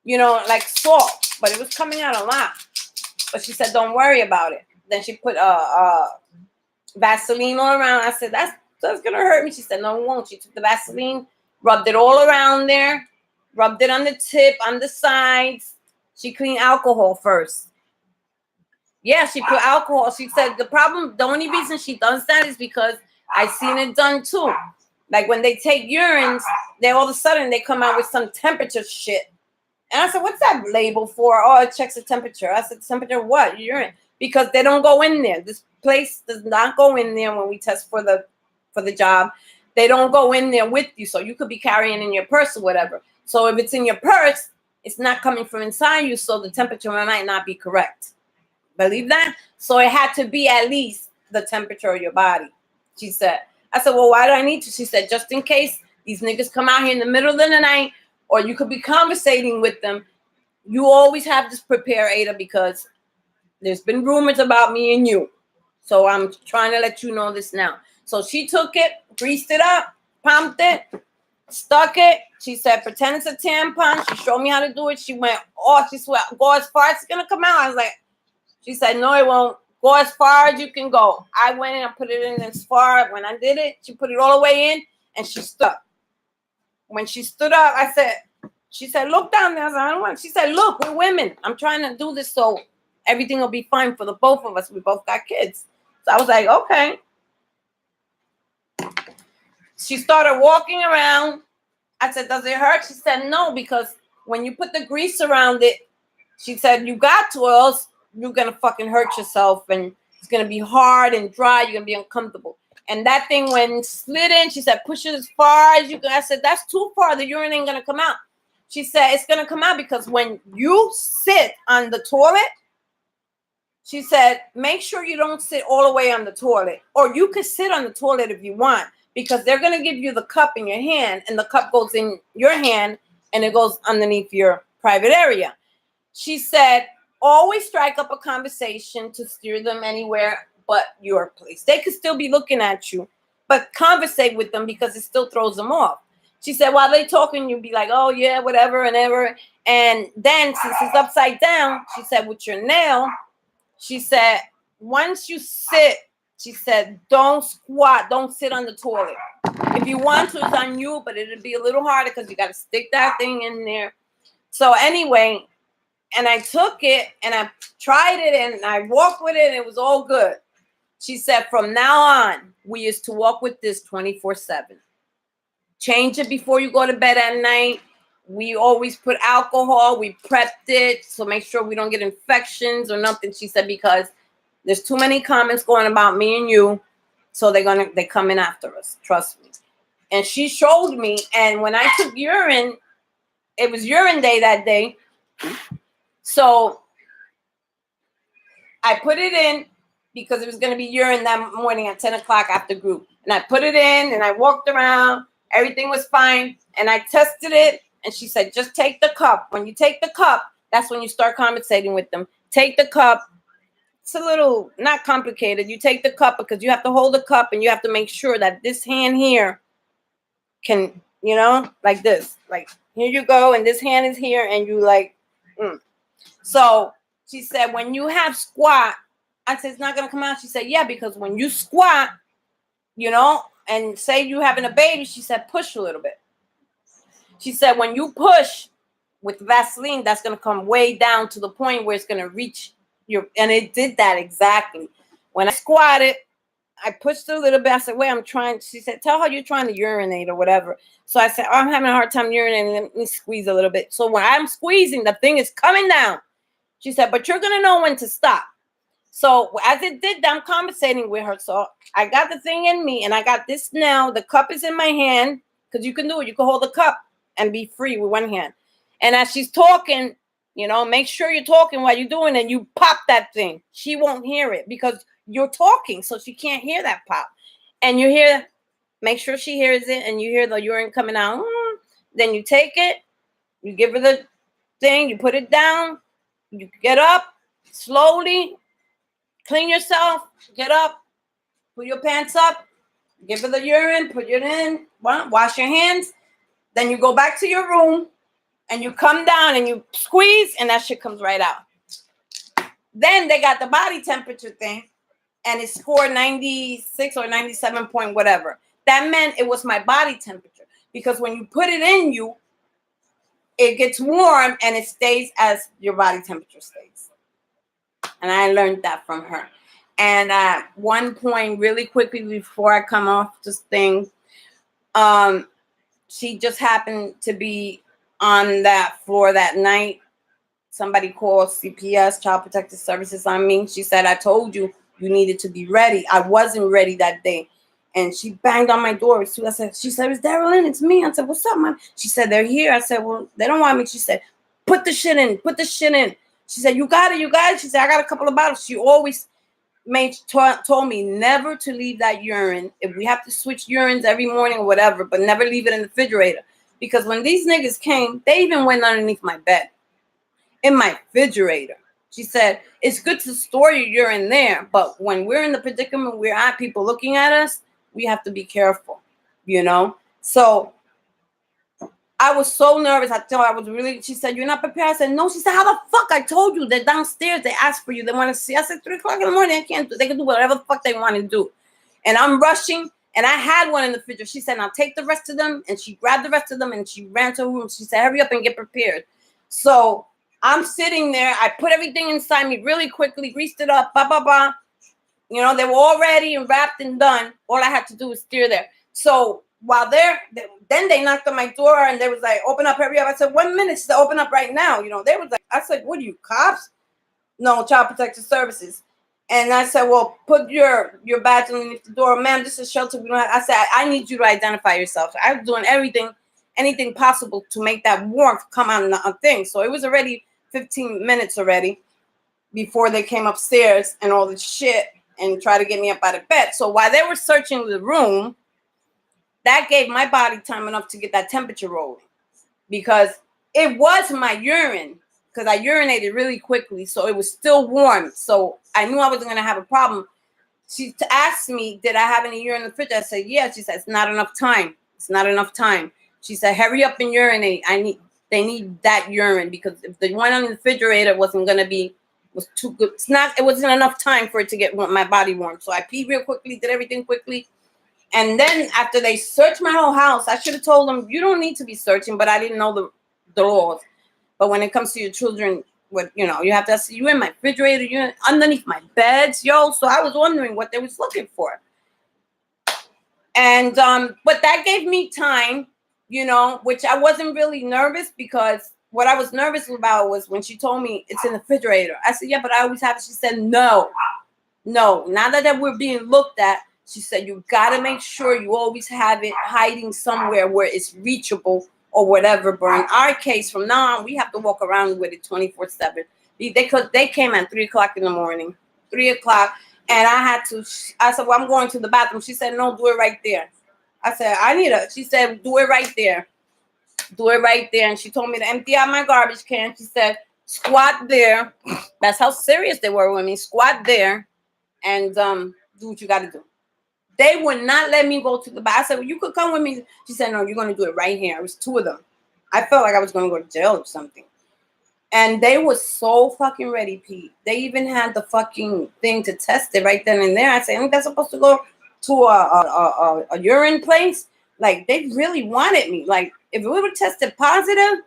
you know, like salt, but it was coming out a lot. But she said, don't worry about it. Then she put Vaseline all around. I said, that's going to hurt me. She said, no, it won't. She took the Vaseline, rubbed it all around there, rubbed it on the tip, on the sides. She cleaned alcohol first. Yeah, she put alcohol. She said the only reason she does that is because I've seen it done too. Like when they take urines, they all of a sudden they come out with some temperature shit. And I said, what's that label for? Oh, it checks the temperature. I said, temperature of what? Urine. Because they don't go in there. This place does not go in there when we test for the job. They don't go in there with you. So you could be carrying in your purse or whatever. So if it's in your purse, it's not coming from inside you. So the temperature might not be correct. Believe that? So it had to be at least the temperature of your body, she said. I said, well, why do I need to? She said, just in case these niggas come out here in the middle of the night, or you could be conversating with them. You always have this prepare, Ada, because there's been rumors about me and you. So I'm trying to let you know this now. So she took it, greased it up, pumped it, stuck it. She said, pretend it's a tampon. She showed me how to do it. She went, oh, she said, go as far as it's going to come out. I was like, she said, no, it won't. Go as far as you can go. I went in and put it in as far. When I did it, she put it all the way in, and she stood up. When she stood up, she said, look down there. I said, I don't want. She said, look, we're women. I'm trying to do this so everything will be fine for the both of us. We both got kids. So I was like, okay. She started walking around. I said, does it hurt? She said, no, because when you put the grease around it, she said, you got to, or else you're going to fucking hurt yourself, and it's going to be hard and dry. You're going to be uncomfortable. And that thing, when slid in, she said, push it as far as you can. I said, that's too far. The urine ain't going to come out. She said, it's going to come out because when you sit on the toilet, she said, make sure you don't sit all the way on the toilet. Or you could sit on the toilet if you want, because they're going to give you the cup in your hand, and the cup goes in your hand, and it goes underneath your private area. She said, always strike up a conversation to steer them anywhere but your place. They could still be looking at you, but conversate with them because it still throws them off. She said, while they talking, you'll be like, oh, yeah, whatever and ever. And then since it's upside down, she said, with your nail, she said, once you sit, she said, don't squat. Don't sit on the toilet. If you want to, it's on you, but it'll be a little harder because you got to stick that thing in there. So anyway, and I took it and I tried it and I walked with it and it was all good. She said, from now on, we used to walk with this 24/7. Change it before you go to bed at night. We always put alcohol. We prepped it. So make sure we don't get infections or nothing. She said, because There's too many comments going about me and you, so they're coming after us. Trust me. And she showed me, and when I took urine, it was urine day that day. So I put it in because it was going to be urine that morning at 10 o'clock after group. And I put it in and I walked around. Everything was fine. And I tested it. And she said, just take the cup. When you take the cup, that's when you start conversating with them. Take the cup. It's a little not complicated. You take the cup because you have to hold the cup and you have to make sure that this hand here can, you know, like this. Like, here you go. And this hand is here. And you like, So she said, when you have squat, I said, it's not going to come out. She said, yeah, because when you squat, you know, and say you having a baby, she said, push a little bit. She said, when you push with Vaseline, that's going to come way down to the point where it's going to reach your, and it did that exactly. When I squatted, I pushed a little bit. I said, wait, I'm trying. She said, tell her you're trying to urinate or whatever. So I said, oh, I'm having a hard time urinating. Let me squeeze a little bit. So when I'm squeezing, the thing is coming down. She said, but you're going to know when to stop. So as it did that, I'm conversating with her. So I got the thing in me and I got this now. The cup is in my hand because you can do it. You can hold the cup and be free with one hand. And as she's talking, you know, make sure you're talking while you're doing it. And you pop that thing. She won't hear it because you're talking. So she can't hear that pop. And you hear, make sure she hears it. And you hear the urine coming out. Then you take it. You give her the thing. You put it down. You get up slowly. Clean yourself, get up, put your pants up, give her the urine, put it in, wash your hands. Then you go back to your room and you come down and you squeeze and that shit comes right out. Then they got the body temperature thing and it scored 96 or 97 point whatever. That meant it was my body temperature because when you put it in you, it gets warm and it stays as your body temperature stays. And I learned that from her. And at one point, really quickly before I come off this thing, she just happened to be on that floor that night. Somebody called CPS, Child Protective Services, on me. She said, I told you you needed to be ready. I wasn't ready that day. And she banged on my door. She said, it's Darylyn, it's me. I said, what's up, man? She said, they're here. I said, well, they don't want me. She said, put the shit in. She said, you got it. She said, I got a couple of bottles. She always told me never to leave that urine. If we have to switch urines every morning or whatever, but never leave it in the refrigerator. Because when these niggas came, they even went underneath my bed. In my refrigerator. She said, it's good to store your urine there, but when we're in the predicament we're at, people looking at us, we have to be careful, you know? So I was so nervous. She said, you're not prepared? I said, no. She said, how the fuck? I told you, they're downstairs. They asked for you. They want to see. I said, 3 o'clock in the morning. They can do whatever the fuck they want to do. And I'm rushing. And I had one in the fridge. She said, now take the rest of them. And she grabbed the rest of them and she ran to her room. She said, hurry up and get prepared. So I'm sitting there. I put everything inside me really quickly, greased it up, You know, they were all ready and wrapped and done. All I had to do was steer there. So while then they knocked on my door and they was like, open up, hurry up. I said, 1 minute. She said, open up right now. You know, they was like, I said, what are you, cops? No, Child Protective Services. And I said, well, put your badge underneath the door. Ma'am, this is shelter. We don't have. I said, I need you to identify yourself. So I was doing anything possible to make that warmth come on the thing. So it was already 15 minutes already before they came upstairs and all this shit and tried to get me up out of bed. So while they were searching the room, that gave my body time enough to get that temperature rolling because it was my urine because I urinated really quickly. So it was still warm. So I knew I wasn't going to have a problem. She asked me, did I have any urine in the fridge? I said, yeah. She said, it's not enough time. It's not enough time. She said, hurry up and urinate. They need that urine because if the one on the refrigerator was too good. It wasn't enough time for it to get my body warm. So I peed real quickly, did everything quickly. And then after they searched my whole house, I should have told them, you don't need to be searching, but I didn't know the laws. But when it comes to your children, you have to see you in my refrigerator, you're underneath my beds, yo. So I was wondering what they was looking for. And but that gave me time, which I wasn't really nervous because what I was nervous about was when she told me it's in the refrigerator. I said, yeah, but I always have it. She said, no, No, now that we're being looked at, she said, you got to make sure you always have it hiding somewhere where it's reachable or whatever. But in our case, from now on, we have to walk around with it 24/7. They came at 3 o'clock in the morning, 3 o'clock. And I said, well, I'm going to the bathroom. She said, no, do it right there. I said, she said, do it right there. Do it right there. And she told me to empty out my garbage can. She said, squat there. That's how serious they were with me. Squat there and do what you got to do. They would not let me go to the bathroom. I said, well, you could come with me. She said, no, you're going to do it right here. It was two of them. I felt like I was going to go to jail or something. And they were so fucking ready, Pete. They even had the fucking thing to test it right then and there. I said, ain't that supposed to go to a urine place? Like, they really wanted me. Like, if we were tested positive,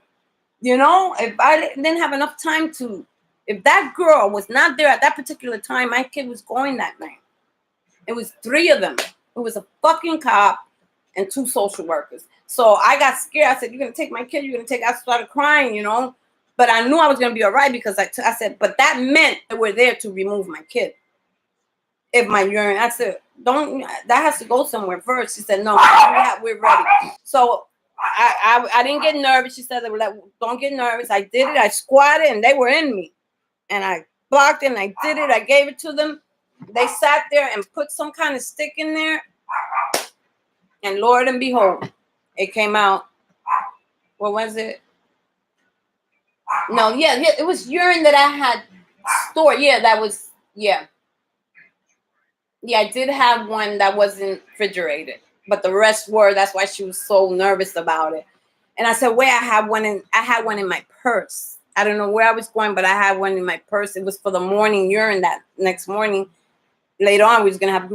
if I didn't have enough time if that girl was not there at that particular time, my kid was going that night. It was three of them. It was a fucking cop and two social workers. So I got scared. I said, you're going to take my kid? You're going to take... I started crying, But I knew I was going to be all right because I said, but that meant they were there to remove my kid. If my urine... I said, that has to go somewhere first. She said, no, we're ready. So I didn't get nervous. She said, don't get nervous. I did it. I squatted and they were in me. And I blocked it and I did it. I gave it to them. They sat there and put some kind of stick in there. And Lord and behold, it came out. What was it? No, yeah, it was urine that I had stored. Yeah, that was, yeah. Yeah, I did have one that wasn't refrigerated. But the rest were. That's why she was so nervous about it. And I said, wait, I had one in my purse. I don't know where I was going, but I had one in my purse. It was for the morning urine that next morning. Later on, we was gonna have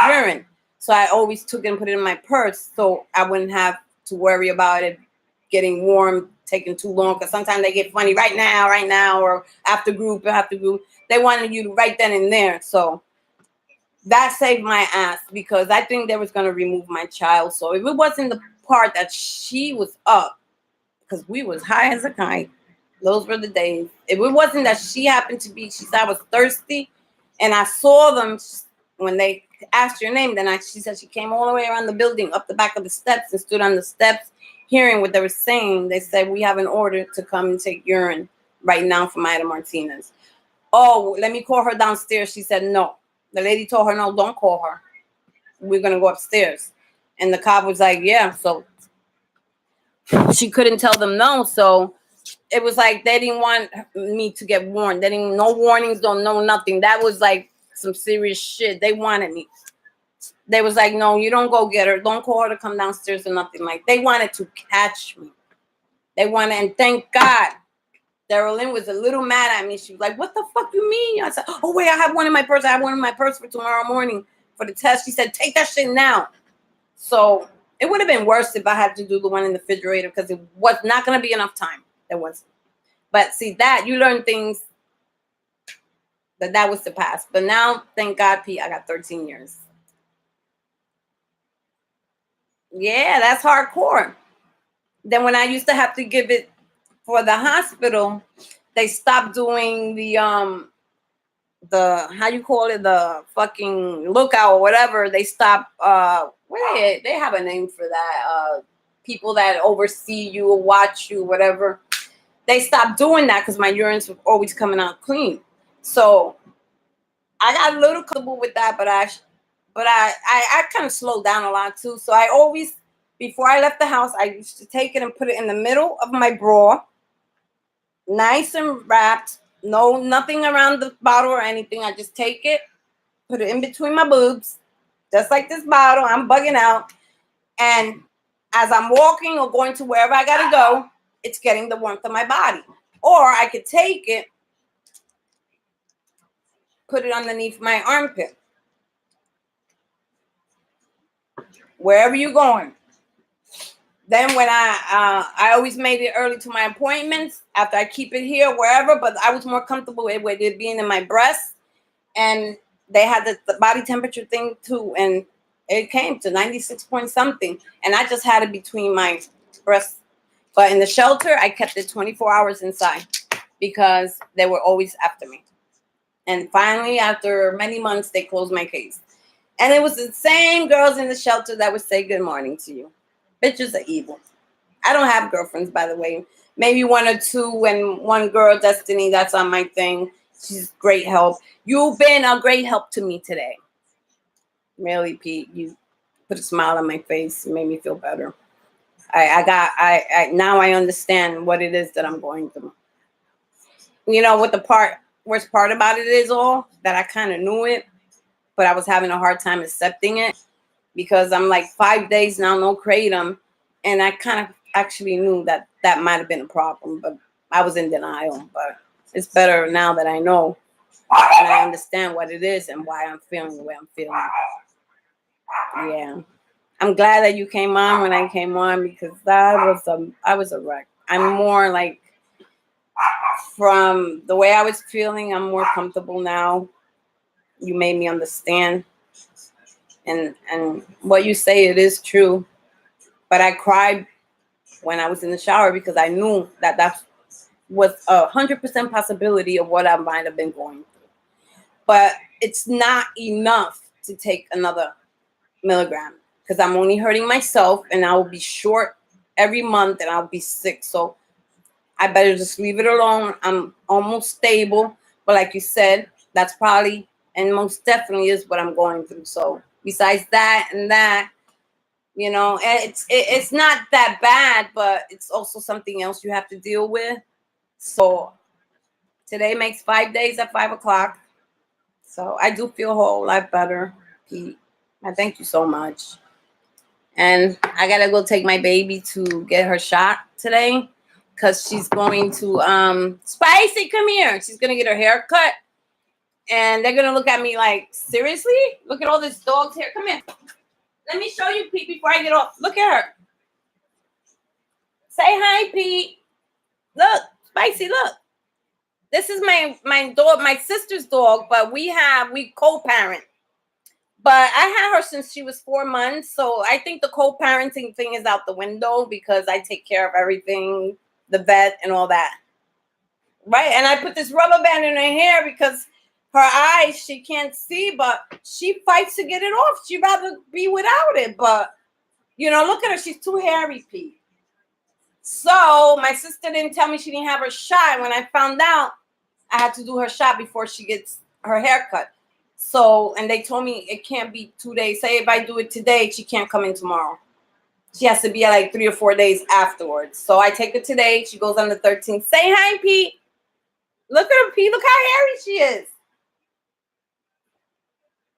urine. So I always took it and put it in my purse so I wouldn't have to worry about it getting warm, taking too long. Because sometimes they get funny right now, or after group. They wanted you to right then and there. So that saved my ass because I think they was gonna remove my child. So if it wasn't the part that she was up, because we was high as a kite, those were the days. If it wasn't that she happened to be, she said I was thirsty, and I saw them when they asked your name. Then she said she came all the way around the building, up the back of the steps, and stood on the steps, hearing what they were saying. They said, we have an order to come and take urine right now from Ida Martinez. Oh, let me call her downstairs. She said, no. The lady told her, no, don't call her. We're going to go upstairs. And the cop was like, yeah. So she couldn't tell them no. So it was like they didn't want me to get warned. They didn't, no warnings, don't know nothing. That was like some serious shit. They wanted me. They was like, no, you don't go get her. Don't call her to come downstairs or nothing. Like, they wanted to catch me. They wanted, and thank God, Daryl Lynn was a little mad at me. She was like, what the fuck you mean? I said, oh, wait, I have one in my purse. I have one in my purse for tomorrow morning for the test. She said, take that shit now. So it would have been worse if I had to do the one in the refrigerator because it was not going to be enough time. There was. But see, that you learn things that was the past. But now, thank God, Pete, I got 13 years. Yeah, that's hardcore. Then when I used to have to give it for the hospital, they stopped doing the how you call it, the fucking lookout or whatever. They stopped they have a name for that. People that oversee you or watch you, whatever. They stopped doing that because my urines were always coming out clean. So I got a little comfortable with that, but I kind of slowed down a lot too. So I always, before I left the house, I used to take it and put it in the middle of my bra, nice and wrapped, nothing around the bottle or anything. I just take it, put it in between my boobs, just like this bottle. I'm bugging out. And as I'm walking or going to wherever I got to go, it's getting the warmth of my body. Or I could take it, put it underneath my armpit. Wherever you're going. Then when I always made it early to my appointments after I keep it here, wherever, but I was more comfortable with it being in my breast. And they had the body temperature thing too. And it came to 96 point something. And I just had it between my breasts. But in the shelter, I kept it 24 hours inside because they were always after me. And finally, after many months, they closed my case. And it was the same girls in the shelter that would say good morning to you. Bitches are evil. I don't have girlfriends, by the way. Maybe one or two, and one girl, Destiny, that's on my thing. She's great help. You've been a great help to me today. Really, Pete. You put a smile on my face. You made me feel better. I now I understand what it is that I'm going through. You know what the worst part about it is all that I kind of knew it, but I was having a hard time accepting it because I'm like 5 days now, no kratom, and I kind of actually knew that that might have been a problem, but I was in denial. But it's better now that I know and I understand what it is and why I'm feeling the way I'm feeling. Yeah. I'm glad that you came on when I came on because I was a wreck. I'm more like, from the way I was feeling, I'm more comfortable now. You made me understand, and what you say, it is true. But I cried when I was in the shower because I knew that that was 100% possibility of what I might have been going through. But it's not enough to take another milligram because I'm only hurting myself, and I will be short every month, and I'll be sick. So I better just leave it alone. I'm almost stable, but like you said, that's probably and most definitely is what I'm going through. So besides that and that, you know, it's not that bad, but it's also something else you have to deal with. So today makes 5 days at 5 o'clock. So I do feel a whole lot better, Pete. I thank you so much. And I gotta go take my baby to get her shot today because she's going to Spicy, come here. She's gonna get her hair cut. And they're gonna look at me like, seriously? Look at all this dog's hair. Come here. Let me show you Pete before I get off. Look at her. Say hi, Pete. Look, Spicy, look. This is my dog, my sister's dog, but we co-parent. But I had her since she was 4 months. So I think the co-parenting thing is out the window because I take care of everything, the vet and all that. Right? And I put this rubber band in her hair because her eyes, she can't see, but she fights to get it off. She'd rather be without it. But, you know, look at her. She's too hairy, Pete. So my sister didn't tell me she didn't have her shot. When I found out, I had to do her shot before she gets her hair cut. So, and they told me it can't be 2 days. Say if I do it today, she can't come in tomorrow. She has to be like 3 or 4 days afterwards. So I take her today. She goes on the 13th. Say hi, Pete. Look at her, Pete. Look how hairy she is.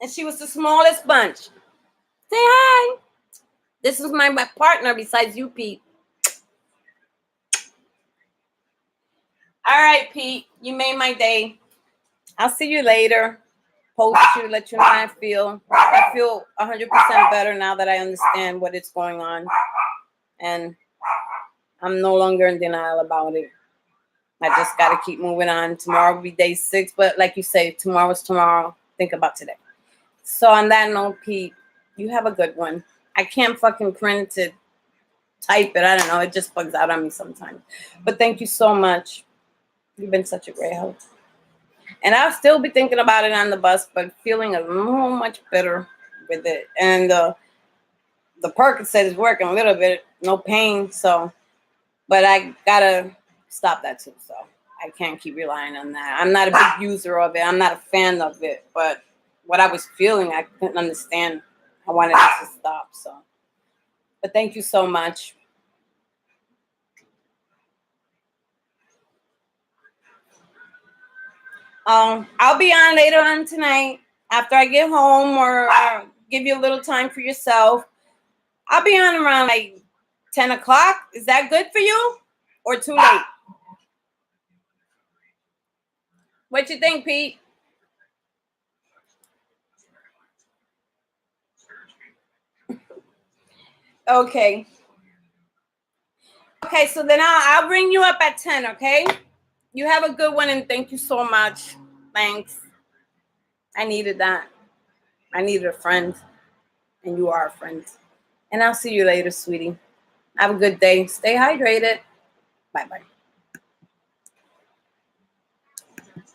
And she was the smallest bunch. Say hi. This is my partner besides you, Pete. All right, Pete. You made my day. I'll see you later. Post you, let you know how I feel. I feel 100% better now that I understand what is going on. And I'm no longer in denial about it. I just got to keep moving on. Tomorrow will be day 6. But like you say, tomorrow's tomorrow. Think about today. So on that note, Pete, you have a good one. I can't fucking print it, type it. I don't know. It just bugs out on me sometimes. But thank you so much. You've been such a great help. And I'll still be thinking about it on the bus, but feeling a little much better with it. And the Percocet is working a little bit. No pain. So, but I got to stop that too. So I can't keep relying on that. I'm not a big user of it. I'm not a fan of it. But what I was feeling, I couldn't understand. I wanted it to stop. So, but thank you so much. I'll be on later on tonight after I get home, or give you a little time for yourself. I'll be on around like 10 o'clock. Is that good for you or too late? What you think, Pete? Okay. Okay, so then I'll bring you up at 10, okay? You have a good one, and thank you so much. Thanks. I needed that. I needed a friend, and you are a friend. And I'll see you later, sweetie. Have a good day. Stay hydrated. Bye-bye.